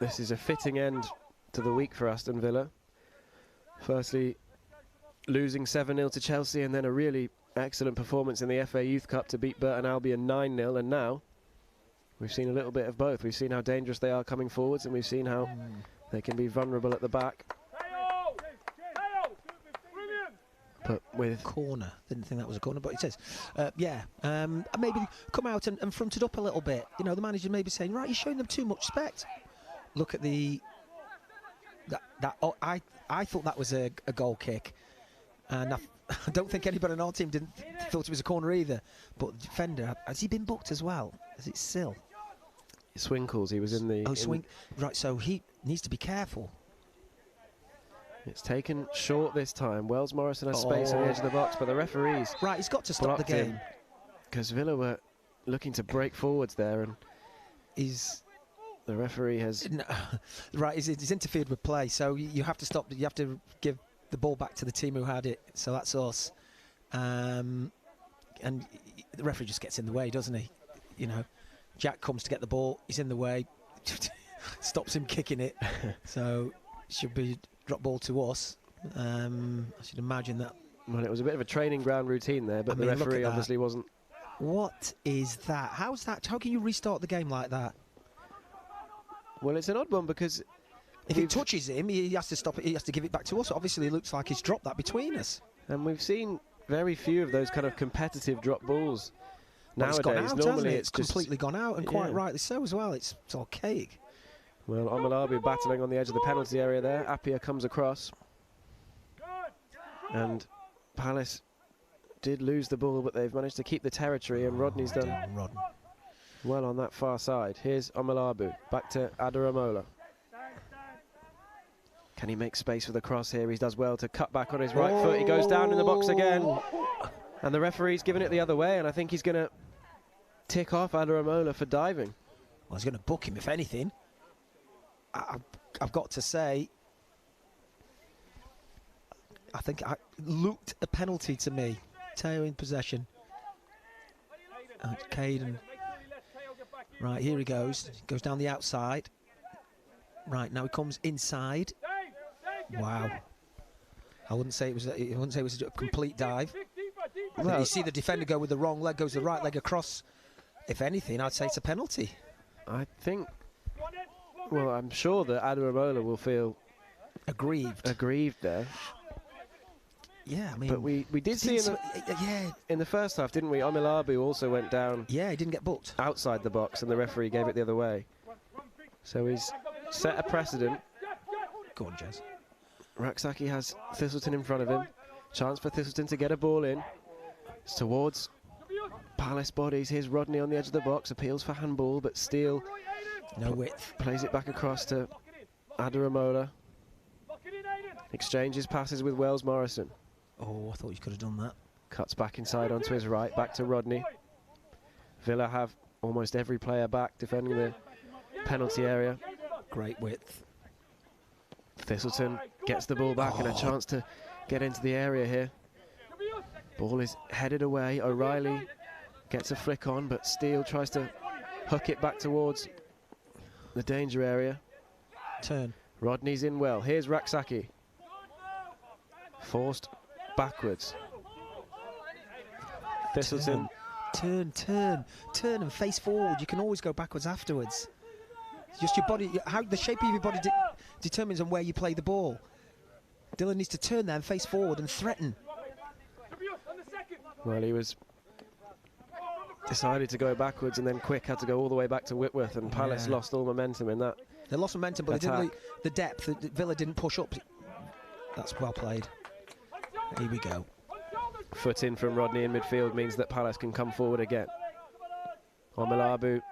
this is a fitting end to the week for Aston Villa. Firstly, losing 7-0 to Chelsea, and then a really excellent performance in the FA Youth Cup to beat Burton Albion 9-0, and now we've seen a little bit of both. We've seen how dangerous they are coming forwards, and we've seen how they can be vulnerable at the back. But with
corner, didn't think that was a corner, but it says, maybe come out and front it up a little bit. You know, the manager may be saying, right, you're showing them too much respect. Look at I thought that was a goal kick, and I don't think anybody on our team thought it was a corner either. But the defender, has he been booked as well? Is it Sill?
Swinkles, he was in the...
Right, so he needs to be careful.
It's taken short this time. Wells Morrison has space on the edge of the box, but the referee's...
Right, he's got to stop the game.
Because Villa were looking to break forwards there, and the referee has...
Right, he's interfered with play, so you have to stop. You have to give the ball back to the team who had it, so that's us. And the referee just gets in the way, doesn't he? You know, Jack comes to get the ball, he's in the way, stops him kicking it, so it should be drop ball to us. I should imagine that.
Well, it was a bit of a training ground routine there, but the referee obviously wasn't.
What is that? How's that? How can you restart the game like that?
Well, it's an odd one because
if he touches him, he has to stop it. He has to give it back to us. Obviously, it looks like he's dropped that between us.
And we've seen very few of those kind of competitive drop balls nowadays.
It's gone out,
normally
it's completely gone out, and quite rightly so as well. It's archaic.
Well, Omalabi battling on the edge of the penalty area there. Appiah comes across. And Palace did lose the ball, but they've managed to keep the territory, and Rodney's done well on that far side. Here's Omalabu, back to Adaramola. Can he make space for the cross here? He does well to cut back on his right foot. He goes down in the box again. And the referee's giving it the other way, and I think he's going to tick off Adaramola for diving.
Well, he's going to book him, if anything. I've got to say, I think it looked a penalty to me. Teo in possession. Caden. Right, here he goes. Goes down the outside. Right, now he comes inside. Wow. I wouldn't say it was a complete dive. Well, you see the defender go with the wrong leg, goes the right leg across. If anything, I'd say it's a penalty.
I think, well, I'm sure that Adaramola will feel aggrieved there.
Yeah, I mean,
but we did see in the first half, didn't we? Omilabu also went down.
Yeah, he didn't get booked
outside the box, and the referee gave it the other way. So he's set a precedent.
Go on, Jez.
Raksaki has Thistleton in front of him. Chance for Thistleton to get a ball in. It's towards Palace bodies. Here's Rodney on the edge of the box. Appeals for handball, but Steele
no width.
Plays it back across to Adaramola. Exchanges passes with Wells Morrison.
Oh, I thought you could have done that.
Cuts back inside onto his right, back to Rodney. Villa have almost every player back defending the penalty area.
Great width.
Thistleton gets the ball back and a chance to get into the area here. Ball is headed away. O'Reilly gets a flick on, but Steele tries to hook it back towards the danger area.
Turn.
Rodney's in well. Here's Raksaki. Forced backwards. Thistleton.
Turn and face forward. You can always go backwards afterwards. Just your body, how the shape of your body determines on where you play the ball. Dylan needs to turn there and face forward and threaten.
Well, he was decided to go backwards, and then Quick had to go all the way back to Whitworth, and Palace lost all momentum in that.
They lost momentum, but they didn't the depth. Villa didn't push up. That's well played. Here we go.
Foot in from Rodney in midfield means that Palace can come forward again. Omilabu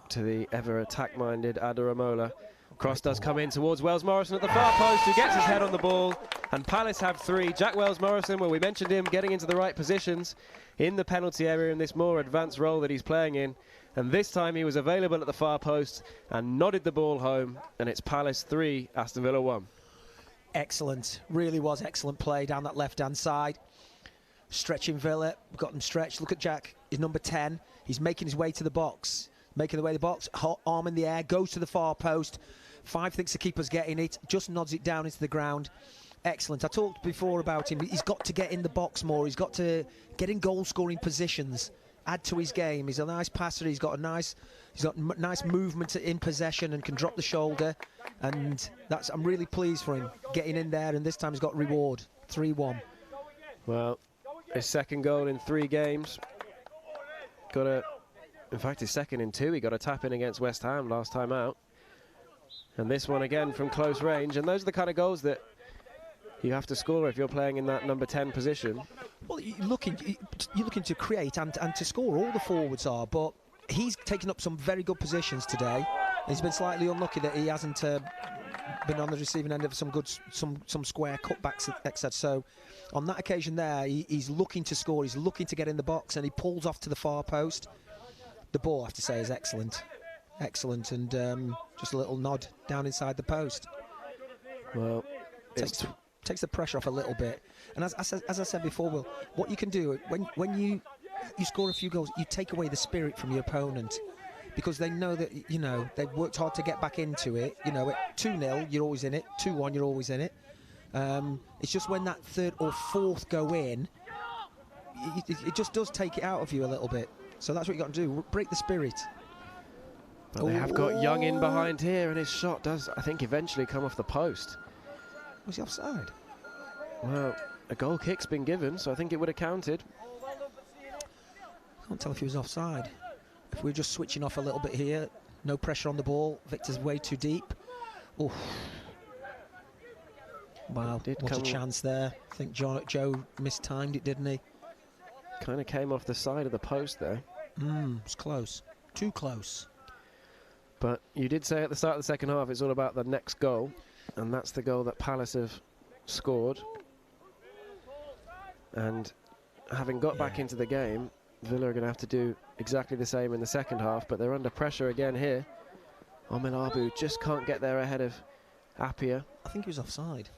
to the ever attack-minded Adaramola. Cross does come in towards Wells Morrison at the far post, who gets his head on the ball, and Palace have three. Jack Wells Morrison, well, we mentioned him getting into the right positions in the penalty area in this more advanced role that he's playing in, and this time he was available at the far post and nodded the ball home, and it's Palace 3, Aston Villa 1.
Excellent, really was excellent play down that left-hand side. Stretching Villa, got them stretched. Look at Jack, he's number 10. He's making his way to the box. Making the way to the box, arm in the air, goes to the far post. 5 thinks the keeper's getting it, just nods it down into the ground. Excellent. I talked before about him. He's got to get in the box more. He's got to get in goal-scoring positions, add to his game. He's a nice passer. He's got nice movement in possession and can drop the shoulder. And I'm really pleased for him getting in there. And this time he's got reward. 3-1.
Well, his second goal in 3 games. In fact, his second in 2. He got a tap in against West Ham last time out. And this one again from close range. And those are the kind of goals that you have to score if you're playing in that number 10 position.
Well, you're looking to create and to score. All the forwards are, but he's taken up some very good positions today. He's been slightly unlucky that he hasn't been on the receiving end of some square cutbacks, etc. So on that occasion there, he's looking to score. He's looking to get in the box, and he pulls off to the far post. The ball, I have to say, is excellent. Excellent, and just a little nod down inside the post.
Well,
takes the pressure off a little bit. And as I said before, Will, what you can do when you score a few goals, you take away the spirit from your opponent, because they know that they've worked hard to get back into it. At 2-0, you're always in it. 2-1, you're always in it. It's just when that third or fourth go in, it just does take it out of you a little bit. So that's what you got to do, break the spirit.
But they have got Young in behind here, and his shot does, I think, eventually come off the post.
Was he offside?
Well, a goal kick's been given, so I think it would have counted.
Can't tell if he was offside. If we're just switching off a little bit here, no pressure on the ball. Victor's way too deep. Oof. Wow, what a chance there. I think Joe mistimed it, didn't he?
Kind of came off the side of the post there.
It's close. Too close.
But you did say at the start of the second half it's all about the next goal, and that's the goal that Palace have scored. And having got back into the game, Villa are going to have to do exactly the same in the second half, but they're under pressure again here. Omelabu just can't get there ahead of Appiah.
I think he was offside.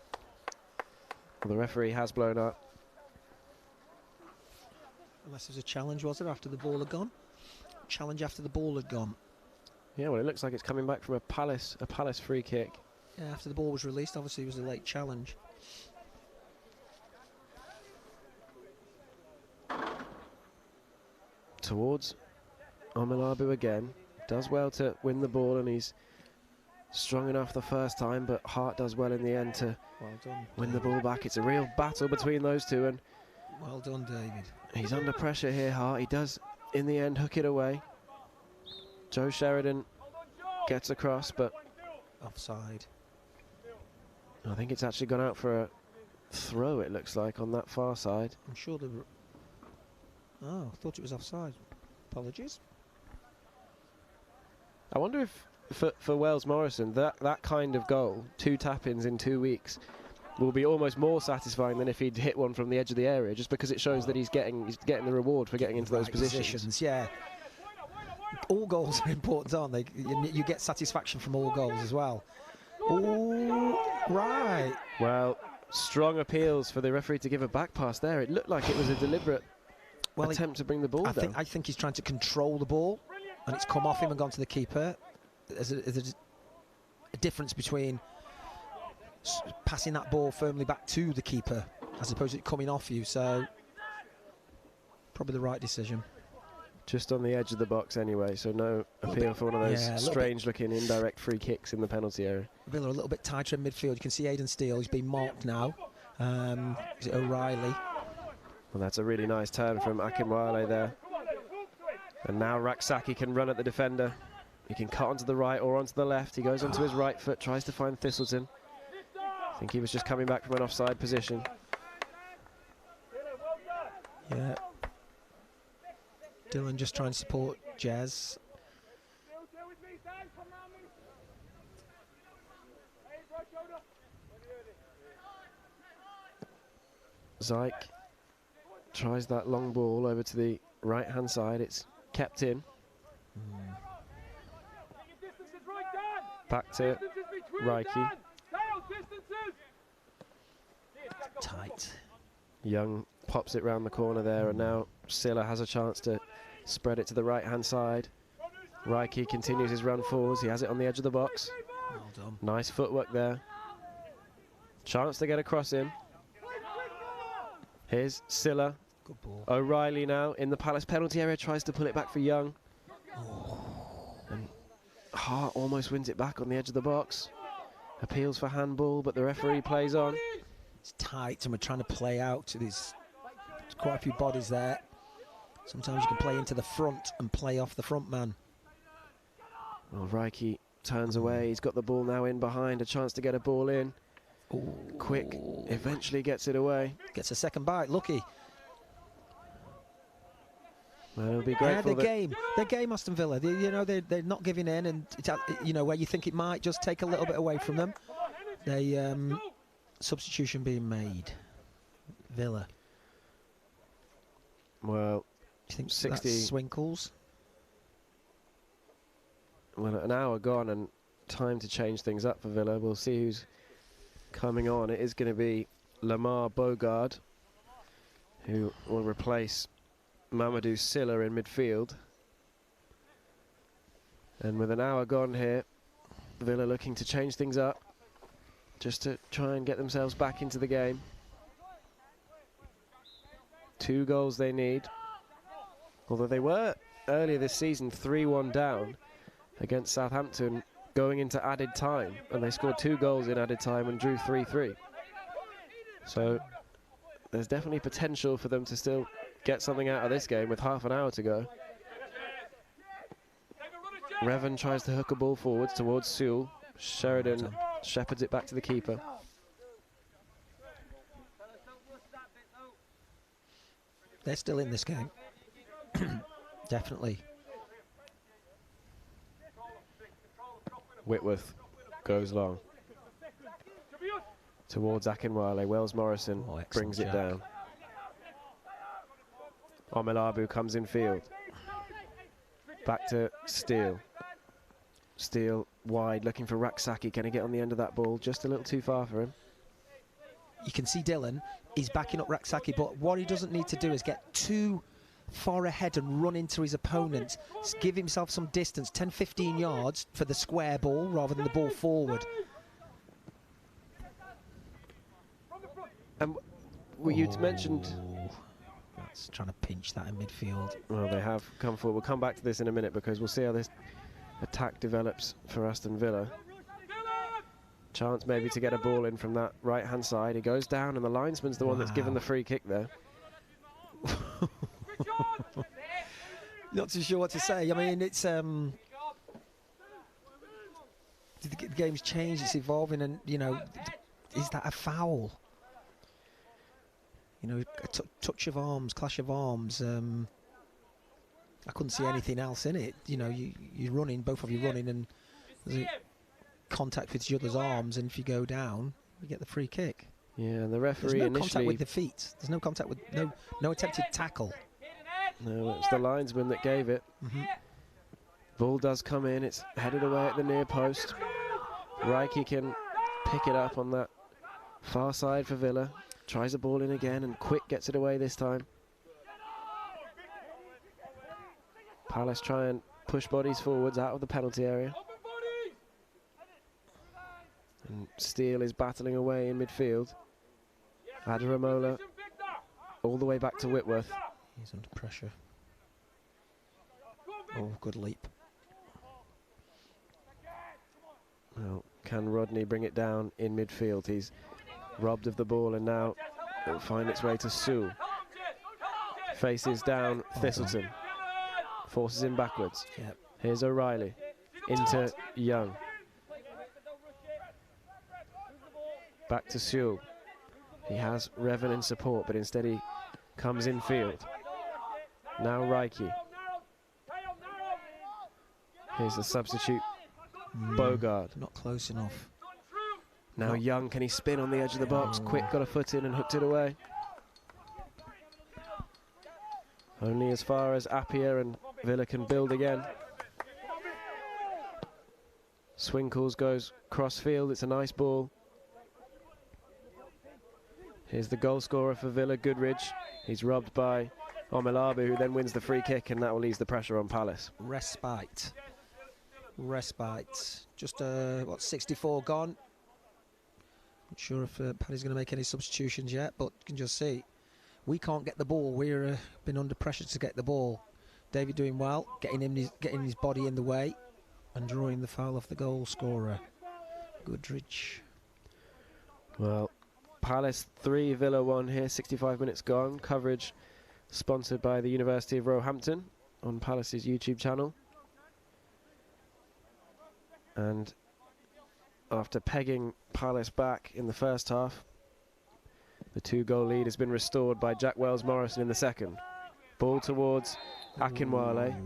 Well, the referee has blown up.
Unless there's a challenge, was it, after the ball had gone? Challenge after the ball had gone.
Yeah, well, it looks like it's coming back from a Palace free kick.
Yeah, after the ball was released, obviously it was a late challenge.
Towards Omelabu again. Does well to win the ball, and he's strong enough the first time, but Hart does well in the end to win the ball back. It's a real battle between those two, and
well done, David.
He's under pressure here, Hart. He does, in the end, hook it away. Joe Sheridan gets across, but
offside.
I think it's actually gone out for a throw, it looks like, on that far side.
I'm sure the... Oh, I thought it was offside. Apologies.
I wonder if, for Wells Morrison, that kind of goal, 2 tap-ins in 2 weeks, will be almost more satisfying than if he'd hit one from the edge of the area, just because it shows that he's getting the reward for getting into those positions.
Yeah. All goals are important, aren't they? You get satisfaction from all goals as well. Ooh, right.
Well, strong appeals for the referee to give a back pass there. It looked like it was a deliberate attempt to bring the ball down.
I think he's trying to control the ball, and it's come off him and gone to the keeper. There's a difference between passing that ball firmly back to the keeper as opposed to it coming off you, so probably the right decision.
Just on the edge of the box anyway, so no appeal for one of those strange-looking indirect free kicks in the penalty area.
Villa a little bit tighter in midfield. You can see Aidan Steele, he's been marked now. Is it O'Reilly?
Well, that's a really nice turn from Akinwale there. And now Raksaki can run at the defender. He can cut onto the right or onto the left. He goes onto his right foot, tries to find Thistleton. I think he was just coming back from an offside position.
Yeah. Dylan just trying to support Jez.
Zyke tries that long ball over to the right-hand side. It's kept in. Back to Reiki.
Tight.
Young pops it round the corner there, and now Silla has a chance to spread it to the right-hand side. Reiki continues his run forwards. He has it on the edge of the box.
Well done.
Nice footwork there. Chance to get across him. Here's Silla.
Good ball.
O'Reilly now in the Palace penalty area, tries to pull it back for Young. And Hart almost wins it back on the edge of the box. Appeals for handball, but the referee plays on.
It's tight, and we're trying to play out. There's quite a few bodies there. Sometimes you can play into the front and play off the front man.
Well, Reiki turns away. He's got the ball now in behind. A chance to get a ball in.
Ooh.
Quick eventually gets it away.
Gets a second bite. Lucky.
Well, it'll be grateful.
They're game, Aston Villa. They're not giving in, and where you think it might just take a little bit away from them. They substitution being made. Villa.
Well,
do you think
60
that's Swinkles?
Well, an hour gone and time to change things up for Villa. We'll see who's coming on. It is going to be Lamar Bogard, who will replace Mamadou Silla in midfield. And with an hour gone here, Villa looking to change things up just to try and get themselves back into the game. 2 goals they need. Although they were earlier this season 3-1 down against Southampton going into added time, and they scored 2 goals in added time and drew 3-3. So there's definitely potential for them to still get something out of this game with half an hour to go. Revan tries to hook a ball forwards towards Sewell. Sheridan shepherds it back to the keeper.
They're still in this game. Definitely.
Whitworth goes long towards Akinwale. Wells Morrison brings it down. Omelabu comes in field. Back to Steele. Steele wide, looking for Raksaki. Can he get on the end of that ball? Just a little too far for him.
You can see Dylan is backing up Raksaki, but what he doesn't need to do is get too far ahead and run into his opponent. Give himself some distance, 10-15 yards for the square ball rather than the ball forward.
And you mentioned...
That's trying to pinch that in midfield.
Well, they have come forward. We'll come back to this in a minute because we'll see how this attack develops for Aston Villa. Chance maybe to get a ball in from that right-hand side. He goes down, and the linesman's the one that's given the free kick there.
Not too sure what to say. I mean, it's the game's changed, it's evolving, and you know, is that a foul? You know, a touch of arms, clash of arms. I couldn't see anything else in it. You know, you're running, both of you running, and there's a contact with each other's arms, and if you go down, you get the free kick.
Yeah, and the referee
There's no contact with the feet. There's no contact with no attempted tackle.
No, it's the linesman that gave it. Ball does come in. It's headed away at the near post. Reiki can pick it up on that far side for Villa. Tries the ball in again, and Quick gets it away this time. Palace try and push bodies forwards out of the penalty area. And Steele is battling away in midfield. Adaramola all the way back to Whitworth.
He's under pressure. Oh, good leap.
Well, can Rodney bring it down in midfield? He's robbed of the ball, and now it'll find its way to Sewell. Faces down Thistleton. Forces him backwards.
Yep.
Here's O'Reilly. Into Young. Back to Sewell. He has Revan in support, but instead he comes in field. Now Reiki. Here's the substitute, Bogard.
Not close enough.
Now Young, can he spin on the edge of the box? Quick got a foot in and hooked it away. Only as far as Appiah, and Villa can build again. Swinkles goes cross field. It's a nice ball. Here's the goal scorer for Villa, Goodridge. He's robbed by Omelabu, who then wins the free kick, and that will ease the pressure on Palace.
Respite. Just, what, 64 gone. Not sure if Paddy's going to make any substitutions yet, but you can just see. We can't get the ball. We're been under pressure to get the ball. David doing well, getting his body in the way and drawing the foul off the goal scorer, Goodridge.
Well, Palace 3, Villa 1 here, 65 minutes gone. Coverage sponsored by the University of Roehampton on Palace's YouTube channel. And after pegging Palace back in the first half, the 2-goal lead has been restored by Jack Wells-Morrison in the second. Ball towards Akinwale.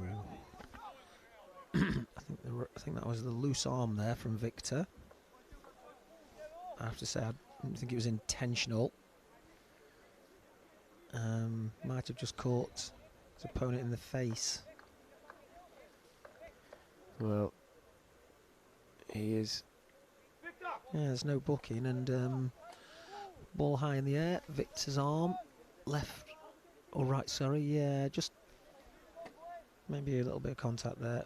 I think that was the loose arm there from Victor. I have to say, I don't think it was intentional. Might have just caught his opponent in the face.
Well, he is...
Yeah, there's no booking, and ball high in the air. Victor's arm, left or right, sorry. Yeah, just maybe a little bit of contact there.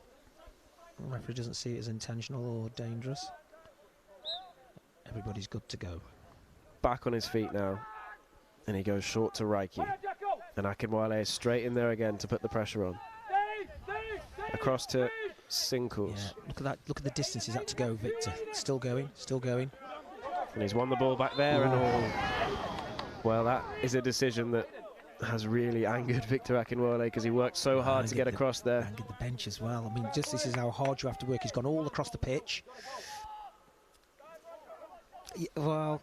The referee doesn't see it as intentional or dangerous. Everybody's good to go.
Back on his feet now, and he goes short to Reiki. And Akinwale is straight in there again to put the pressure on. Across to Sinkles.
Yeah, look at that. Look at the distance he's had to go, Victor. Still going, still going.
And he's won the ball back there, and all. Well, that is a decision that has really angered Victor Akinwale, because he worked so hard to get across there.
Angered the bench as well. I mean, just this is how hard you have to work. He's gone all across the pitch. Yeah, well,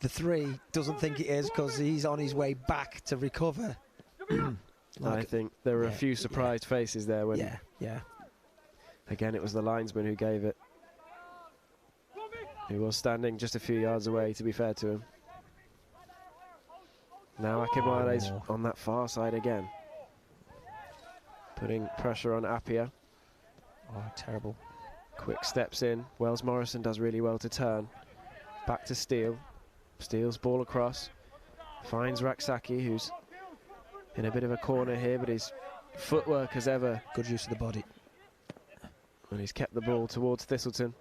the 3 doesn't think it is, because he's on his way back to recover.
I think there were a few surprised faces there when...
Yeah.
Again, it was the linesman who gave it. He was standing just a few yards away, to be fair to him. Now Akinwale's on that far side again, putting pressure on Appiah.
Oh, terrible.
Quick steps in. Wells Morrison does really well to turn. Back to Steele. Steele's ball across. Finds Raksaki, who's in a bit of a corner here, but his footwork as ever.
Good use of the body.
And he's kept the ball towards Thistleton.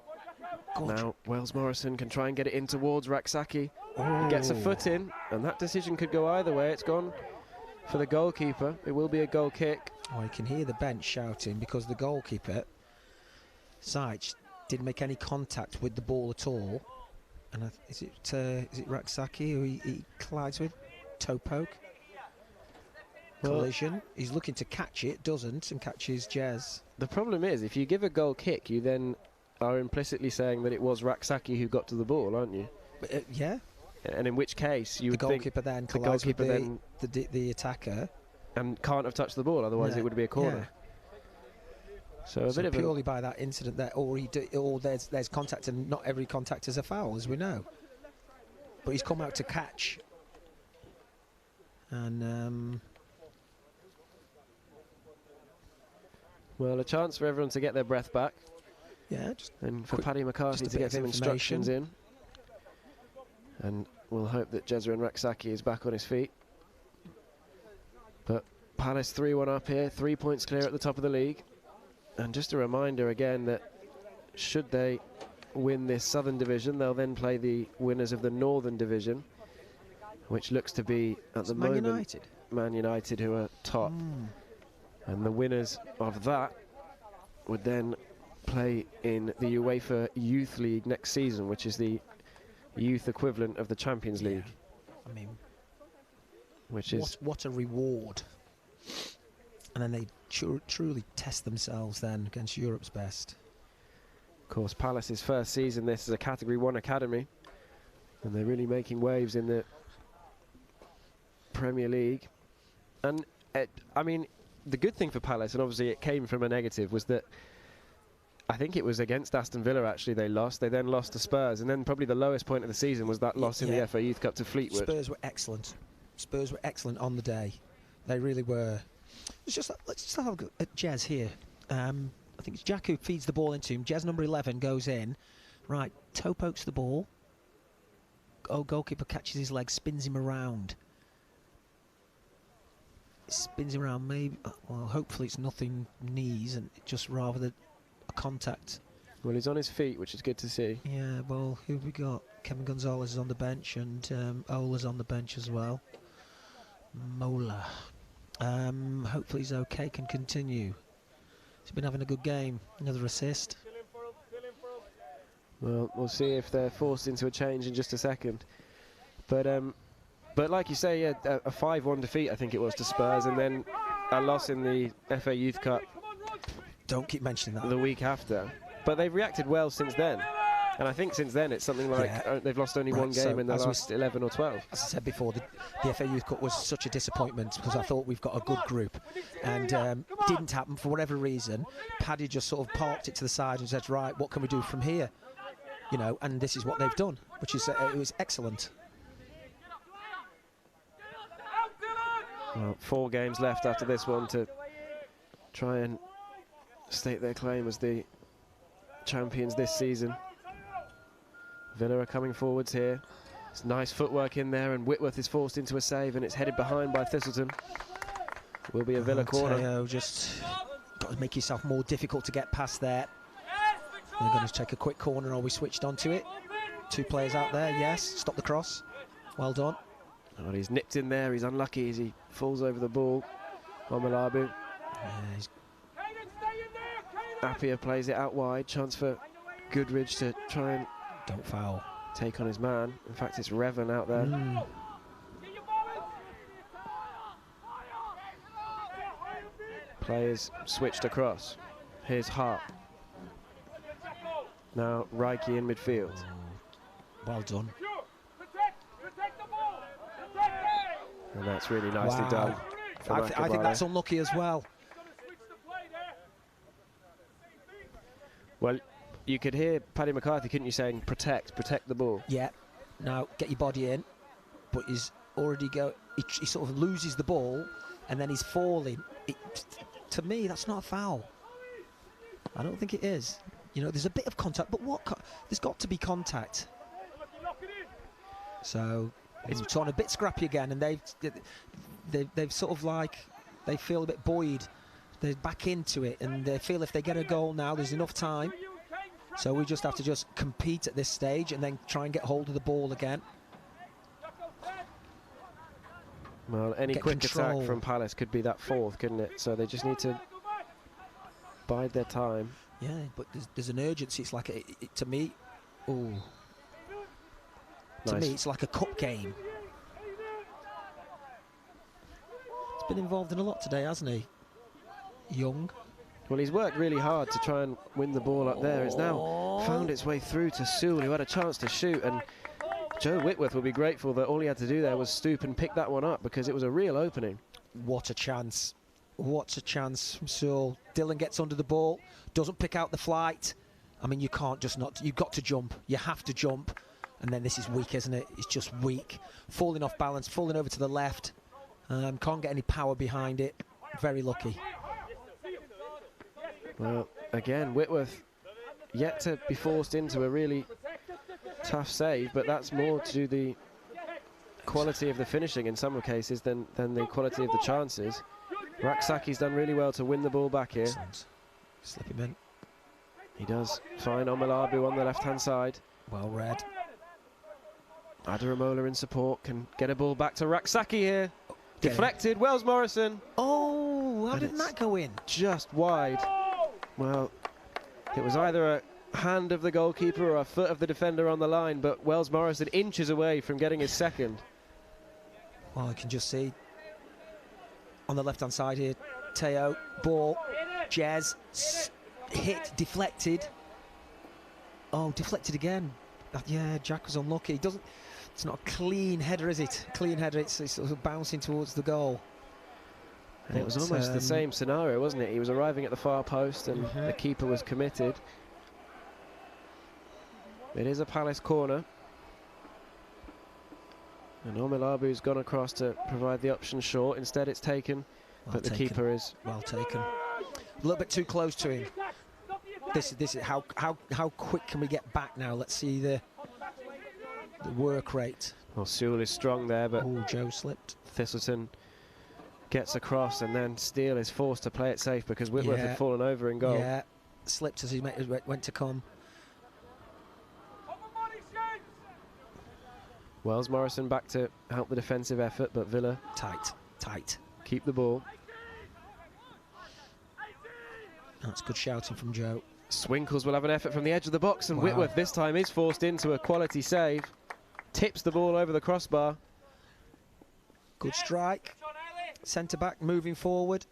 Gorgeous.
Now Wells Morrison can try and get it in towards Raksaki.
Oh.
He gets a foot in, and that decision could go either way. It's gone for the goalkeeper. It will be a goal kick.
Oh, you can hear the bench shouting because the goalkeeper, Zajic, didn't make any contact with the ball at all. And is it Raksaki who he collides with? Toe poke. Collision. He's looking to catch it, doesn't, and catches Jez.
The problem is, if you give a goal kick, you then are implicitly saying that it was Raksaki who got to the ball, aren't you?
Yeah.
And in which case, you would think
goalkeeper then
the
collides
goalkeeper
with the attacker,
and can't have touched the ball, otherwise it would be a corner. So a bit of
purely by that incident there, or there's contact, and not every contact is a foul, as we know. But he's come out to catch, and
well, a chance for everyone to get their breath back.
Yeah,
and for Paddy McCarthy to get some instructions in. And we'll hope that Jezra Raksaki is back on his feet. But Palace 3-1 up here, 3 points clear at the top of the league. And just a reminder again that should they win this Southern Division, they'll then play the winners of the Northern Division, which looks to be at the moment Man United, who are top. And the winners of that would then play in the UEFA Youth League next season, which is the youth equivalent of the Champions League.
I mean,
which is
what a reward. And then they truly test themselves then against Europe's best.
Of course, Palace's first season, this is a Category 1 academy, and they're really making waves in the Premier League. And I mean, the good thing for Palace, and obviously it came from a negative, was that I think it was against Aston Villa actually they lost. They then lost to Spurs, and then probably the lowest point of the season was that loss in the FA Youth Cup to Fleetwood.
Spurs were excellent. Spurs were excellent on the day. They really were. Let's just have a look at Jez here. I think it's Jack who feeds the ball into him. Jez number 11 goes in. Right, toe pokes the ball. Oh, goalkeeper catches his leg, spins him around. Spins him around, maybe. Well, hopefully it's nothing knees, and just rather than a contact.
Well, he's on his feet, which is good to see.
Yeah, well, who have we got? Kevin Gonzalez is on the bench, and Ola's on the bench as well. Mola. Hopefully he's okay, can continue. He's been having a good game. Another assist.
Well, we'll see if they're forced into a change in just a second. But like you say, yeah, a 5-1 defeat, I think it was, to Spurs, and then a loss in the FA Youth Cup.
Don't keep mentioning that.
The week after. But they've reacted well since then. And I think since then it's something like they've lost only one game in the last 11 or 12.
As I said before, the FA Youth Cup was such a disappointment because I thought we've got a good group, and didn't happen for whatever reason. Paddy just sort of parked it to the side and said, right, what can we do from here? You know, and this is what they've done, which is it was excellent.
Well, 4 games left after this one to try and state their claim as the champions this season. Villa are coming forwards here. It's nice footwork in there, and Whitworth is forced into a save, and it's headed behind by Thistleton. Will be a Villa corner.
Teo just got to make yourself more difficult to get past there. They're going to take a quick corner. Are we switched onto it? 2 players out there, yes. Stop the cross. Well done.
Oh, he's nipped in there. He's unlucky as he falls over the ball. Omalabu. Appiah plays it out wide. Chance for Goodridge to try and
don't foul.
Take on his man. In fact, it's Revan out there. Players switched across. Here's Hart. Now Reiki in midfield.
Well done.
And that's really nicely done.
I think that's unlucky as well.
Well, you could hear Paddy McCarthy, couldn't you, saying protect the ball?
Yeah. Now get your body in, but he's already go. He sort of loses the ball, and then he's falling. To me, that's not a foul. I don't think it is. You know, there's a bit of contact, but there's got to be contact. So it's torn a bit scrappy again, and they've sort of like, they feel a bit buoyed. They're back into it, and they feel if they get a goal now, there's enough time. So we just have to just compete at this stage and then try and get hold of the ball again.
Well, any quick attack from Palace could be that fourth, couldn't it? So they just need to bide their time.
Yeah, but there's an urgency. It's like, to me, ooh. To me, it's like a cup game. He's been involved in a lot today, hasn't he? Young.
Well, he's worked really hard to try and win the ball up there. It's now found its way through to Sewell, who had a chance to shoot, and Joe Whitworth will be grateful that all he had to do there was stoop and pick that one up, because it was a real opening.
What a chance. What a chance from Sewell. Dylan gets under the ball, doesn't pick out the flight. I mean, you can't just not, you've got to jump. You have to jump. And then this is weak, isn't it? It's just weak. Falling off balance, falling over to the left. Can't get any power behind it. Very lucky.
Well, again, Whitworth yet to be forced into a really tough save, but that's more to the quality of the finishing in some cases than the quality of the chances. Raksaki's done really well to win the ball back here.
Slip him in.
He does find Omalabu on the left-hand side.
Well read.
Adaramola in support, can get a ball back to Raksaki here. Deflected, Wells Morrison.
Oh, how did that go in?
Just wide. Well, it was either a hand of the goalkeeper or a foot of the defender on the line, but Wells Morrison inches away from getting his second.
Well, I can just see on the left-hand side here, Teo, ball, Jez, hit, deflected. Oh, deflected again. Yeah, Jack was unlucky. It's not a clean header, is it? Clean header, it's sort of bouncing towards the goal.
And it was almost the same scenario, wasn't it? He was arriving at the far post and the keeper was committed. It is a Palace corner. And Omalabu's gone across to provide the option short. Instead it's taken, but the keeper is...
Well taken. A little bit too close to him. This is how quick can we get back now? Let's see the work rate.
Well, Sewell is strong there, but
Joe slipped.
Thistleton gets across, and then Steele is forced to play it safe because Whitworth had fallen over in goal.
Yeah, slipped as he went to come.
Wells Morrison back to help the defensive effort, but Villa
tight.
Keep the ball.
That's good shouting from Joe.
Swinkles will have an effort from the edge of the box, and Whitworth this time is forced into a quality save. Tips the ball over the crossbar.
Good strike. Centre back moving forward.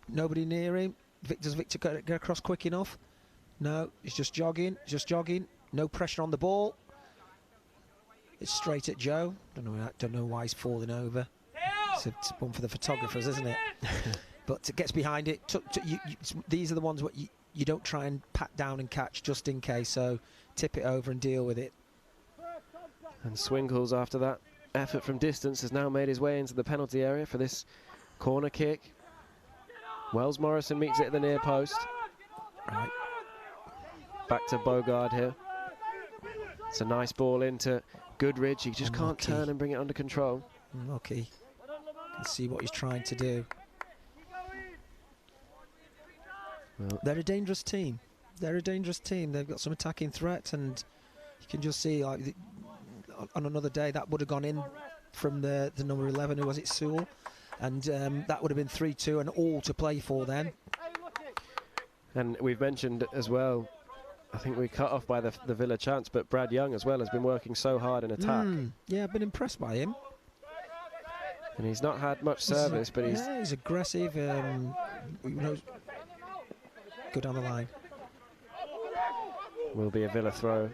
Nobody near him. Does Victor get across quick enough? No, he's just jogging. No pressure on the ball. It's straight at Joe. Don't know why he's falling over. It's one for the photographers, isn't it? But it gets behind it. These are the ones what you don't try and pat down and catch just in case. So tip it over and deal with it.
And Swinkles, after that effort from distance, has now made his way into the penalty area for this corner kick. Wells Morrison meets it at the near post.
Right.
Back to Bogard here. It's a nice ball into Goodridge. He just can't turn and bring it under control.
Unlucky. Can see what he's trying to do. Well, they're a dangerous team. They've got some attacking threat, and you can just see, like, on another day that would have gone in from the number 11, who was it, Sewell, and that would have been 3-2 and all to play for then.
And we've mentioned as well, I think we cut off by the Villa chance, but Brad Young as well has been working so hard in attack.
Yeah, I've been impressed by him.
And he's not had much service, but
he's aggressive. Go down the line.
Will be a Villa throw.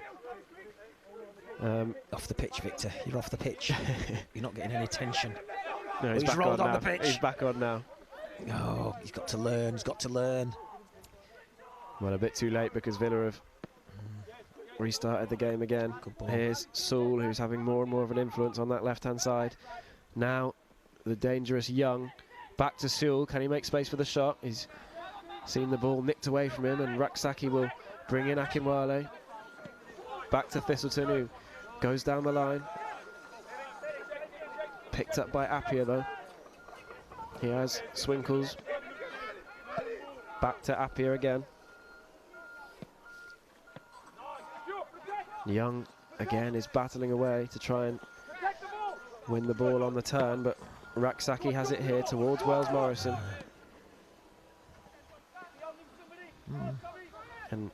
Off the pitch, Victor. You're off the pitch. You're not getting any attention.
No, he's back
rolled on
now.
the pitch.
He's back on now.
Oh, he's got to learn.
Well, a bit too late because Villa have restarted the game again. Here's Sewell, who's having more and more of an influence on that left-hand side. Now the dangerous Young. Back to Sewell. Can he make space for the shot? He's seen the ball nicked away from him, and Raksaki will bring in Akinwale. Back to Thistleton, who goes down the line. Picked up by Appiah, though. He has Swinkles. Back to Appiah again. Young, again, is battling away to try and win the ball on the turn, but Raksaki has it here towards Wells Morrison. And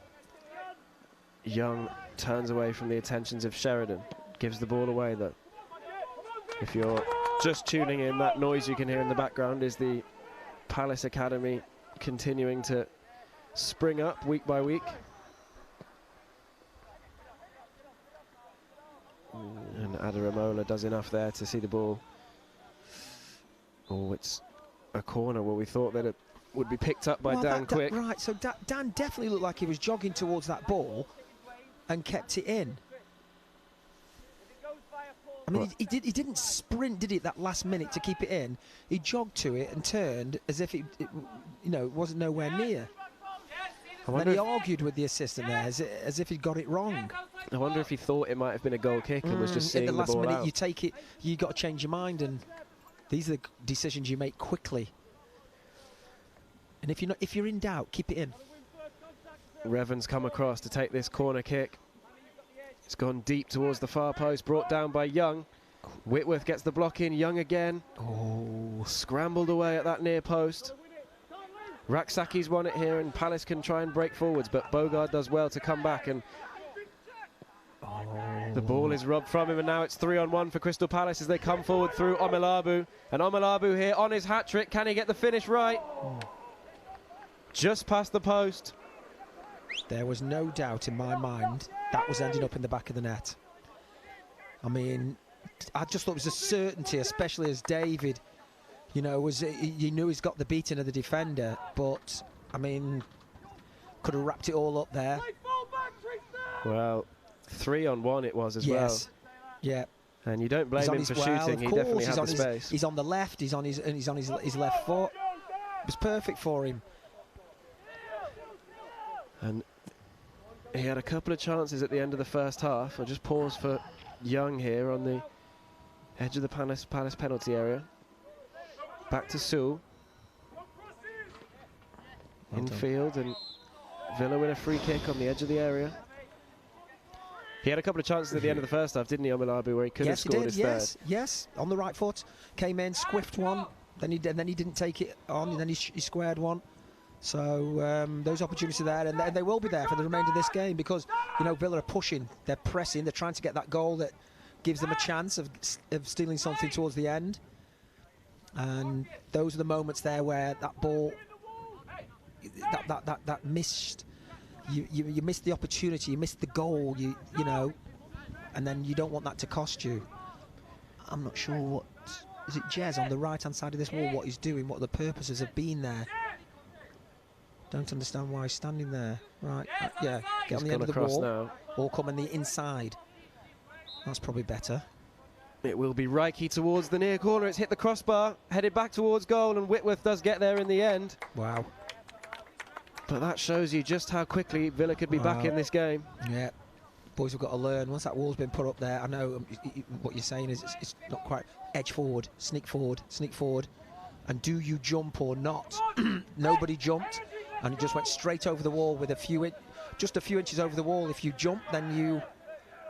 Young turns away from the attentions of Sheridan. Gives the ball away, though. If you're just tuning in, that noise you can hear in the background is the Palace Academy continuing to spring up week by week. And Adaramola does enough there to see the ball. Oh, it's a corner. Well, we thought that it would be picked up by Dan Quick.
Right, so Dan definitely looked like he was jogging towards that ball and kept it in. I mean, he didn't sprint, did he, that last minute to keep it in? He jogged to it and turned as if it wasn't nowhere near. And then he argued with the assistant there as if he'd got it wrong.
I wonder if he thought it might have been a goal kick and was just seeing the ball out.
In the last minute, you take it, you got to change your mind, and these are the decisions you make quickly. And if you're in doubt, keep it in.
Revan's come across to take this corner kick. It's gone deep towards the far post, brought down by Young. Whitworth gets the block in, Young again. Oh, scrambled away at that near post. Raksaki's won it here, and Palace can try and break forwards, but Bogard does well to come back, and the ball is robbed from him, and now it's 3-on-1 for Crystal Palace as they come forward through Omelabu. And Omelabu here on his hat-trick. Can he get the finish right? Just past the post.
There was no doubt in my mind that was ending up in the back of the net. I mean, I just thought it was a certainty, especially as David, you know, you knew he's got the beating of the defender, but, I mean, could have wrapped it all up there.
Well, 3-on-1 it was as well.
Yeah.
And you don't blame him for shooting. He definitely had the space.
He's on the left. He's on his left foot. It was perfect for him.
And he had a couple of chances at the end of the first half. I'll just pause for Young here on the edge of the Palace penalty area. Back to Sewell. Infield, and Villa with a free kick on the edge of the area. He had a couple of chances at the end of the first half, didn't he, Omelabu, where he could have scored his third?
Yes, on the right foot. Came in, squiffed one, then he didn't take it on, and then he squared one. So those opportunities are there, and they will be there for the remainder of this game, because, you know, Villa are pushing, they're pressing, they're trying to get that goal that gives them a chance of stealing something towards the end. And those are the moments there where that ball, that missed, you missed the opportunity, you missed the goal, you know, and then you don't want that to cost you. I'm not sure what, is it Jez on the right-hand side of this wall, what he's doing, what the purposes have been there. Don't understand why he's standing there. Right, yeah, get on the end of the wall, now. Or come on the inside. That's probably better.
It will be Reiki towards the near corner. It's hit the crossbar, headed back towards goal, and Whitworth does get there in the end.
Wow.
But that shows you just how quickly Villa could be back in this game.
Yeah. Boys have got to learn. Once that wall's been put up there, I know what you're saying is it's not quite edge forward, sneak forward. And do you jump or not? Nobody jumped, and it just went straight over the wall with just a few inches over the wall. If you jump, then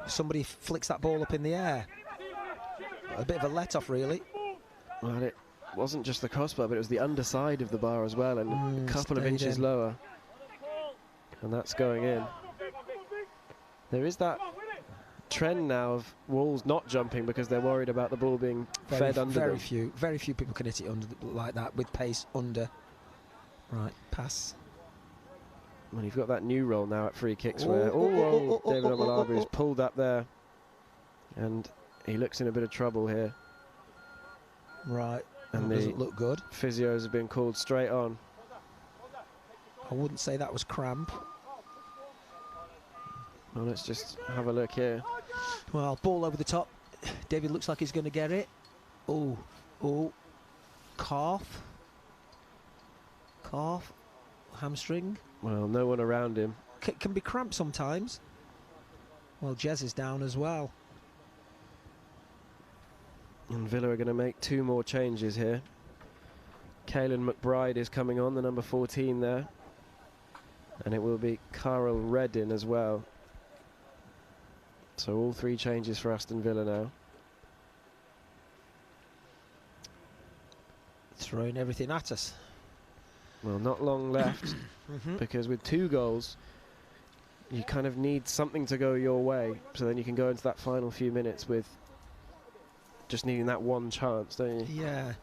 somebody flicks that ball up in the air. A bit of a let-off, really.
Well, it wasn't just the crossbar, but it was the underside of the bar as well, and a couple of inches lower. And that's going in. There is that trend now of Wolves not jumping because they're worried about the ball being fed under them.
Very few people can hit it under like that with pace under. Right, pass.
Well, you've got that new role now at free kicks where David Omelabu is pulled up there, and he looks in a bit of trouble here.
Right,
and
that doesn't look good.
Physios have been called straight on.
I wouldn't say that was cramp.
Well, let's just have a look here.
Well, ball over the top. David looks like he's going to get it. Oh, calf, hamstring.
Well, no one around him.
Can be cramped sometimes. Well, Jez is down as well.
And Villa are going to make 2 more changes here. Caelan McBride is coming on, the number 14 there. And it will be Carl Reddin as well. So all 3 changes for Aston Villa now.
Throwing everything at us.
Well, not long left, because with 2 goals, you kind of need something to go your way, so then you can go into that final few minutes with just needing that one chance, don't you?
Yeah.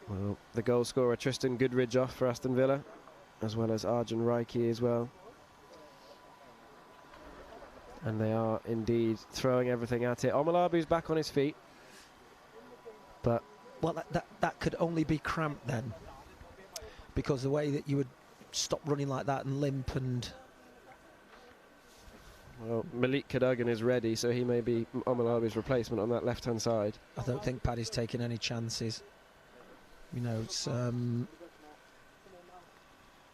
Well, the goal scorer Tristan Goodridge off for Aston Villa, as well as Arjun Raiki as well. And they are indeed throwing everything at it. Omalabu's back on his feet. But
well, that could only be cramped then, because the way that you would stop running like that and limp and...
Well, Malik Cadogan is ready, so he may be Omalabu's replacement on that left-hand side.
I don't think Paddy's taking any chances. You know, it's...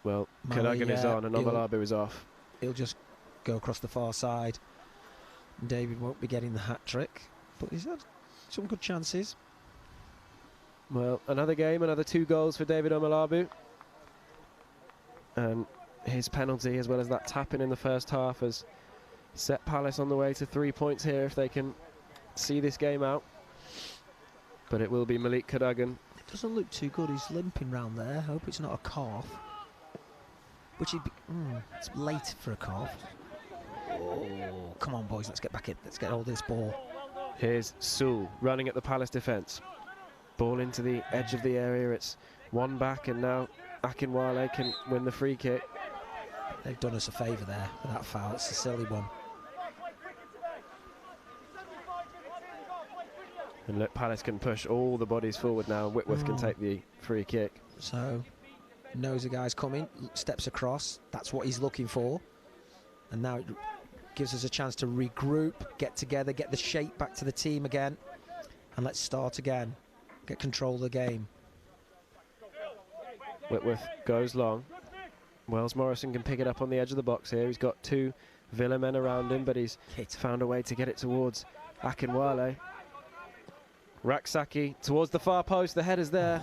Well, Cadogan is on and Omalabu is off.
He'll just go across the far side. David won't be getting the hat-trick, but he's had some good chances.
Well, another game, another 2 goals for David Omalabu. And his penalty, as well as that tap-in the first half, has set Palace on the way to 3 points here if they can see this game out. But it will be Malik Cadogan.
It doesn't look too good. He's limping round there. I hope it's not a calf. Which he'd be... it's late for a calf. Oh, come on, boys. Let's get back in. Let's get hold of this ball.
Here's Sewell running at the Palace defence. Ball into the edge of the area. It's 1 back, and now Akinwale can win the free kick.
They've done us a favour there with that foul. It's a silly one.
And look, Palace can push all the bodies forward now. Whitworth can take the free kick.
So, knows the guy's coming, steps across. That's what he's looking for. And now it gives us a chance to regroup, get together, get the shape back to the team again. And let's start again. Get control of the game.
Whitworth goes long. Wells Morrison can pick it up on the edge of the box here. He's got 2 Villa men around him, but he's found a way to get it towards Akinwale. Raksaki towards the far post. The header's there.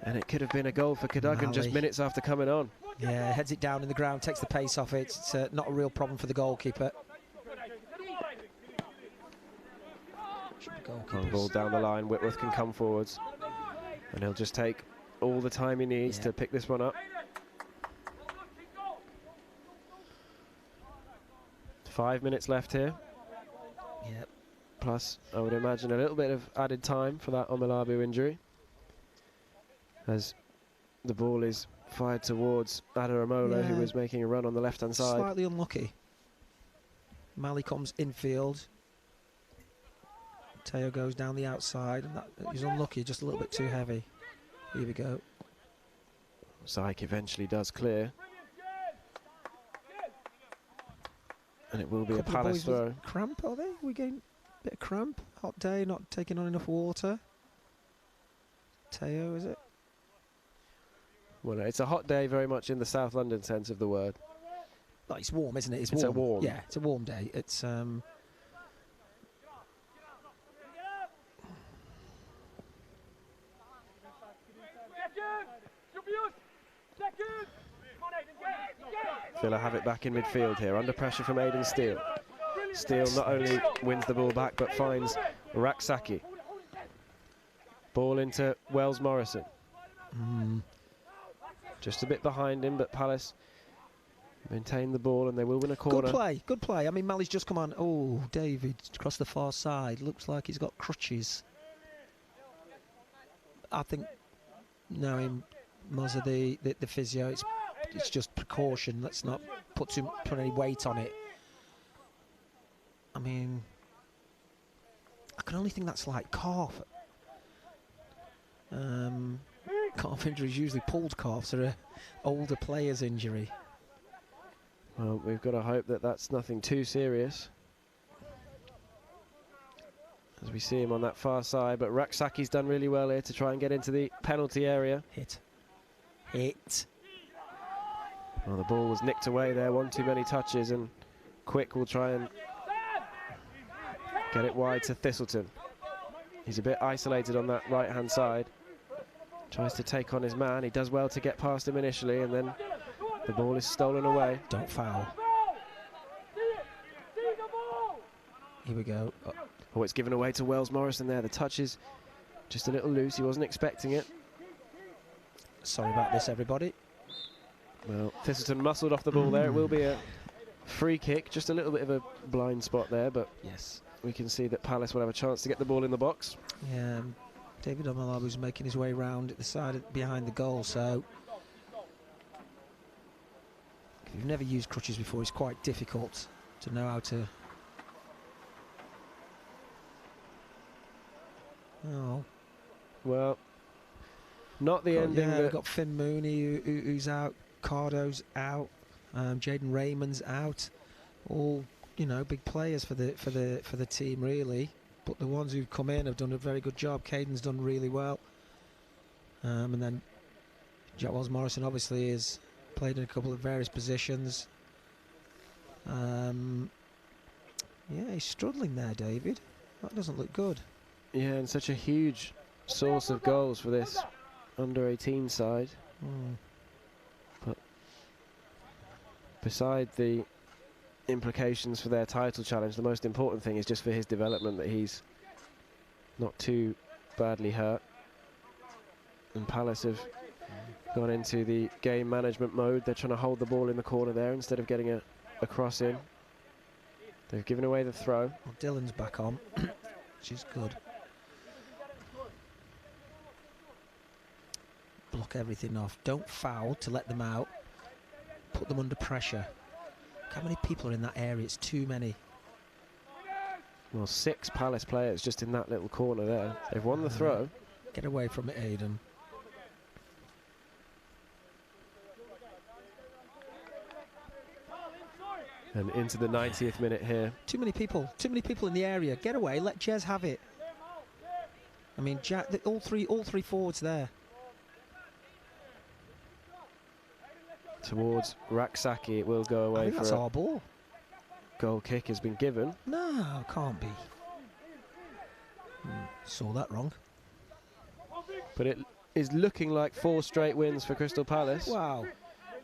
And it could have been a goal for Cadogan just minutes after coming on.
Yeah, heads it down in the ground, takes the pace off it. It's not a real problem for the goalkeeper.
Ball down the line. Whitworth can come forwards. And he'll just take all the time he needs to pick this one up. 5 minutes left here.
Yep.
Plus, I would imagine a little bit of added time for that Omalabu injury, as the ball is fired towards Adaramola, who is making a run on the left-hand side.
Slightly unlucky. Mali comes infield. Teo goes down the outside, and he's unlucky, just a little bit too heavy. Here we go.
Syke eventually does clear. And it will be a Palace throw.
Cramp, are they? We getting a bit of cramp? Hot day, not taking on enough water. Teo, is it?
Well, no, it's a hot day very much in the South London sense of the word.
Oh, it's warm, isn't it? It's
warm.
A warm. Yeah, it's a warm day. It's
Villa have it back in midfield here, under pressure from Aidan Steele. Steele not only wins the ball back, but finds Raksaki. Ball into Wells Morrison. Just a bit behind him, but Palace maintain the ball and they will win a corner.
Good play, good play. I mean, Mali's just come on. Oh, David across the far side. Looks like he's got crutches. I think knowing Muzza, the physio, it's just precaution. Let's not put any weight on it. I mean, I can only think that's like calf. Calf injury is usually pulled calves, or an older player's injury.
Well, we've got to hope that that's nothing too serious, as we see him on that far side. But Raksaki's done really well here to try and get into the penalty area.
Hit.
Well, the ball was nicked away there, one too many touches, and Quick will try and get it wide to Thistleton. He's a bit isolated on that right-hand side. Tries to take on his man. He does well to get past him initially, and then the ball is stolen away.
Don't foul. Here we go.
Oh, it's given away to Wells Morrison there. The touch is just a little loose. He wasn't expecting it.
Sorry about this, everybody.
Well, Thistleton muscled off the ball there. It will be a free kick. Just a little bit of a blind spot there, but
yes,
we can see that Palace will have a chance to get the ball in the box.
Yeah, David Omalabu's making his way round at the side behind the goal, so if you've never used crutches before, it's quite difficult to know how to... Oh.
Well, not the ending.
Yeah, we've got Finn Mooney who's out, Cardo's out, Jaden Raymond's out. All, you know, big players for the team really. But the ones who've come in have done a very good job. Caden's done really well. And then Jack Wells Morrison obviously has played in a couple of various positions. Yeah, he's struggling there, David. That doesn't look good.
Yeah, and such a huge source of goals for this under-18 side. But beside the implications for their title challenge, the most important thing is just for his development, that he's not too badly hurt. And Palace have gone into the game management mode. They're trying to hold the ball in the corner there instead of getting a cross in. They've given away the throw.
Well, Dylan's back on, which is good. Block everything off. Don't foul to let them out. Put them under pressure. How many people are in that area? It's too many.
Well, 6 Palace players just in that little corner there. They've won the throw.
Get away from it, Aiden.
And into the 90th minute here.
Too many people in the area. Get away, let Jez have it. I mean, all three forwards there.
Towards Raksaki, it will go away.
I think
for
that's our ball.
Goal kick has been given.
No, can't be. Saw that wrong.
But it is looking like 4 straight wins for Crystal Palace.
Wow.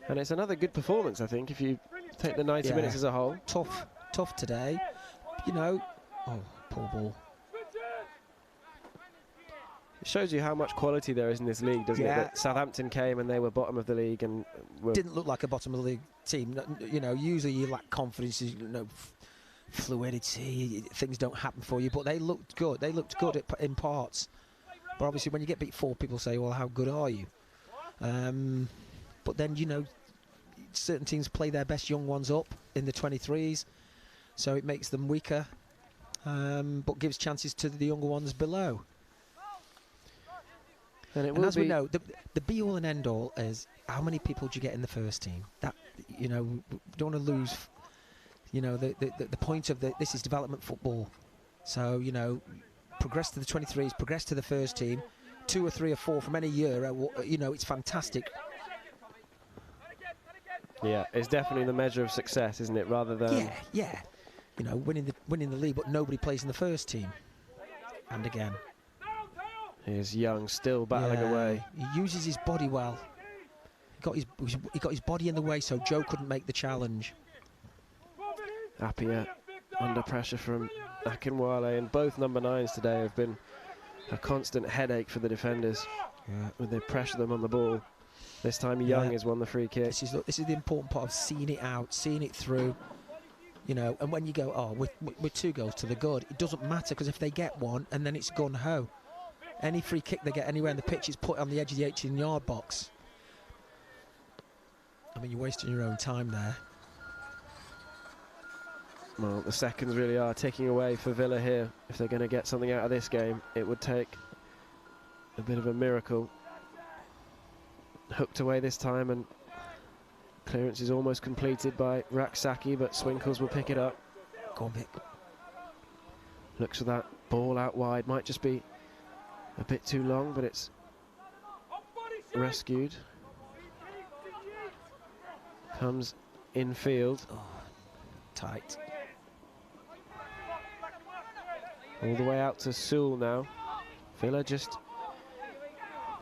And it's another good performance, I think, if you take the 90 minutes as a whole.
Tough today. You know, oh, poor ball.
It shows you how much quality there is in this league, doesn't it? That Southampton came and they were bottom of the league and
didn't look like a bottom of the league team. You know, usually you lack confidence, you know, fluidity, things don't happen for you. But they looked good. They looked good in parts. But obviously, when you get beat 4, people say, "Well, how good are you?" But then, you know, certain teams play their best young ones up in the 23s, so it makes them weaker, but gives chances to the younger ones below. And as we know, the be-all and end-all is how many people do you get in the first team? That, you know, don't want to lose. You know, the point of this is development football. So, you know, progress to the 23s, progress to the first team, 2 or 3 or 4 from any year. You know, it's fantastic.
Yeah, it's definitely the measure of success, isn't it? Rather than
yeah. You know, winning the league, but nobody plays in the first team. And again.
Here's Young still battling away.
He uses his body well. He got his body in the way, so Joe couldn't make the challenge.
Appiah under pressure from Akinwale, and both number 9s today have been a constant headache for the defenders when they pressure them on the ball. This time Young has won the free kick.
This is the important part of seeing it out, seeing it through. You know, and when you go, oh, we're 2 goals to the good, it doesn't matter, because if they get one and then it's gun ho. Any free kick they get anywhere in the pitch is put on the edge of the 18-yard box. I mean, you're wasting your own time there.
Well, the seconds really are ticking away for Villa here. If they're going to get something out of this game, it would take a bit of a miracle. Hooked away this time, and Clearance is almost completed by Raksaki, but Swinkles will pick it up.
Go on, Vic.
Looks for that ball out wide. Might just be a bit too long, but it's rescued. Comes infield.
Oh, tight.
All the way out to Sewell now. Villa just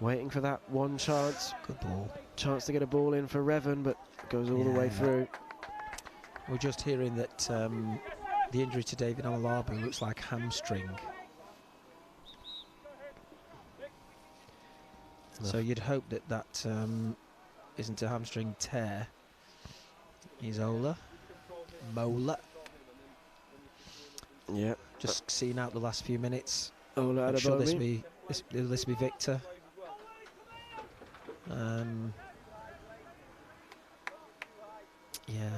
waiting for that one chance.
Good ball.
Chance to get a ball in for Revan, but goes all the way through.
We're just hearing that the injury to David Amalabu looks like hamstring. So you'd hope that that isn't a hamstring tear. He's Mola.
Yeah.
Just seeing out the last few minutes.
Ola
I'm sure this
Adabomi.
will be Victor. Yeah,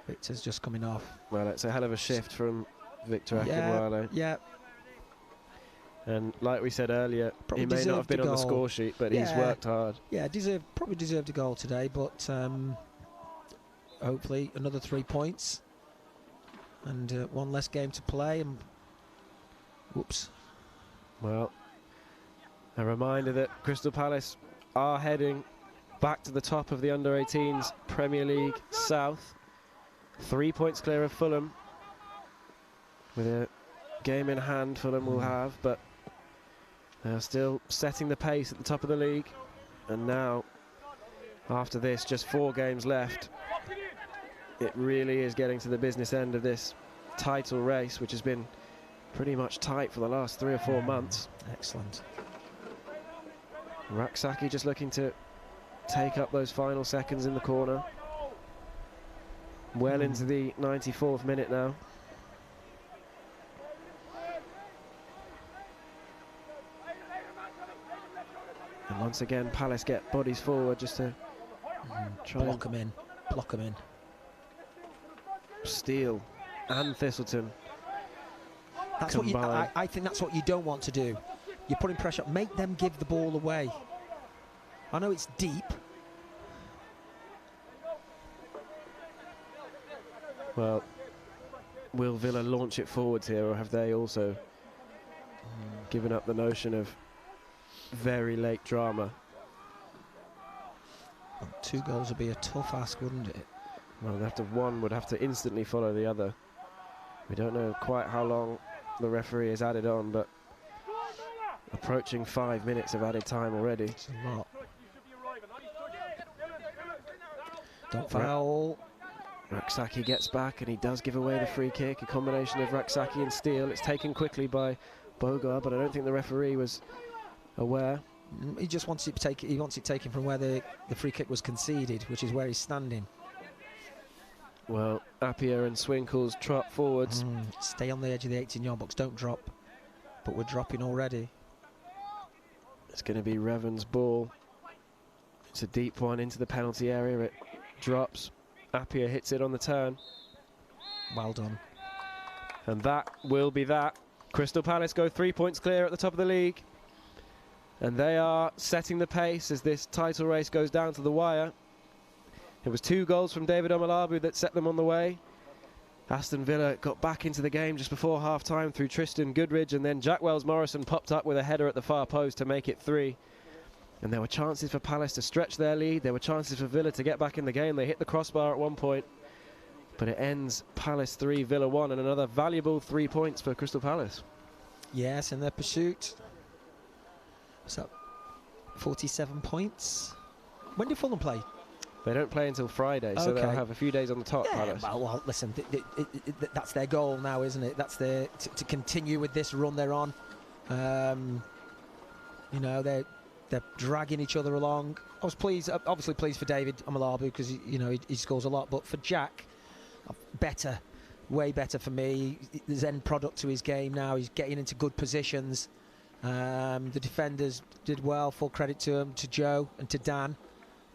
Victor's just coming off.
Well, it's a hell of a shift from Victor Akinwale.
Yeah.
And like we said earlier,
Probably
he may not have been
deserved a
on the
goal.
score sheet, but he's worked hard.
Yeah, probably deserved a goal today, but hopefully another 3 points and one less game to play. And whoops.
Well, a reminder that Crystal Palace are heading back to the top of the under-18s Premier League South. 3 points clear of Fulham. With a game in hand, Fulham will have, but they're still setting the pace at the top of the league. And now, after this, just 4 games left. It really is getting to the business end of this title race, which has been pretty much tight for the last 3 or 4 months.
Excellent.
Raksaki just looking to take up those final seconds in the corner. Well into the 94th minute now. And once again, Palace get bodies forward just to try
Block them in. Block them in.
Steele and Thistleton.
That's what I think that's what you don't want to do. You're putting pressure. Make them give the ball away. I know it's deep.
Well, will Villa launch it forwards here, or have they also given up the notion of very late drama?
Well, 2 goals would be a tough ask, wouldn't it?
Well, one would have to instantly follow the other. We don't know quite how long the referee has added on, but approaching 5 minutes of added time already.
It's a lot. Don't foul.
Raksaki gets back and he does give away the free kick. A combination of Raksaki and Steele. It's taken quickly by Bogar, but I don't think the referee was aware.
He just wants it taken. He wants it taken from where the free kick was conceded, which is where he's standing.
Well, Appiah and Swinkles trot forwards.
Stay on the edge of the 18-yard box. Don't drop. But we're dropping already.
It's going to be Revan's ball. It's a deep one into the penalty area. It drops. Appiah hits it on the turn.
Well done.
And that will be that. Crystal Palace go 3 points clear at the top of the league. And they are setting the pace as this title race goes down to the wire. It was 2 goals from David Omalabu that set them on the way. Aston Villa got back into the game just before half-time through Tristan Goodridge, and then Jack Wells-Morrison popped up with a header at the far post to make it 3. And there were chances for Palace to stretch their lead. There were chances for Villa to get back in the game. They hit the crossbar at one point. But it ends Palace 3, Villa 1, and another valuable 3 points for Crystal Palace.
Yes, in their pursuit. What's that? 47 points. When do Fulham play?
They don't play until Friday, so they'll have a few days on the top, Palace.
Well, listen, that's their goal now, isn't it? That's their to continue with this run they're on. You know, they're dragging each other along. I was pleased, obviously pleased for David Omalabu because he scores a lot, but for Jack, better, way better for me. There's end product to his game now. He's getting into good positions. The defenders did well. Full credit to him, to Joe and to Dan.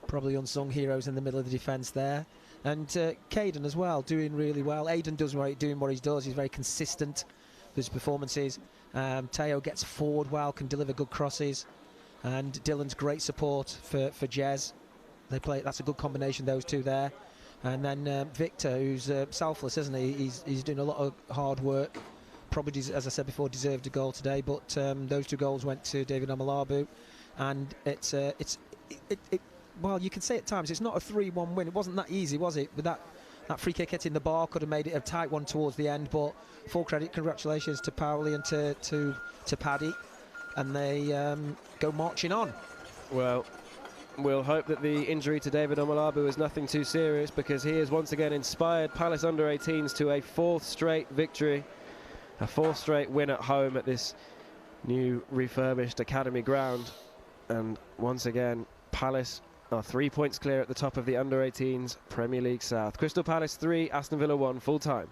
Probably unsung heroes in the middle of the defence there. And Caden as well, doing really well. Aidan doing what he does. He's very consistent with his performances. Teo gets forward well, can deliver good crosses. And Dylan's great support for Jez. They play. That's a good combination, those two there. And then Victor, who's selfless, isn't he? He's doing a lot of hard work. Probably, as I said before, deserved a goal today. But those 2 goals went to David Omalabu, and well, you can say at times it's not a 3-1 win. It wasn't that easy, was it? With that free kick hitting the bar, could have made it a tight one towards the end. But full credit, congratulations to Powley and to Paddy, and they go marching on.
Well, we'll hope that the injury to David Omalabu is nothing too serious, because he has once again inspired Palace under-18s to a 4th straight victory, a 4th straight win at home at this new refurbished academy ground. And once again, Palace are 3 points clear at the top of the under-18s Premier League South. Crystal Palace 3, Aston Villa 1, full time.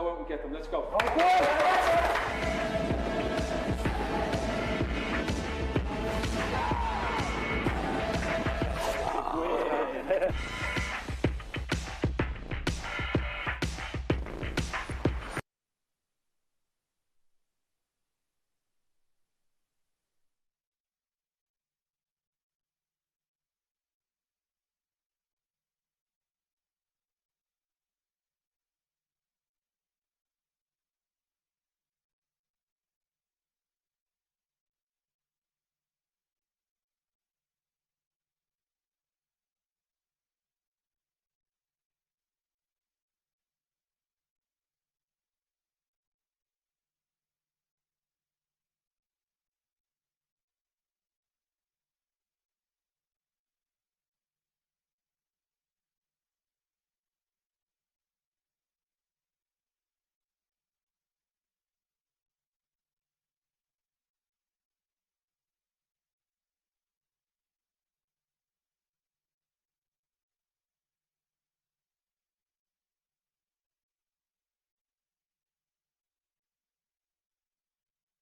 go out and get them. Let's go.